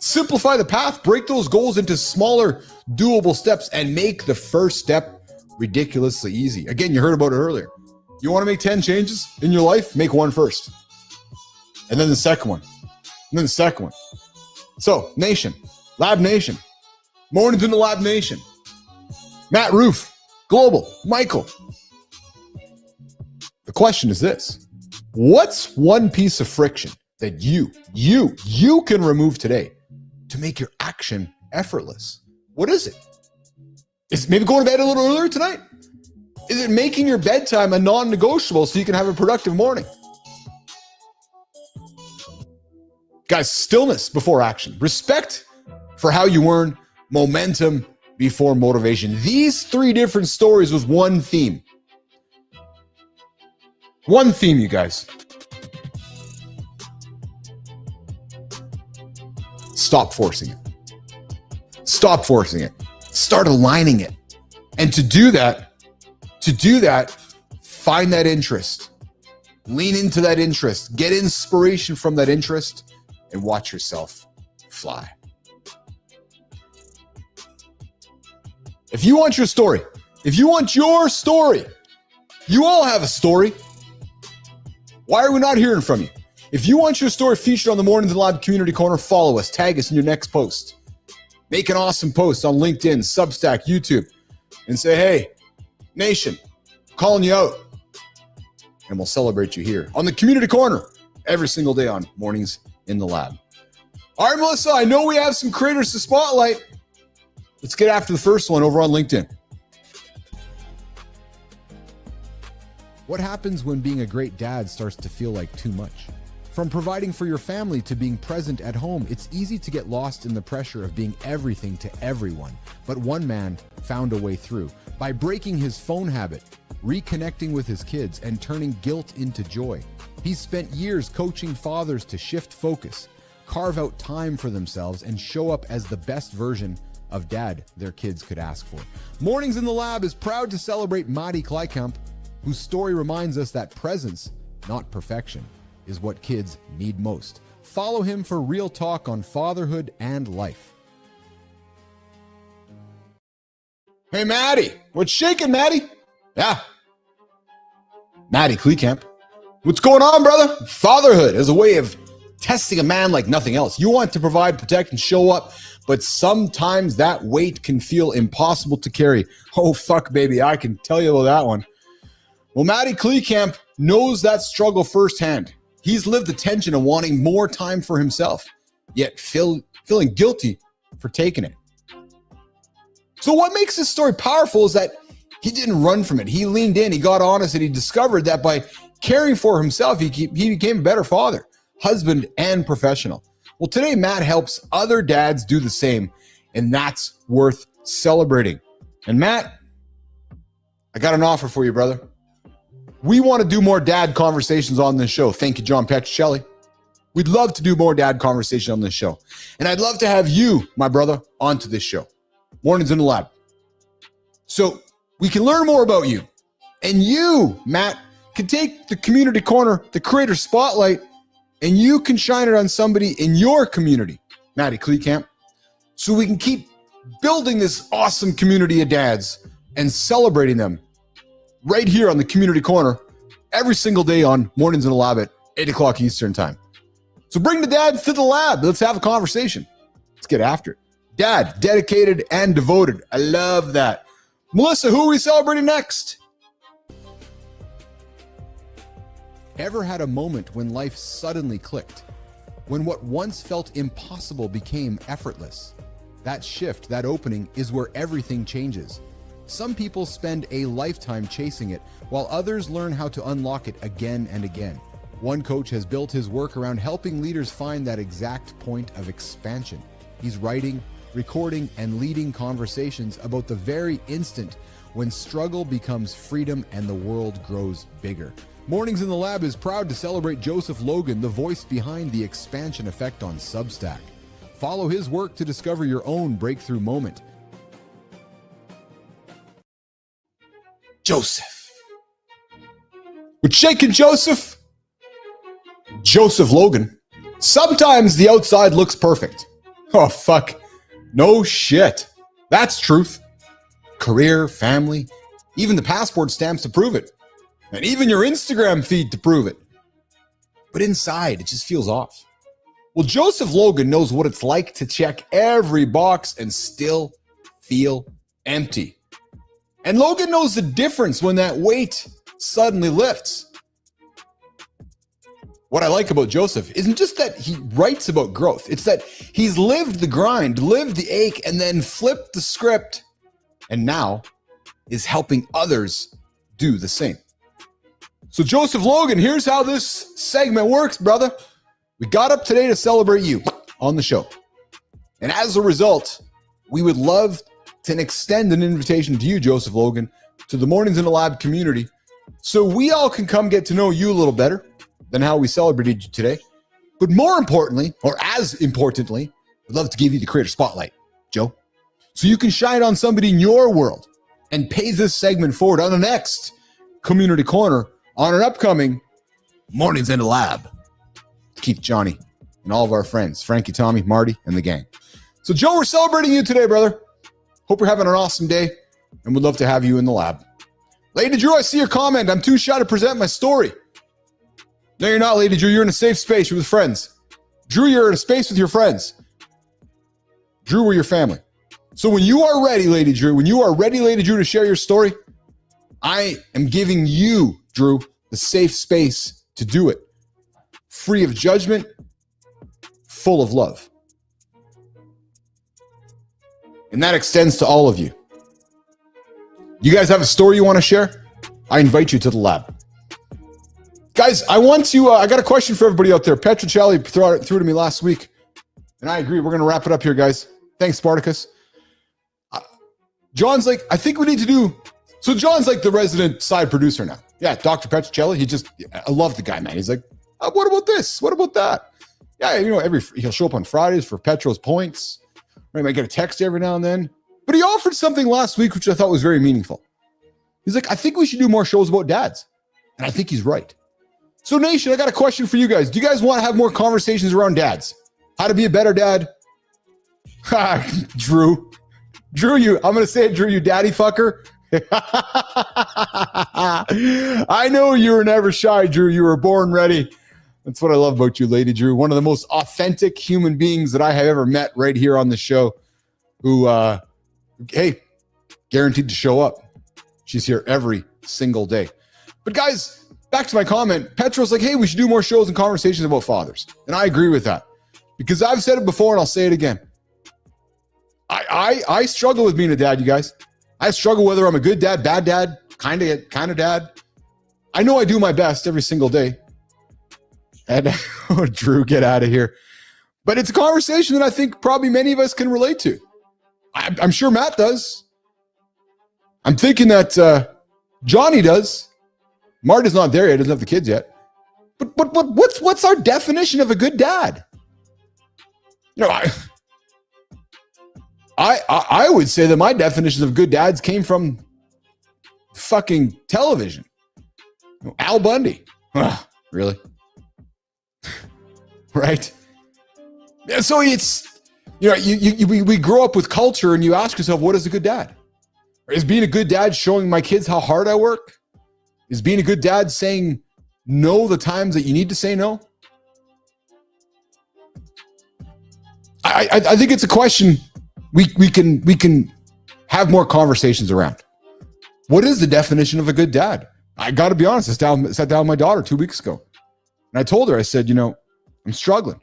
simplify the path, break those goals into smaller, doable steps, and make the first step ridiculously easy. Again, you heard about it earlier. You want to make 10 changes in your life? Make one first. And then the second one. And then the second one. So, Nation, Lab Nation, Mornings in the Lab Nation, Matt Roof, Global, Michael. The question is this. What's one piece of friction that you can remove today to make your action effortless? What is it? Is it maybe going to bed a little earlier tonight? Is it making your bedtime a non-negotiable so you can have a productive morning? Guys, stillness before action. Respect for how you earn, momentum before motivation. These 3 different stories with one theme. One theme, you guys. Stop forcing it. Stop forcing it. Start aligning it. And to do that, find that interest. Lean into that interest. Get inspiration from that interest and watch yourself fly. If you want your story You all have a story. Why are we not hearing from you? If you want your story featured on the Mornings in the Lab Community Corner, follow us. Tag us in your next post. Make an awesome post on LinkedIn, Substack, YouTube, and say, hey, nation, calling you out. And we'll celebrate you here on the Community Corner every single day on Mornings in the Lab. All right, Melissa, I know we have some creators to spotlight. Let's get after the first one over on LinkedIn. What happens when being a great dad starts to feel like too much? From providing for your family to being present at home, it's easy to get lost in the pressure of being everything to everyone. But one man found a way through by breaking his phone habit, reconnecting with his kids, and turning guilt into joy. He's spent years coaching fathers to shift focus, carve out time for themselves, and show up as the best version of dad their kids could ask for. Mornings in the Lab is proud to celebrate Madi Kleikamp, whose story reminds us that presence, not perfection, is what kids need most. Follow him for real talk on fatherhood and life. Hey, Maddie. What's shaking, Maddie? Yeah. Maddie Kleikamp. What's going on, brother? Fatherhood is a way of testing a man like nothing else. You want to provide, protect, and show up, but sometimes that weight can feel impossible to carry. Oh, fuck, baby. I can tell you about that one. Well, Maddie Kleikamp knows that struggle firsthand. He's lived the tension of wanting more time for himself, yet feeling guilty for taking it. So what makes this story powerful is that he didn't run from it. He leaned in, he got honest, and he discovered that by caring for himself, he became a better father, husband, and professional. Well, today, Matt helps other dads do the same, and that's worth celebrating. And Matt, I got an offer for you, brother. We want to do more dad conversations on this show. Thank you, John Petrocelli. We'd love to do more dad conversation on this show. And I'd love to have you, my brother, onto this show. Mornings in the Lab. So we can learn more about you. And you, Matt, can take the Community Corner, the Creator Spotlight, and you can shine it on somebody in your community, Maddie Kleikamp, so we can keep building this awesome community of dads and celebrating them right here on the Community Corner every single day on Mornings in the Lab at 8 o'clock Eastern Time. So bring the dads to the lab. Let's have a conversation. Let's get after it. Dad, dedicated and devoted. I love that. Melissa, who are we celebrating next? Ever had a moment when life suddenly clicked? When what once felt impossible became effortless? That shift, that opening, is where everything changes. Some people spend a lifetime chasing it, while others learn how to unlock it again and again. One coach has built his work around helping leaders find that exact point of expansion. He's writing, recording, and leading conversations about the very instant when struggle becomes freedom and the world grows bigger. Mornings in the Lab is proud to celebrate Joseph Logan, the voice behind the Expansion Effect on Substack. Follow his work to discover your own breakthrough moment. Joseph. We're shaking Joseph. Joseph Logan. Sometimes the outside looks perfect. Oh, fuck. No shit. That's truth. Career, family, even the passport stamps to prove it. And even your Instagram feed to prove it. But inside, it just feels off. Well, Joseph Logan knows what it's like to check every box and still feel empty. And Logan knows the difference when that weight suddenly lifts. What I like about Joseph isn't just that he writes about growth. It's that he's lived the grind, lived the ache, and then flipped the script, and now is helping others do the same. So Joseph Logan, here's how this segment works, brother. We got up today to celebrate you on the show. And as a result, we would love to extend an invitation to you, Joseph Logan, to the Mornings in the Lab community, so we all can come get to know you a little better than how we celebrated you today. But more importantly, or as importantly, I'd love to give you the Creator Spotlight, Joe, so you can shine on somebody in your world and pay this segment forward on the next Community Corner on an upcoming Mornings in the Lab. Keith, Johnny, and all of our friends, Frankie, Tommy, Marty, and the gang. So, Joe, we're celebrating you today, brother. Hope you're having an awesome day, and we'd love to have you in the lab. Lady Drew, I see your comment. I'm too shy to present my story. No, you're not, Lady Drew. You're in a safe space. You're with friends. Drew, you're in a space with your friends. Drew, we're your family. So when you are ready, Lady Drew, to share your story, I am giving you, Drew, the safe space to do it. Free of judgment, full of love. And that extends to all of you. You guys have a story you want to share? I invite you to the lab. Guys, I got a question for everybody out there. Petrocelli threw it to me last week, and I agree. We're going to wrap it up here, guys. Thanks, Spartacus. John's like, I think we need to do, so John's like the resident side producer now. Yeah, Dr. Petrocelli, I love the guy, man. He's like, what about this? What about that? Yeah, he'll show up on Fridays for Petro's points. He might get a text every now and then. But he offered something last week, which I thought was very meaningful. He's like, I think we should do more shows about dads. And I think he's right. So Nation, I got a question for you guys. Do you guys want to have more conversations around dads? How to be a better dad? Drew, I'm going to say it, Drew, you daddy fucker. I know you were never shy, Drew. You were born ready. That's what I love about you, Lady Drew. One of the most authentic human beings that I have ever met right here on the show who, hey, guaranteed to show up. She's here every single day. But guys, back to my comment. Petro's like, hey, we should do more shows and conversations about fathers. And I agree with that. Because I've said it before and I'll say it again. I struggle with being a dad, you guys. I struggle whether I'm a good dad, bad dad, kind of dad. I know I do my best every single day. And Drew, get out of here. But it's a conversation that I think probably many of us can relate to. I'm sure Matt does. I'm thinking that Johnny does. Marta's not there yet. Doesn't have the kids yet. But what's our definition of a good dad? I would say that my definitions of good dads came from fucking television. Al Bundy. Really? Right? Yeah, so it's, we grow up with culture and you ask yourself, what is a good dad? Is being a good dad showing my kids how hard I work? Is being a good dad saying no the times that you need to say no? I think it's a question we can have more conversations around. What is the definition of a good dad? I got to be honest. I sat down with my daughter 2 weeks ago, and I told her, I said, I'm struggling.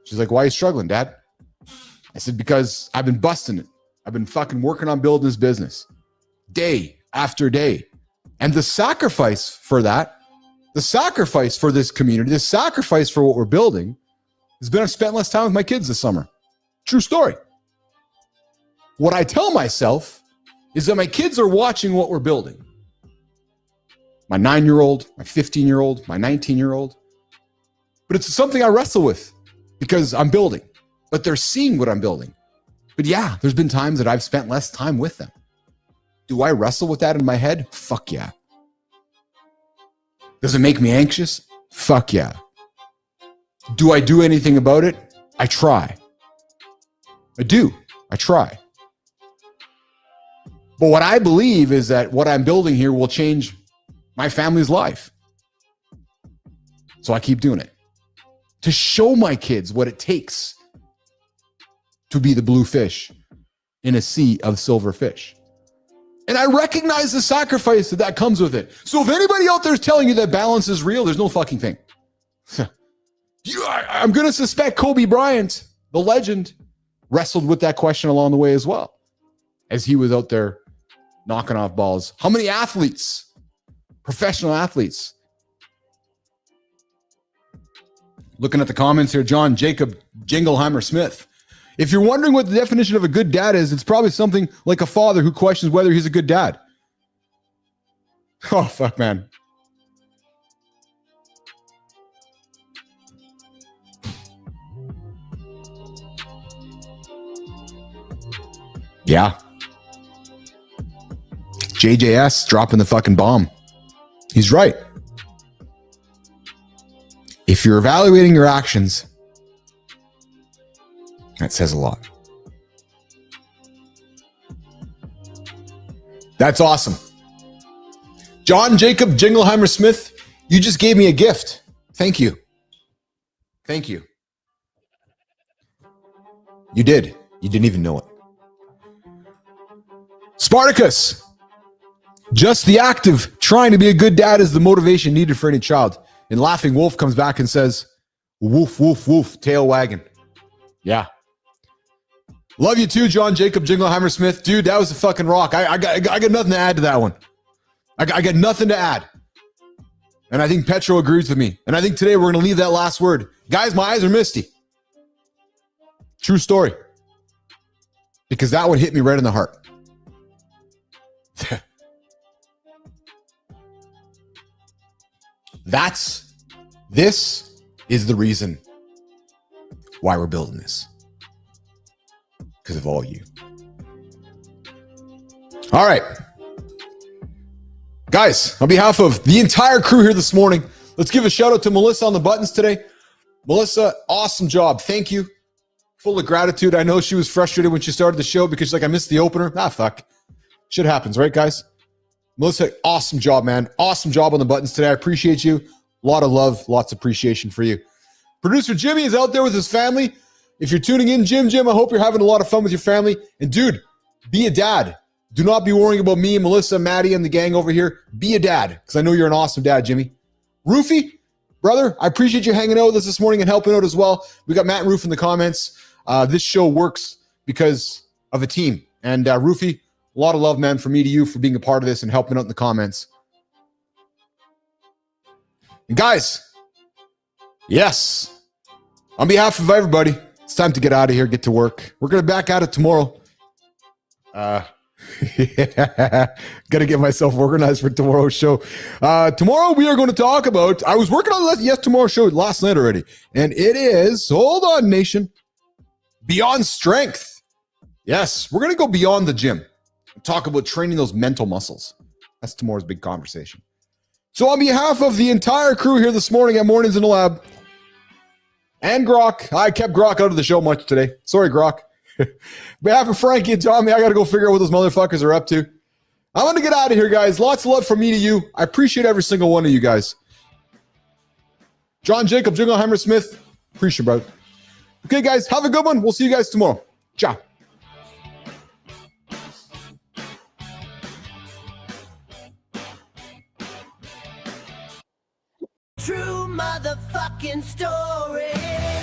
She's like, why are you struggling, Dad? I said, because I've been busting it. I've been fucking working on building this business day after day. And the sacrifice for that, the sacrifice for this community, the sacrifice for what we're building has been I've spent less time with my kids this summer. True story. What I tell myself is that my kids are watching what we're building. My 9-year-old, my 15-year-old, my 19-year-old. But it's something I wrestle with because I'm building, but they're seeing what I'm building. But yeah, there's been times that I've spent less time with them. Do I wrestle with that in my head? Fuck yeah. Does it make me anxious? Fuck yeah. Do I do anything about it? I try. I do. I try. But what I believe is that what I'm building here will change my family's life. So I keep doing it. To show my kids what it takes to be the blue fish in a sea of silver fish. And I recognize the sacrifice that comes with it. So if anybody out there is telling you that balance is real, there's no fucking thing. I'm going to suspect Kobe Bryant, the legend, wrestled with that question along the way as well, as he was out there knocking off balls. How many athletes, professional athletes? Looking at the comments here, John Jacob Jingleheimer Smith. If you're wondering what the definition of a good dad is, it's probably something like a father who questions whether he's a good dad. Oh, fuck, man. Yeah. JJS dropping the fucking bomb. He's right. If you're evaluating your actions, that says a lot. That's awesome. John Jacob Jingleheimer Smith, you just gave me a gift. Thank you. Thank you. You did. You didn't even know it. Spartacus. Just the act of trying to be a good dad is the motivation needed for any child. And Laughing Wolf comes back and says, woof, woof, woof, tail wagging. Yeah. Love you too, John Jacob Jingleheimer Smith. Dude, that was a fucking rock. I got nothing to add to that one. I got nothing to add. And I think Petro agrees with me. And I think today we're going to leave that last word. Guys, my eyes are misty. True story. Because that one hit me right in the heart. This is the reason why we're building this. Because of all you. All right. Guys, on behalf of the entire crew here this morning, let's give a shout out to Melissa on the buttons today. Melissa, awesome job. Thank you. Full of gratitude. I know she was frustrated when she started the show because she's like, I missed the opener. Ah, fuck. Shit happens, right, guys? Melissa, awesome job, man. Awesome job on the buttons today. I appreciate you. A lot of love, lots of appreciation for you. Producer Jimmy is out there with his family. If you're tuning in, Jim, I hope you're having a lot of fun with your family. And dude, be a dad. Do not be worrying about me and Melissa, Maddie, and the gang over here. Be a dad, because I know you're an awesome dad, Jimmy. Roofy, brother, I appreciate you hanging out with us this morning and helping out as well. We got Matt and Roof in the comments. This show works because of a team. And Roofy, a lot of love, man, from me to you for being a part of this and helping out in the comments. And guys, yes, on behalf of everybody, it's time to get out of here, get to work. We're going to back at it tomorrow. Yeah, gotta get myself organized for tomorrow's show. Tomorrow we are going to talk about, I was working on tomorrow's show last night already, and it is, hold on nation, Beyond Strength. Yes, we're going to go beyond the gym and talk about training those mental muscles. That's tomorrow's big conversation. So on behalf of the entire crew here this morning at Mornings in the Lab, and Grok, I kept Grok out of the show much today. Sorry, Grok. On behalf of Frankie and Tommy, I got to go figure out what those motherfuckers are up to. I'm going to get out of here, guys. Lots of love from me to you. I appreciate every single one of you guys. John Jacob, Jingleheimer Smith, appreciate it, brother. Okay, guys, have a good one. We'll see you guys tomorrow. Ciao. True motherfucking story.